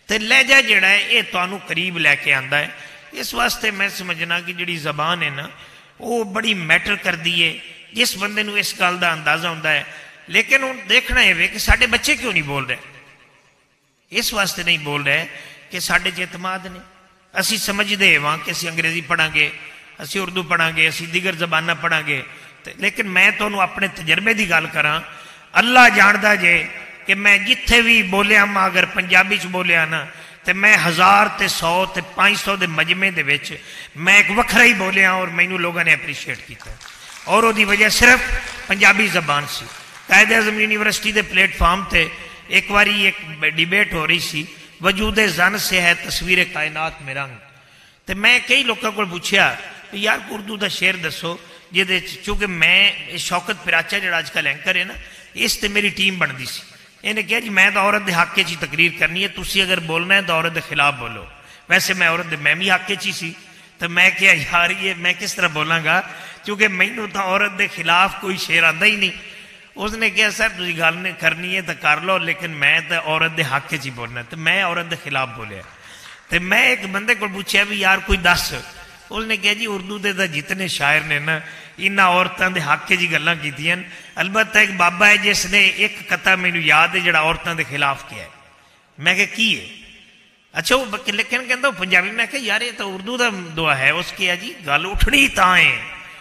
तो लहजा जड़ा है ये तुहानू करीब लैके आंदा है। इस वास्ते मैं समझना कि जी जबान है ना वो बड़ी मैटर करती है, जिस बंदे नू इस गल का अंदाजा होंदा है। लेकिन हुण देखना है कि साडे बच्चे क्यों नहीं बोल रहे। इस वास्ते नहीं बोल रहे कि साडे च इतमाद ने। असी समझते वहाँ कि असी अंग्रेजी पढ़ांगे, असी उर्दू पढ़ांगे, असी दीगर जबाना पढ़ांगे। लेकिन मैं तुहानू अपने तजर्बे की गल करा, अल्लाह जानदा जे कि मैं जिथे भी बोलिया मैं अगर पंजाबी च बोलिया ना तो मैं 1000 ते 100 ते 500 के मजमे दे विच मैं एक वखरा ही बोलिया और मैनू लोगों ने अप्रीशिएट किया। और उसकी वजह सिर्फ पंजाबी जबान सी। कायदे आजम यूनिवर्सिटी के प्लेटफॉर्म पर एक बारी एक डिबेट हो रही सी, वजूद जन से है तस्वीर कायनात में रंग। तो मैं कई लोगों को पूछा यार उर्दू का शेर दसो जिदे चूंकि मैं शौकत पिराचा जो अजकल एंकर है ना इस ते मेरी टीम बनती सी। इन्हें कहा जी मैं तो औरत के हक च तकरीर करनी है, तुसी अगर बोलना है तो औरत के खिलाफ बोलो। वैसे मैं औरत मैं भी हक च ही सी। तो मैं क्या यार ये मैं किस तरह बोलांगा क्योंकि मैनू तो औरत के खिलाफ कोई शेर आता ही नहीं। उसने कहा सर तुम गल नहीं करनी है तो कर लो, लेकिन मैं तो औरत के हक च ही बोलना। तो मैं औरत के खिलाफ बोलिया। तो मैं एक बंदे को पूछा भी यार कोई दस। उसने कहा जी उर्दू के तो जितने शायर ने ना इन्होंने औरतों के हक च गल्लां कीतियां। अलबत्ता एक बाबा है जिसने एक कथा मैनू याद है जो औरतों के खिलाफ किया है। मैं क्या की है? अच्छा वो लेकिन कहता पंजाबी। मैं क्या यार ये तो उर्दू का दुआ है। उसके है जी गल उठनी तां है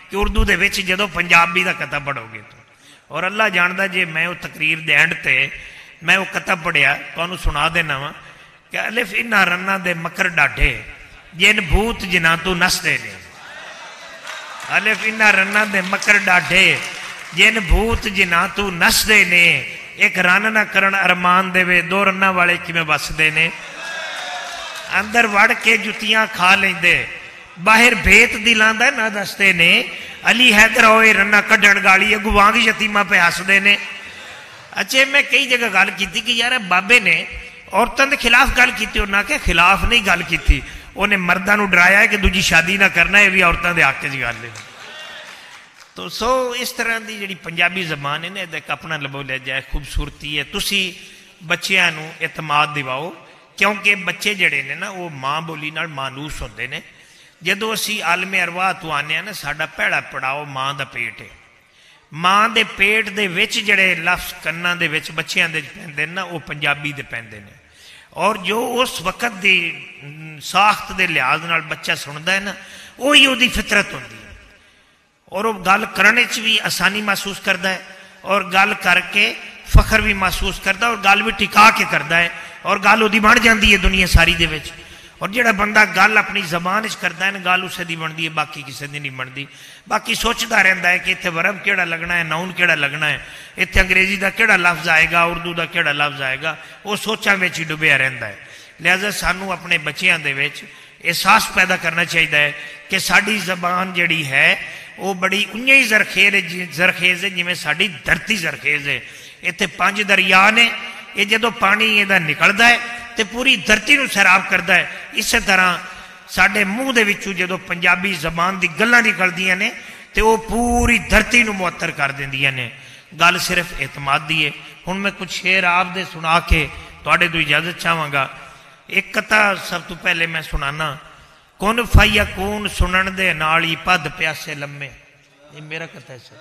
कि उर्दू के विच जदों पंजाबी का कथा पढ़ोगे तो। और अल्लाह जानदा जे मैं वो तकरीर दे एंड ते मैं वो कथा पढ़िया तुहानू सुना देना वा कि अलिफ इन्हां रन्ना दे मकर डाढे जिन भूत जिना तू नसदे ने। अलिफ इन्हां रन्ना दे मकर डाढे जिन भूत जिना तू नसदे ने। एक रन ना करन अरमान देवे दो रन्ना वाले किवें वसदे ने। अंदर वड़ के जुतियां खा लेंदे बाहर भेत दिलांदा ना दसदे ने। अली हैदर होए रन्ना कढ़न गाली अगू वांग यतीमा पे हसदे ने। अच्छे मैं कई जगह गल की कि यार बाबे ने औरतों के खिलाफ गल की। उन्हें क्या खिलाफ नहीं गल की, उन्हें मर्दा नू डराया है कि दूजी शादी ना करना, ये भी औरतों के हक च गल है। तो सो इस तरह की जी पंजाबी जबान है ना एक अपना लबोलिया जाए खूबसूरती है। तुसी बच्चों नू एतमाद दिवाओ क्योंकि बच्चे जड़े ने ना वो माँ बोली नाल मानूस होंदे ने। जदों असी आलमे अरवाह तो आने ना साडा पहला पड़ाव माँ का पेट है। माँ के पेट दे विच जड़े लफ्ज कन्ना दे विच बच्चों दे पैंदे ना वो पंजाबी दे पैंदे ने। और जो उस वक़्त की साख्त के लिहाज नाल बच्चा सुनता है ना वही उसकी फितरत होंदी है। और वो गल करने च भी आसानी महसूस करता है और गल करके फखर भी महसूस करता है और गल भी टिका के करता है और गल उसकी बन जाती है दुनिया सारी दे विच। और जोड़ा बंदा गल अपनी जबान च करता है ना गल उसे दी बनती है, बाकी किसी की नहीं बनती। बाकी सोचता रहता है कि इतने वर्ब केड़ा लगना है, नाउन केड़ा लगना है, इतने अंग्रेजी का केड़ा लफ्ज आएगा, उर्दू का केड़ा लफ्ज आएगा, वो सोचा में ही डुबया रहता है। लिहाजा सानू अपने बच्चों के एहसास पैदा करना चाहिए कि साड़ी जबान जिहड़ी है वो बड़ी उन्नी ही जरखेज है जिमें साड़ी धरती जरखेज है। इतने 5 दरिया ने, ये जो पानी इहदा निकलता है तो पूरी धरती को सैराब करता है। इस तरह साडे मूँह दे विचों जदों पंजाबी जबान दी गल्लां निकलदियां ने ते वो पूरी धरती नूं मुअत्तर कर दिंदियां ने। गल सिर्फ एतमाद दी है। हुण मैं कुछ शेर आप दे सुना के तुहाडे तो इजाजत चाहांगा। एक कथा सब तो पहले मैं सुनाना। कुन फयकून सुनन दे नाल ही पद प्यासे लम्मे, ये मेरा कथा है सर।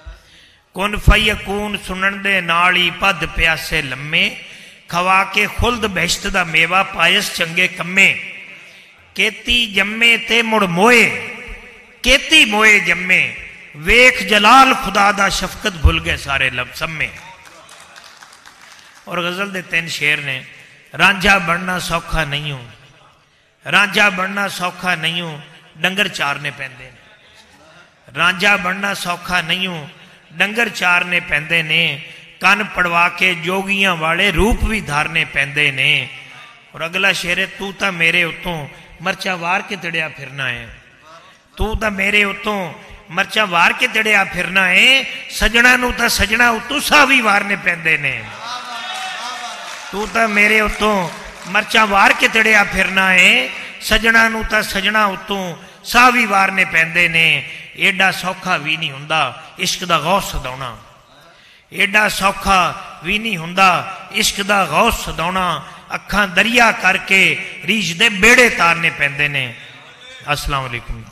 कुन फयकून सुनन दे नाल ही पद प्यासे लम्मे, खवा के खुल्द बहिश्त दा मेवा पायस चंगे कम्मे। केती जम्मे ते मुड़ मोए, केती मोए जम्मे, वेख जलाल खुदा दा शफकत भुल गए सारे लब सम्मे। और गजल दे 3 शेर ने। रांझा बनना सौखा नहीं हो, रांझा बनना सौखा नहीं हो, डंगर चारने पैंदे ने। रांझा बनना सौखा नहीं हो, डंगर चारने पैंदे ने। कन पड़वा के जोगियां वाले रूप भी धारने पैंदे ने। और अगला शेर है, तू तो मेरे उतों मरचा वार के तड़िया फिरना है, तू तो मेरे उतों मरचा वार के तड़िया फिरना है। सजना नू तो सजना उतों सावी वारने पैंदे ने। तू तो मेरे उतों मरचा वार के तड़िया फिरना है, सजना नू तो सजना उतों सावी वारने पैंदे ने। एडा सौखा भी नहीं हुंदा इश्क दा गौस सदाउणा, एडा सौखा भी नहीं हुंदा इश्क दा गौस सदाउणा। अखां दरिया करके रीछ दे बेड़े तारने पैंदे ने। अस्सलाम वालेकुम।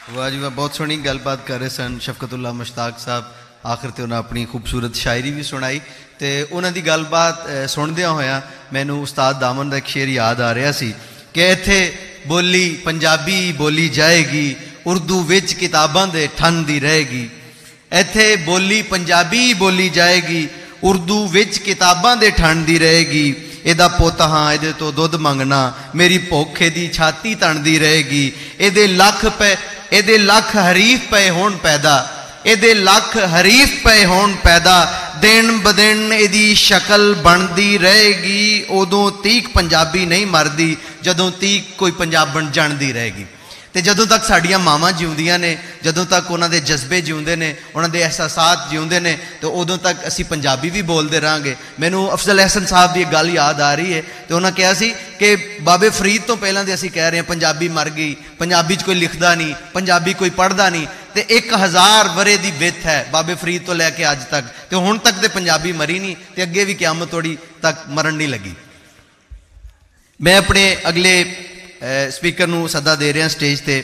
वाह जी वाह, बहुत सोहनी गलबात कर रहे सन शफकतुल्लाह मुश्ताक साहब। आखिर ते उन्हें अपनी खूबसूरत शायरी भी सुनाई ते उन्हां दी गलबात सुनदियां होया मैनू उस्ताद दामन दा एक शेर याद आ रहा सी कि इत्थे बोली पंजाबी बोली जाएगी, उर्दू विच किताबां दे ठन दी रहेगी। इत्थे बोली पंजाबी बोली जाएगी, उर्दू विच किताबां दे ठन दी रहेगी। एदा पुत हाँ एदे तो दुध मंगना, मेरी भुख एदी छाती तणदी रहेगी। एदे लख हरीफ पे होण पैदा, एदे लख हरीफ पे होण पैदा। दिन ब दिन एदी शक्ल बनदी रहेगी। उदों तीक पंजाबी नहीं मरदी जदों तीक कोई पंजाबन जानदी रहेगी। ते जदों तक साड़ियां मावां जिउंदियां ने, जदों तक उन्हां दे जज्बे जिउंदे ने, उन्हां दे एहसासात जिउंदे ने, तो उदों तक असी पंजाबी भी बोलते रहांगे। मैनू अफजल अहसन साहब की एक गल याद आ रही है तो उन्होंने कहा सी कि बाबे फरीद तो पहलां दे असी कह रहे हैं पंजाबी मर गई, पंजाबी च कोई लिखदा नहीं, पंजाबी कोई पढ़दा नहीं। तो 1000 वरे दी बित है बाबे फरीद तो लैके अज तक, तो हुण तक तो पंजाबी मरी नहीं, तो अगे भी क्यामत तोड़ी तक मरन नहीं लगी। मैं अपने अगले स्पीकर नू सदा दे रहा स्टेज ते।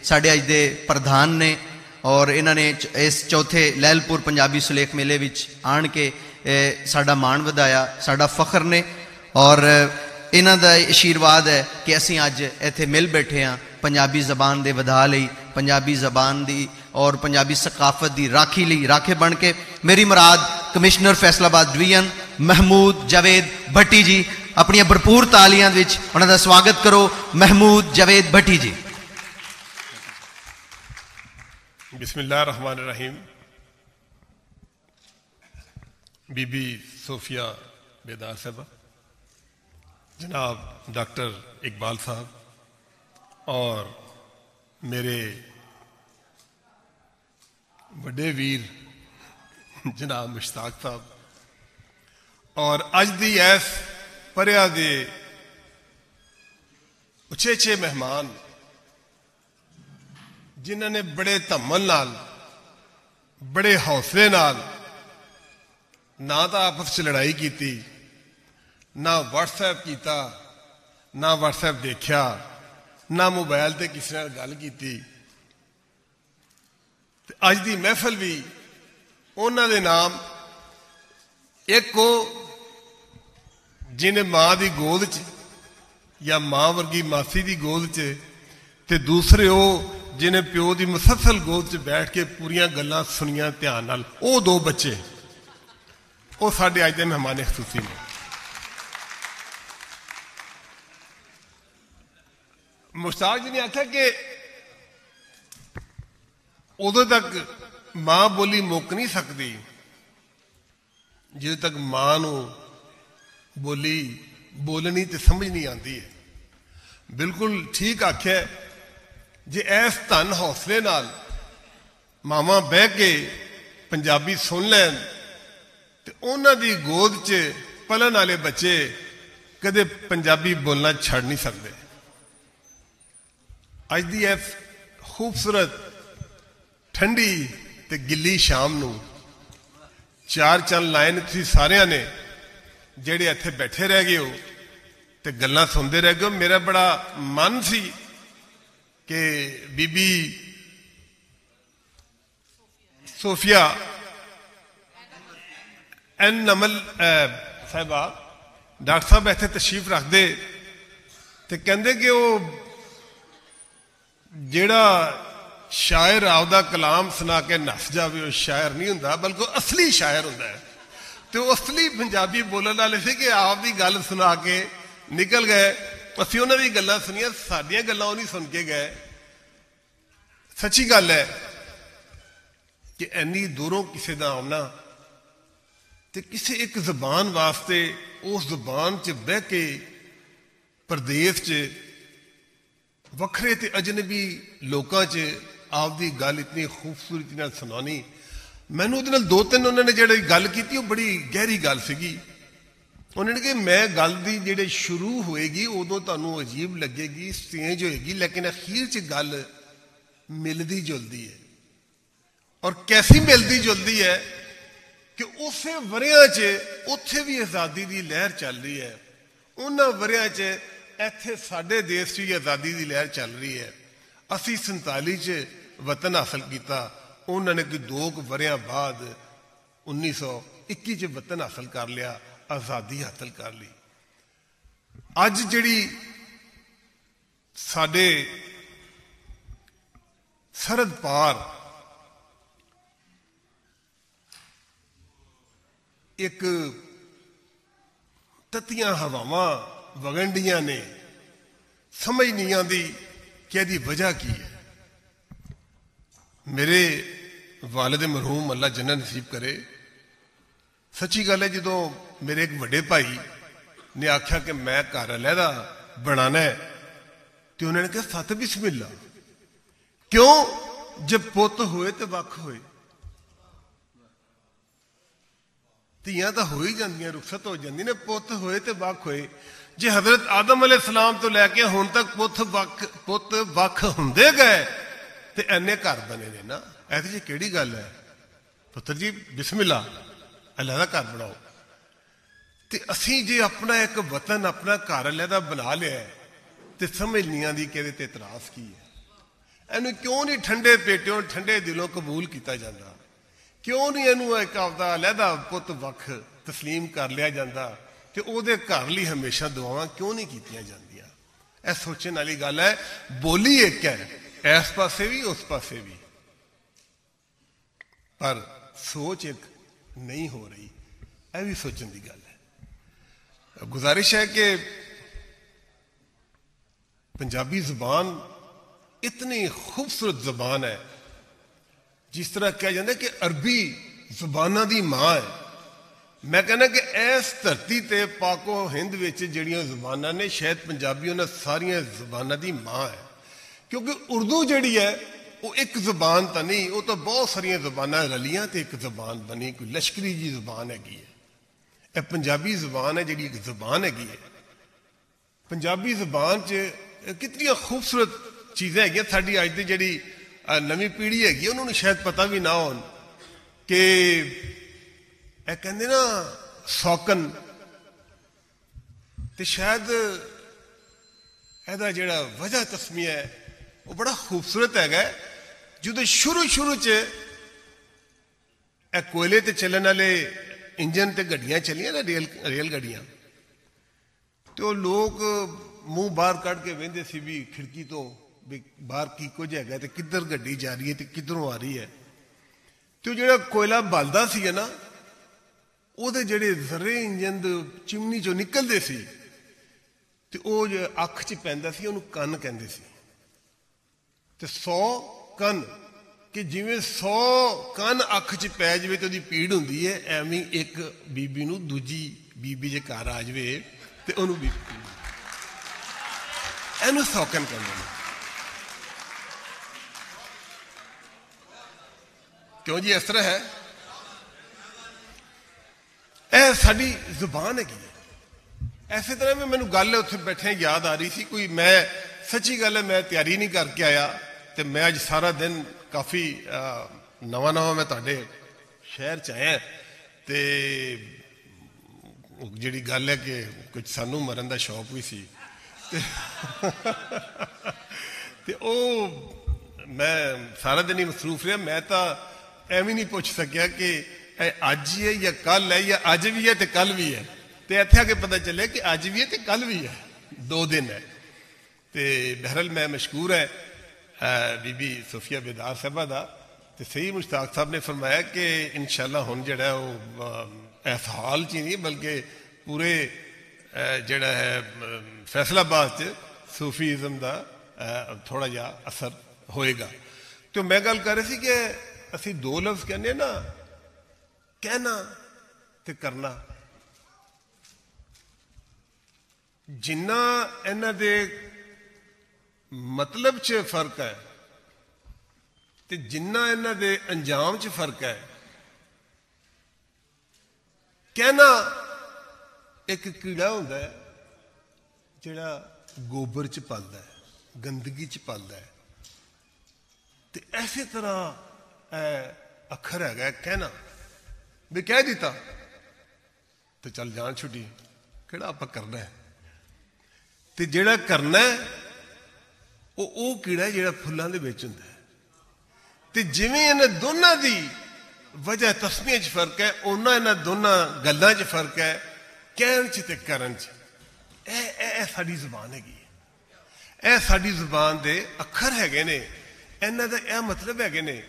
साढ़े अज दे प्रधान ने और इन्होंने इस चौथे लैलपुर पंजाबी सुलेख मेले विच आण के साडा मान वधाया, साडा फखर ने। और इन्हां दा आशीर्वाद है कि असीं अज इत्थे मिल बैठे हाँ पंजाबी जबान दे वधा लई, पंजाबी जबान दी और पंजाबी सकाफत दी राखी लई राखे बन के। मेरी मुराद कमिश्नर फैसलाबाद डिवीजन महमूद जावेद भट्टी जी, अपनी भरपूर तालियां विच उन्हां दा स्वागत करो। महमूद जावेद भट्टी जी। बिस्मिल्लाह रहमान रहीम। बीबी सोफिया बेदार साहबा, जनाब डॉक्टर इकबाल साहब और मेरे बड़े वीर जनाब मुश्ताक साहब और अज दी ऐस परिया दे उछे मेहमान जिन्होंने बड़े धम्मन नाल बड़े हौसले नाल ना तो आपस च लड़ाई की, ना व्हाट्सएप किया, ना व्हाट्सएप देखा, ना मोबाइल ते किसी नाल गल की। अज दी महफिल भी उन्हां दे नाम, एक को जिन्हें मां की गोद च या मां वर्गी मासी की गोद च, ते दूसरे वो जिन्हें प्यो की मुसलसल गोद च बैठ के पूरियां गल्लां सुनिया ध्यान नाल। वो 2 बच्चे वो साडे अज दे मेहमान खसूसी ने। मुश्ताक जी ने आख्या कि उदों तक मां बोली मुक नहीं सकती जो तक मां नूं बोली बोलनी तो समझ नहीं आती है। बिल्कुल ठीक आख्या। जे ऐस धन हौसले नाल मामा बह के पंजाबी सुन लैन तो उन्हां दी गोद च पलन वाले बच्चे कदे पंजाबी बोलना छड़ नहीं सकते। अज की इस खूबसूरत ठंडी ते गिली शाम नू चार चंद लाइन तुसीं सारिਆਂ ने ਜਿਹੜੇ ਇੱਥੇ बैठे रह गए हो ते गल्लां सुनते रह गए हो। मेरा बड़ा मन सी कि बीबी सोफिया एन नमल साहिबा डॉक्टर साहब इत्थे तशरीफ रखते ते कहंदे कि वो जेड़ा शायर आपदा कलाम सुना के नस जावे वो शायर नहीं हुंदा, बल्कि असली शायर हुंदा है। तो असली पंजाबी बोलने वाले थे कि आप दी गल सुना के निकल गए। असीं उन्हां दी गल्लां सुनियां, साडियां गल्लां वो नहीं सुन के गए। सच्ची गल है कि इन्नी दूरों किसी का आना तो किसी एक जबान वास्ते उस जबान च बह के प्रदेश च वखरे ते अजनबी लोगों च आपदी गल इतनी खूबसूरती नाल सुनानी। मैनू उहदे नाल दो तीन उन्होंने जिहड़ी गल की वो बड़ी गहरी गल सीगी। उन्होंने कि मैं गल दी जिहड़ी शुरू होएगी उदों तुहानू अजीब लगेगी, स्टेज होएगी, लेकिन अखीर च गल मिलती जुलती है। और कैसी मिलती जुलती है कि उस वरियां च उत्थे भी आज़ादी की लहर चल रही है, उन्हां वरियां च इत्थे साडे देश च भी आज़ादी की लहर चल रही है। असीं 47 च वतन हासिल किया, उन्होंने कोई 2 वरियां बाद 1921 च वतन हासिल कर लिया, आज़ादी हासिल कर ली। अज जिहड़ी साडे सरहद पार एक ततियां हवावां वगंडियां ने, समझ नहीं आती कि इसकी वजह की है। मेरे वालिद मरहूम अल्लाह जन्नत नसीब करे, सच्ची गल है जो मेरे एक बड़े भाई ने आख्या कि मैं घर अलहदा बनाना है तो उन्होंने कहा सत बिस्मिल्ला। क्यों? जब पुत होए तो वख होए, ਧੀਆਂ ਤਾਂ ਹੋ ਹੀ ਜਾਂਦੀਆਂ, ਰੁਖਸਤ ਹੋ ਜਾਂਦੀ ਨੇ, ਪੁੱਤ ਹੋਏ ਤੇ ਵੱਖ ਹੋਏ। ਜੇ ਹਜ਼ਰਤ ਆਦਮ अलैहिस्सलाम ਤੋਂ ਲੈ ਕੇ ਹੁਣ ਤੱਕ ਪੁੱਤ ਵੱਖ ਹੁੰਦੇ ਗਏ ਤੇ ਐਨੇ ਘਰ ਬਣੇ ਨੇ ਨਾ, ਇਹਦੇ 'ਚ ਕਿਹੜੀ ਗੱਲ ਹੈ? ਪੁੱਤਰ ਜੀ ਬਿਸਮਿल्ला, ਅੱਲਾ ਦਾ ਘਰ ਬਣਾਓ। ਤੇ ਅਸੀਂ ਜੇ ਆਪਣਾ ਇੱਕ ਵਤਨ, ਆਪਣਾ ਘਰ ਅੱਲਾ ਦਾ ਬਣਾ ਲਿਆ ਤੇ ਸਮਝ ਨਹੀਂ ਆਉਂਦੀ ਕਿ ਇਹਦੇ ਤੇ ਇਤਰਾਜ਼ ਕੀ ਹੈ। ਇਹਨੂੰ ਕਿਉਂ ਨਹੀਂ ਠੰਡੇ ਪੇਟਿਓਂ ਠੰਡੇ ਦਿਲੋਂ ਕਬੂਲ ਕੀਤਾ ਜਾਂਦਾ? क्यों नहीं इनू एक आपदा अलहदा पुत वख तस्लीम कर लिया जाता तो उहदे घर लई हमेशा दुआवां क्यों नहीं कीतियां जांदियां? यह सोचने वाली गल है। बोली एक है, इस पासे भी उस पासे भी, पर सोच एक नहीं हो रही। यह भी सोचने की गल है। गुजारिश है कि पंजाबी जुबान इतनी खूबसूरत जुबान है, जिस तरह कहा जाता है कि अरबी जुबाना की मां है। मैं कहना कि इस धरती ते पाको हिंद विच जिहड़ियां जुबानां ने, शायद पंजाबी उन्हां सारियां जुबानां की मां है। क्योंकि उर्दू जिहड़ी है वो एक जुबान तो नहीं, वो तो बहुत सारियां जुबानां रलियां ते एक जुबान बनी, कोई लश्करी जी जुबान हैगी है। यह पंजाबी जुबान है जिहड़ी एक जुबान हैगी है। पंजाबी जुबान च कितनी खूबसूरत चीज़ां हैगियां। साडी अज दी जिहड़ी नवी पीढ़ी हैगी उन्होंने शायद पता भी ना हो कि कहते ना सौकन, तो शायद यदा जोड़ा वजह तस्मिया है वो बड़ा खूबसूरत है। जो शुरू च कोयले ते चलने वाले इंजन ते गड्डियां चलियां ना, रेल गड्डियां, तो लोग मुंह बाहर कढ़ के वेंदे सी भी खिड़की तो भी बाहर की कुछ है तो किधर गड्डी जा रही है तो किधरों आ रही है। तो जो कोयला बलदा सी ना, ਉਹਦੇ ਜਿਹੜੇ ਜ਼ਰੇ ਇੰਜਨ ਦੇ ਚਿਮਨੀ ਚੋਂ ਨਿਕਲਦੇ ਸੀ ਤੇ ਉਹ ਜੇ ਅੱਖ 'ਚ ਪੈਂਦਾ ਸੀ ਉਹਨੂੰ ਕੰਨ ਕਹਿੰਦੇ ਸੀ। ਤੇ 100 ਕੰਨ ਕਿ ਜਿਵੇਂ 100 ਕੰਨ ਅੱਖ 'ਚ ਪੈ ਜਾਵੇ ਤੇ ਉਹਦੀ ਪੀੜ ਹੁੰਦੀ ਹੈ, ਐਵੇਂ ਇੱਕ ਬੀਬੀ ਨੂੰ ਦੂਜੀ ਬੀਬੀ ਜੇ ਘਰ ਆ ਜਾਵੇ ਤੇ ਉਹਨੂੰ ਵੀ ਇਹਨੂੰ ਸੌਕਨ ਕਹਿੰਦੇ ਨੇ। क्यों जी इस तरह है? यह साड़ी जुबान हैगी है, ਐਸੇ ਤਰ੍ਹਾਂ ਵੀ ਮੈਨੂੰ ਗੱਲ ਉੱਥੇ ਬੈਠੇ ਯਾਦ ਆ ਰਹੀ ਸੀ ਕੋਈ, ਮੈਂ ਸੱਚੀ ਗੱਲ ਹੈ ਮੈਂ ਤਿਆਰੀ ਨਹੀਂ ਕਰਕੇ ਆਇਆ ਤੇ ਮੈਂ ਅੱਜ ਸਾਰਾ ਦਿਨ ਕਾਫੀ ਨਵਾਂ ਮੈਂ ਤੁਹਾਡੇ ਸ਼ਹਿਰ 'ਚ ਆਇਆ ਤੇ ਜਿਹੜੀ ਗੱਲ ਹੈ ਕਿ ਕੁਝ ਸਾਨੂੰ ਮਰਨ ਦਾ ਸ਼ੌਕ ਵੀ ਸੀ ਤੇ ਉਹ ਮੈਂ ਸਾਰਾ ਦਿਨ ਹੀ ਮਸਰੂਫ ਰਿਹਾ। ਮੈਂ ਤਾਂ ਐਵੇਂ ਨਹੀਂ ਪੁੱਛ ਸਕਿਆ ਕਿ ਇਹ ਅੱਜ ਹੀ ਹੈ ਜਾਂ ਕੱਲ ਹੈ ਜਾਂ ਅੱਜ ਵੀ ਹੈ ਤੇ ਕੱਲ ਵੀ ਹੈ, ਤੇ ਇੱਥੇ ਆ ਕੇ ਪਤਾ ਚੱਲਿਆ ਕਿ ਅੱਜ ਵੀ ਹੈ ਤੇ ਕੱਲ ਵੀ ਹੈ, 2 ਦਿਨ ਹੈ। ਤੇ ਬਹਰਹਾਲ ਮੈਂ ਮਸ਼ਕੂਰ ਹੈ ਬੀਬੀ ਸੋਫੀਆ ਬੇਦਾਰ ਸਾਹਿਬਾ ਦਾ, ਤੇ ਸਹੀ ਮੁਸ਼ਤਾਕ ਸਾਹਿਬ ਨੇ ਫਰਮਾਇਆ ਕਿ ਇਨਸ਼ਾਅੱਲਾ ਹੁਣ ਜਿਹੜਾ ਉਹ ਇਸ ਹਾਲ 'ਚ ਹੀ ਨਹੀਂ ਬਲਕਿ ਪੂਰੇ ਜਿਹੜਾ ਹੈ ਫੈਸਲਾਬਾਦ 'ਚ ਸੂਫੀਜ਼ਮ ਦਾ ਥੋੜ੍ਹਾ ਜਿਹਾ ਅਸਰ ਹੋਏਗਾ। ਤੇ ਮੈਂ ਗੱਲ ਕਰ ਰਹੀ ਸੀ ਕਿ ਅਸੀਂ 2 ਲਫ਼ਜ਼ ਕਹਿੰਦੇ ਨਾ, ਕਹਿਣਾ ਤੇ ਕਰਨਾ, ਜਿੰਨਾ ਇਹਨਾਂ ਦੇ ਮਤਲਬ 'ਚ ਫਰਕ ਹੈ ਤੇ ਜਿੰਨਾ ਇਹਨਾਂ ਦੇ ਅੰਜਾਮ 'ਚ ਫਰਕ ਹੈ। ਕਹਿਣਾ ਇੱਕ ਕੀੜਾ ਹੁੰਦਾ ਹੈ ਜਿਹੜਾ ਗੋਬਰ 'ਚ ਪਲਦਾ ਹੈ, ਗੰਦਗੀ 'ਚ ਪਲਦਾ ਹੈ, ਤੇ ਐਸੇ ਤਰ੍ਹਾਂ ਇਹ ਅੱਖਰ ਹੈਗਾ ਕਹਿਣਾ, ਵੀ ਕਹਿ ਦਿੱਤਾ ਤੇ ਚੱਲ ਜਾਣ ਛੁੱਟੀ, ਕਿਹੜਾ ਆਪਾਂ ਕਰਨਾ ਹੈ। ਤੇ ਜਿਹੜਾ ਕਰਨਾ ਹੈ ਉਹ ਕੀੜਾ ਜਿਹੜਾ ਫੁੱਲਾਂ ਦੇ ਵਿੱਚ ਹੁੰਦਾ ਹੈ। ਤੇ ਜਿਵੇਂ ਇਹਨਾਂ ਦੋਨਾਂ ਦੀ ਵਜ੍ਹਾ ਤਸਮੀਆਂ 'ਚ ਫਰਕ ਹੈ, ਉਹਨਾਂ ਇਹਨਾਂ ਦੋਨਾਂ ਗੱਲਾਂ 'ਚ ਫਰਕ ਹੈ, ਕਹਿਣ 'ਚ ਤੇ ਕਰਨ 'ਚ। ਇਹ ਸਾਡੀ ਜ਼ੁਬਾਨ ਹੈਗੀ ਹੈ, ਇਹ ਸਾਡੀ ਜ਼ੁਬਾਨ ਦੇ ਅੱਖਰ ਹੈਗੇ ਨੇ, ਇਹਨਾਂ ਦਾ ਇਹ ਮਤਲਬ ਹੈਗੇ ਨੇ।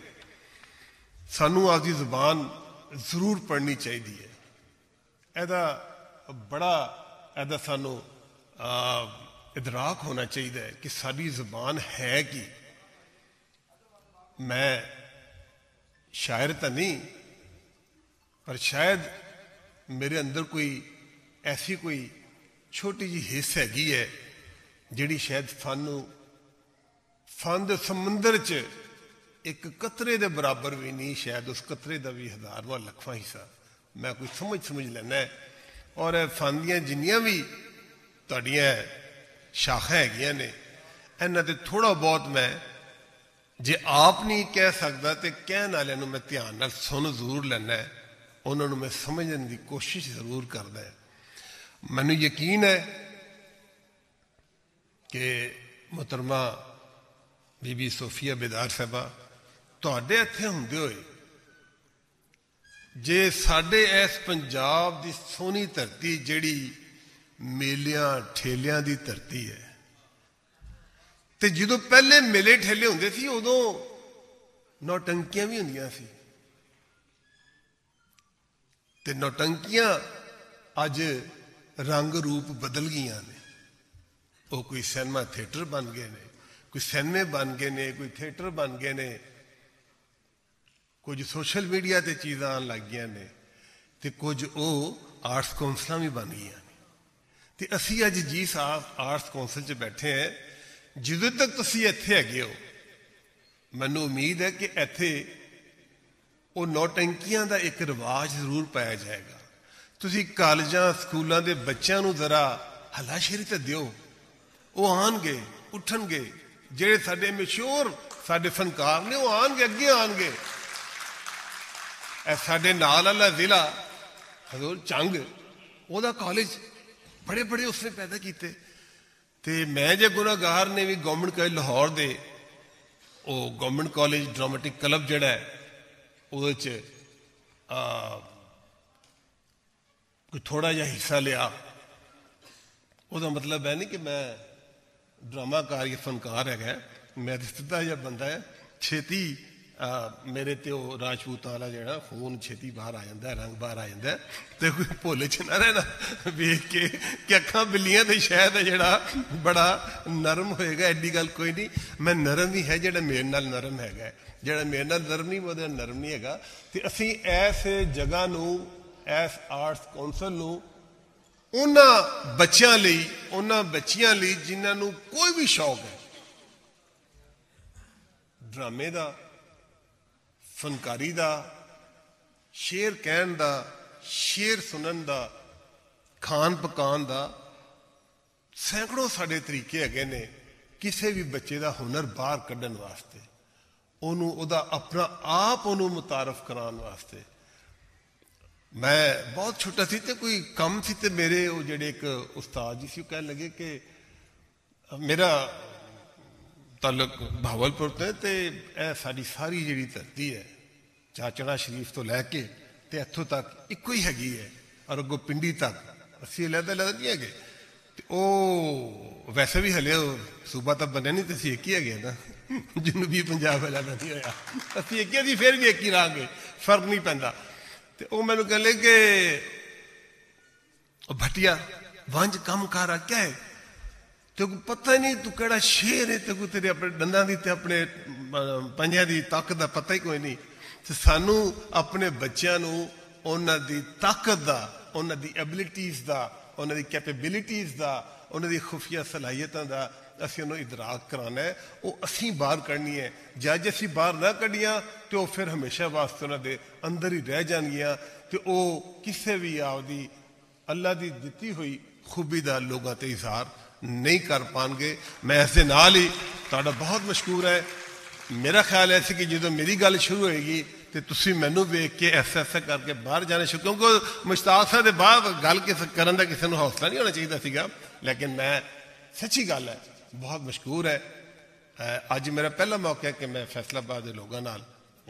ਸਾਨੂੰ ਆਪਦੀ ਜ਼ੁਬਾਨ ਜ਼ਰੂਰ ਪੜ੍ਹਨੀ ਚਾਹੀਦੀ ਹੈ। ਇਹਦਾ ਸਾਨੂੰ ਇਦਰਾਕ ਹੋਣਾ ਚਾਹੀਦਾ ਹੈ ਕਿ ਸਾਡੀ ਜ਼ੁਬਾਨ ਹੈ ਕੀ। ਮੈਂ ਸ਼ਾਇਰ ਤਾਂ ਨਹੀਂ, ਪਰ ਸ਼ਾਇਦ ਮੇਰੇ ਅੰਦਰ ਕੋਈ ਐਸੀ ਕੋਈ ਛੋਟੀ ਜਿਹੀ ਹਿੱਸ ਹੈਗੀ ਹੈ ਜਿਹੜੀ ਸ਼ਾਇਦ ਫਨ ਦੇ ਸਮੁੰਦਰ 'ਚ ਇੱਕ ਕਤਰੇ ਦੇ ਬਰਾਬਰ ਵੀ ਨਹੀਂ, ਸ਼ਾਇਦ ਉਸ ਕਤਰੇ ਦਾ ਵੀ 1000ਵਾਂ ਲੱਖਵਾਂ ਹਿੱਸਾ ਮੈਂ ਕੋਈ ਸਮਝ ਲੈਣਾ। ਔਰ ਫਨ ਦੀਆਂ ਜਿੰਨੀਆਂ ਵੀ ਤੁਹਾਡੀਆਂ ਸ਼ਾਖਾਂ ਹੈਗੀਆਂ ਨੇ, ਇਹਨਾਂ ਤੇ ਥੋੜ੍ਹਾ ਬਹੁਤ ਮੈਂ ਜੇ ਆਪ ਨਹੀਂ ਕਹਿ ਸਕਦਾ ਤੇ ਕਹਿਣ ਵਾਲਿਆਂ ਨੂੰ ਮੈਂ ਧਿਆਨ ਨਾਲ ਸੁਣ ਜ਼ਰੂਰ ਲੈਣਾ, ਉਹਨਾਂ ਨੂੰ ਮੈਂ ਸਮਝਣ ਦੀ ਕੋਸ਼ਿਸ਼ ਜ਼ਰੂਰ ਕਰਦਾ। ਮੈਨੂੰ ਯਕੀਨ ਹੈ ਕਿ ਮੁਹਤਰਮਾ ਬੀਬੀ ਸੋਫੀਆ ਬੇਦਾਰ ਸਾਹਿਬਾ, ਤੁਹਾਡੇ ਇੱਥੇ ਹੁੰਦੇ ਹੋਏ ਜੇ ਸਾਡੇ ਇਸ ਪੰਜਾਬ ਦੀ ਸੋਹਣੀ ਧਰਤੀ ਜਿਹੜੀ ਮੇਲਿਆਂ ਠੇਲਿਆਂ ਦੀ ਧਰਤੀ ਹੈ, ਤੇ ਜਦੋਂ ਪਹਿਲੇ ਮੇਲੇ ਠੇਲੇ ਹੁੰਦੇ ਸੀ ਉਦੋਂ ਨੌਟੰਕੀਆਂ ਵੀ ਹੁੰਦੀਆਂ ਸੀ, ਤੇ ਨੌਟੰਕੀਆਂ ਅੱਜ ਰੰਗ ਰੂਪ ਬਦਲ ਗਈਆਂ ਨੇ। ਉਹ ਕੋਈ ਸਿਨੇਮਾ ਥੀਏਟਰ ਬਣ ਗਏ ਨੇ, ਕੋਈ ਸਿਨੇਮੇ ਬਣ ਗਏ ਨੇ, ਕੋਈ ਥੀਏਟਰ ਬਣ ਗਏ ਨੇ, ਕੁਝ ਸੋਸ਼ਲ ਮੀਡੀਆ ਤੇ ਚੀਜ਼ਾਂ ਆਉਣ ਲੱਗ ਗਈਆਂ ਨੇ, ਤੇ ਕੁਝ ਉਹ ਆਰਟਸ ਕੌਂਸਲਾਂ ਵੀ ਬਣ ਗਈਆਂ ਨੇ। ਤੇ ਅਸੀਂ ਅੱਜ ਜਿਸ ਆਰਟਸ ਕੌਂਸਲ 'ਚ ਬੈਠੇ ਹਾਂ, ਜਦੋਂ ਤੱਕ ਤੁਸੀਂ ਇੱਥੇ ਹੈਗੇ ਹੋ, ਮੈਨੂੰ ਉਮੀਦ ਹੈ ਕਿ ਇੱਥੇ ਉਹ ਨੌਟੰਕੀਆਂ ਦਾ ਇੱਕ ਰਿਵਾਜ ਜ਼ਰੂਰ ਪਾਇਆ ਜਾਏਗਾ। ਤੁਸੀਂ ਕਾਲਜਾਂ ਸਕੂਲਾਂ ਦੇ ਬੱਚਿਆਂ ਨੂੰ ਜ਼ਰਾ ਹਲਾਸ਼ੇਰੀ ਤਾਂ ਦਿਓ, ਉਹ ਆਉਣਗੇ, ਉੱਠਣਗੇ। ਜਿਹੜੇ ਸਾਡੇ ਮਸ਼ਹੂਰ ਸਾਡੇ ਫਨਕਾਰ ਨੇ ਉਹ ਆਉਣਗੇ, ਅੱਗੇ ਆਉਣਗੇ। ਇਹ ਸਾਡੇ ਨਾਲ ਵਾਲਾ ਜ਼ਿਲ੍ਹਾ ਹਜ਼ੂਰ ਚੰਗ, ਉਹਦਾ ਕਾਲਜ ਬੜੇ ਉਸਨੇ ਪੈਦਾ ਕੀਤੇ। ਤੇ ਮੈਂ ਜੇ ਗੁਨਾਹਗਾਰ ਨੇ ਵੀ ਗਵਰਨਮੈਂਟ ਕਾਲਜ ਲਾਹੌਰ ਦੇ ਉਹ ਗਵਰਨਮੈਂਟ ਕਾਲਜ ਡਰਾਮੈਟਿਕ ਕਲੱਬ ਜਿਹੜਾ ਹੈ ਉਹਦੇ 'ਚ ਕੋਈ ਥੋੜ੍ਹਾ ਜਿਹਾ ਹਿੱਸਾ ਲਿਆ, ਉਹਦਾ ਮਤਲਬ ਹੈ ਨਹੀਂ ਕਿ ਮੈਂ ਡਰਾਮਾਕਾਰ ਜਾਂ ਫਨਕਾਰ ਹੈਗਾ। ਮੈਂ ਤਾਂ ਸਿੱਧਾ ਜਿਹਾ ਬੰਦਾ ਹੈ, ਛੇਤੀ ਮੇਰੇ ਤੇ ਉਹ ਰਾਜਪੂਤਾਂ ਵਾਲਾ ਜਿਹੜਾ ਖੂਨ ਛੇਤੀ ਬਾਹਰ ਆ ਜਾਂਦਾ, ਰੰਗ ਬਾਹਰ ਆ ਜਾਂਦਾ। ਤੇ ਕੋਈ ਭੁੱਲ 'ਚ ਨਾ ਰਹਿਣਾ ਵੇਖ ਕੇ ਕਿ ਅੱਖਾਂ ਬਿੱਲੀਆਂ ਤੇ ਸ਼ਾਇਦ ਜਿਹੜਾ ਬੜਾ ਨਰਮ ਹੋਏਗਾ। ਐਡੀ ਗੱਲ ਕੋਈ ਨਹੀਂ, ਮੈਂ ਨਰਮ ਹੀ ਹੈ ਜਿਹੜਾ ਮੇਰੇ ਨਾਲ ਨਰਮ ਹੈਗਾ, ਜਿਹੜਾ ਮੇਰੇ ਨਾਲ ਨਰਮ ਨਹੀਂ ਉਹਦੇ ਨਾਲ ਨਰਮ ਨਹੀਂ ਹੈਗਾ। ਤੇ ਅਸੀਂ ਇਸ ਜਗ੍ਹਾ ਨੂੰ, ਇਸ ਆਰਟਸ ਕੌਂਸਲ ਨੂੰ ਉਹਨਾਂ ਬੱਚਿਆਂ ਲਈ, ਉਹਨਾਂ ਬੱਚੀਆਂ ਲਈ ਜਿਨ੍ਹਾਂ ਨੂੰ ਕੋਈ ਵੀ ਸ਼ੌਕ ਹੈ ਡਰਾਮੇ ਦਾ, ਫਨਕਾਰੀ ਦਾ, ਸ਼ੇਰ ਕਹਿਣ ਦਾ, ਸ਼ੇਰ ਸੁਣਨ ਦਾ, ਖਾਣ ਪਕਾਨ ਦਾ, सैकड़ों साढ़े तरीके हैगे ने किसी भी बच्चे का हुनर बाहर कढ़न वास्ते, ਉਹਨੂੰ ਉਹਦਾ अपना आप ਉਹਨੂੰ मुतारफ कराने वास्ते। मैं बहुत छोटा सी तो कोई काम सी तो मेरे वो जेडे एक उस्ताद जी सी कह लगे कि मेरा ताल्लुक भावलपुर तो साड़ी सारी जी धरती है चाचड़ा शरीफ तो लैके तो इतों तक एको ही हैगी है और अगों पिंडी तक असी लैदा लैदा नहीं है। वैसे भी हले सूबा तो बनया नहीं तो असी एक ही है ना, जनूबी पंजाब वाला नहीं होया, असी एक ही फिर भी एक ही रहांगे, फर्क नहीं पैंदा। तो वह मैनू कह ले कि भटिया वंज कम कर आ क्या है, तेको पता ही नहीं तू केड़ा शेर है, तेको तेरे अपने दंदा की अपने पंजा की ताकत का पता ही कोई नहीं। तो सानू अपने बच्चों को उन्हों की ताकत का, उन्हों की एबिलिटीज़ का, उन्हों की कैपेबिलिटीज़ का, उन्हों की खुफिया सलाहियतों का असी उन्होंने इदराक कराना है, वो असी बाहर करनी है। जज असी बाहर ना कढ़िया तो वह फिर हमेशा वास्ते उन्होंने अंदर ही रह जाएगियाँ, तो वह किसी भी आपकी अल्लाह की दी हुई खूबी का लोगों से इजहार नहीं कर पाएंगे। मैं इस नाल ही तुहाडा बहुत मशहूर है। मेरा ख्याल ऐसे कि जो मेरी गल शुरू होएगी तो तुसी मैनू वेख के ऐसा ऐसा करके बाहर जाने शुरू, क्योंकि मुश्ताक साहब के बाद गल करन दा किसी नूं हौसला नहीं होना चाहिए सीगा, लेकिन मैं सच्ची गल है बहुत मशहूर है। अज मेरा पहला मौका है कि मैं फैसलाबाद के लोगों नाल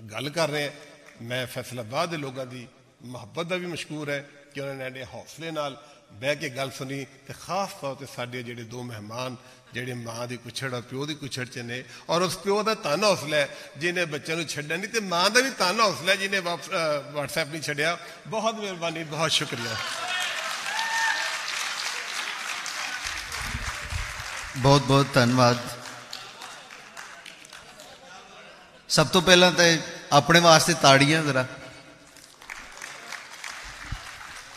गल कर रहे हैं। मैं फैसलाबाद के लोगों की मुहब्बत का भी मशहूर है कि उन्होंने हौसले नाल बह के गल सुनी। तो खास तौर पर साढ़े जोड़े दो मेहमान जेडे माँ की कुछड़ और प्यो की कुछड़ च ने, और उस प्यो का धन हौसला है जिन्हें बच्चों को छड्या नहीं, तो माँ का भी धन हौसला है जिन्हें व्हाट्सएप नहीं छड्या। बहुत मेहरबानी, बहुत शुक्रिया। बहुत बहुत धन्यवाद। सब तो पहला तो अपने वास्ते ताड़ियां जरा,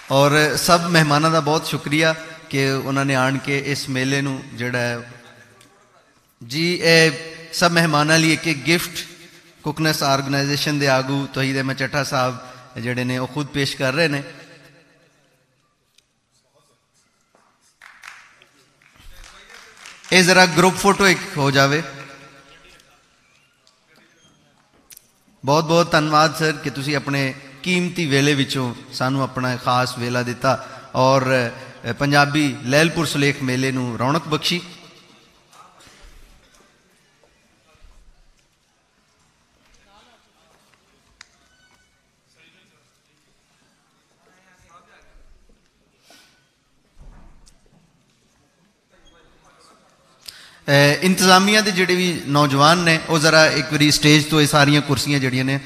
और सब मेहमानों का बहुत शुक्रिया कि उन्होंने आन के इस मेले नू जिहड़ा है जी, सब मेहमानों लिए एक गिफ्ट कुकनेस ऑर्गेनाइजेशन के आगू तौहीद अहमद चट्टा साहब जिहड़े ने वो खुद पेश कर रहे हैं। ये जरा ग्रुप फोटो एक हो जाए। बहुत बहुत धन्यवाद सर कि तुसी अपने कीमती वेले विचों सानू अपना खास वेला दिता और पंजाबी लैलपुर सुलेख मेले नू रौनक बख्शी। इंतजामिया के जोड़े भी नौजवान ने वो जरा एक बारी स्टेज तो ये सारिया कुर्सियां जड़ियां ने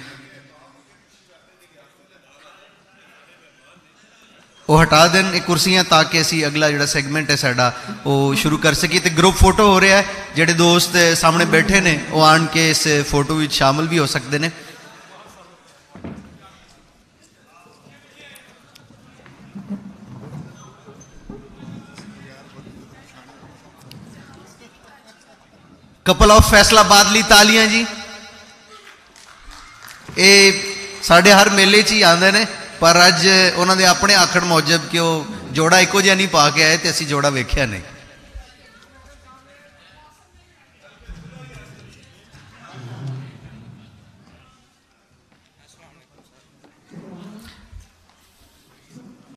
वो हटा दें कुर्सियां, ताकि असी अगला जो सैगमेंट है साडा वो शुरू कर सकी। तो ग्रुप फोटो हो रहा है, जोड़े दोस्त सामने बैठे ने वो आन के इस फोटो में शामिल भी हो सकते हैं। कपल ऑफ फैसलाबाद ली तालियां जी। ये साढ़े हर मेले च ही आते हैं, पर अज उन्होंने अपने आखण मुजब कि वो जोड़ा एको जिहा नहीं पा के आए तो असी जोड़ा वेख्या नहीं।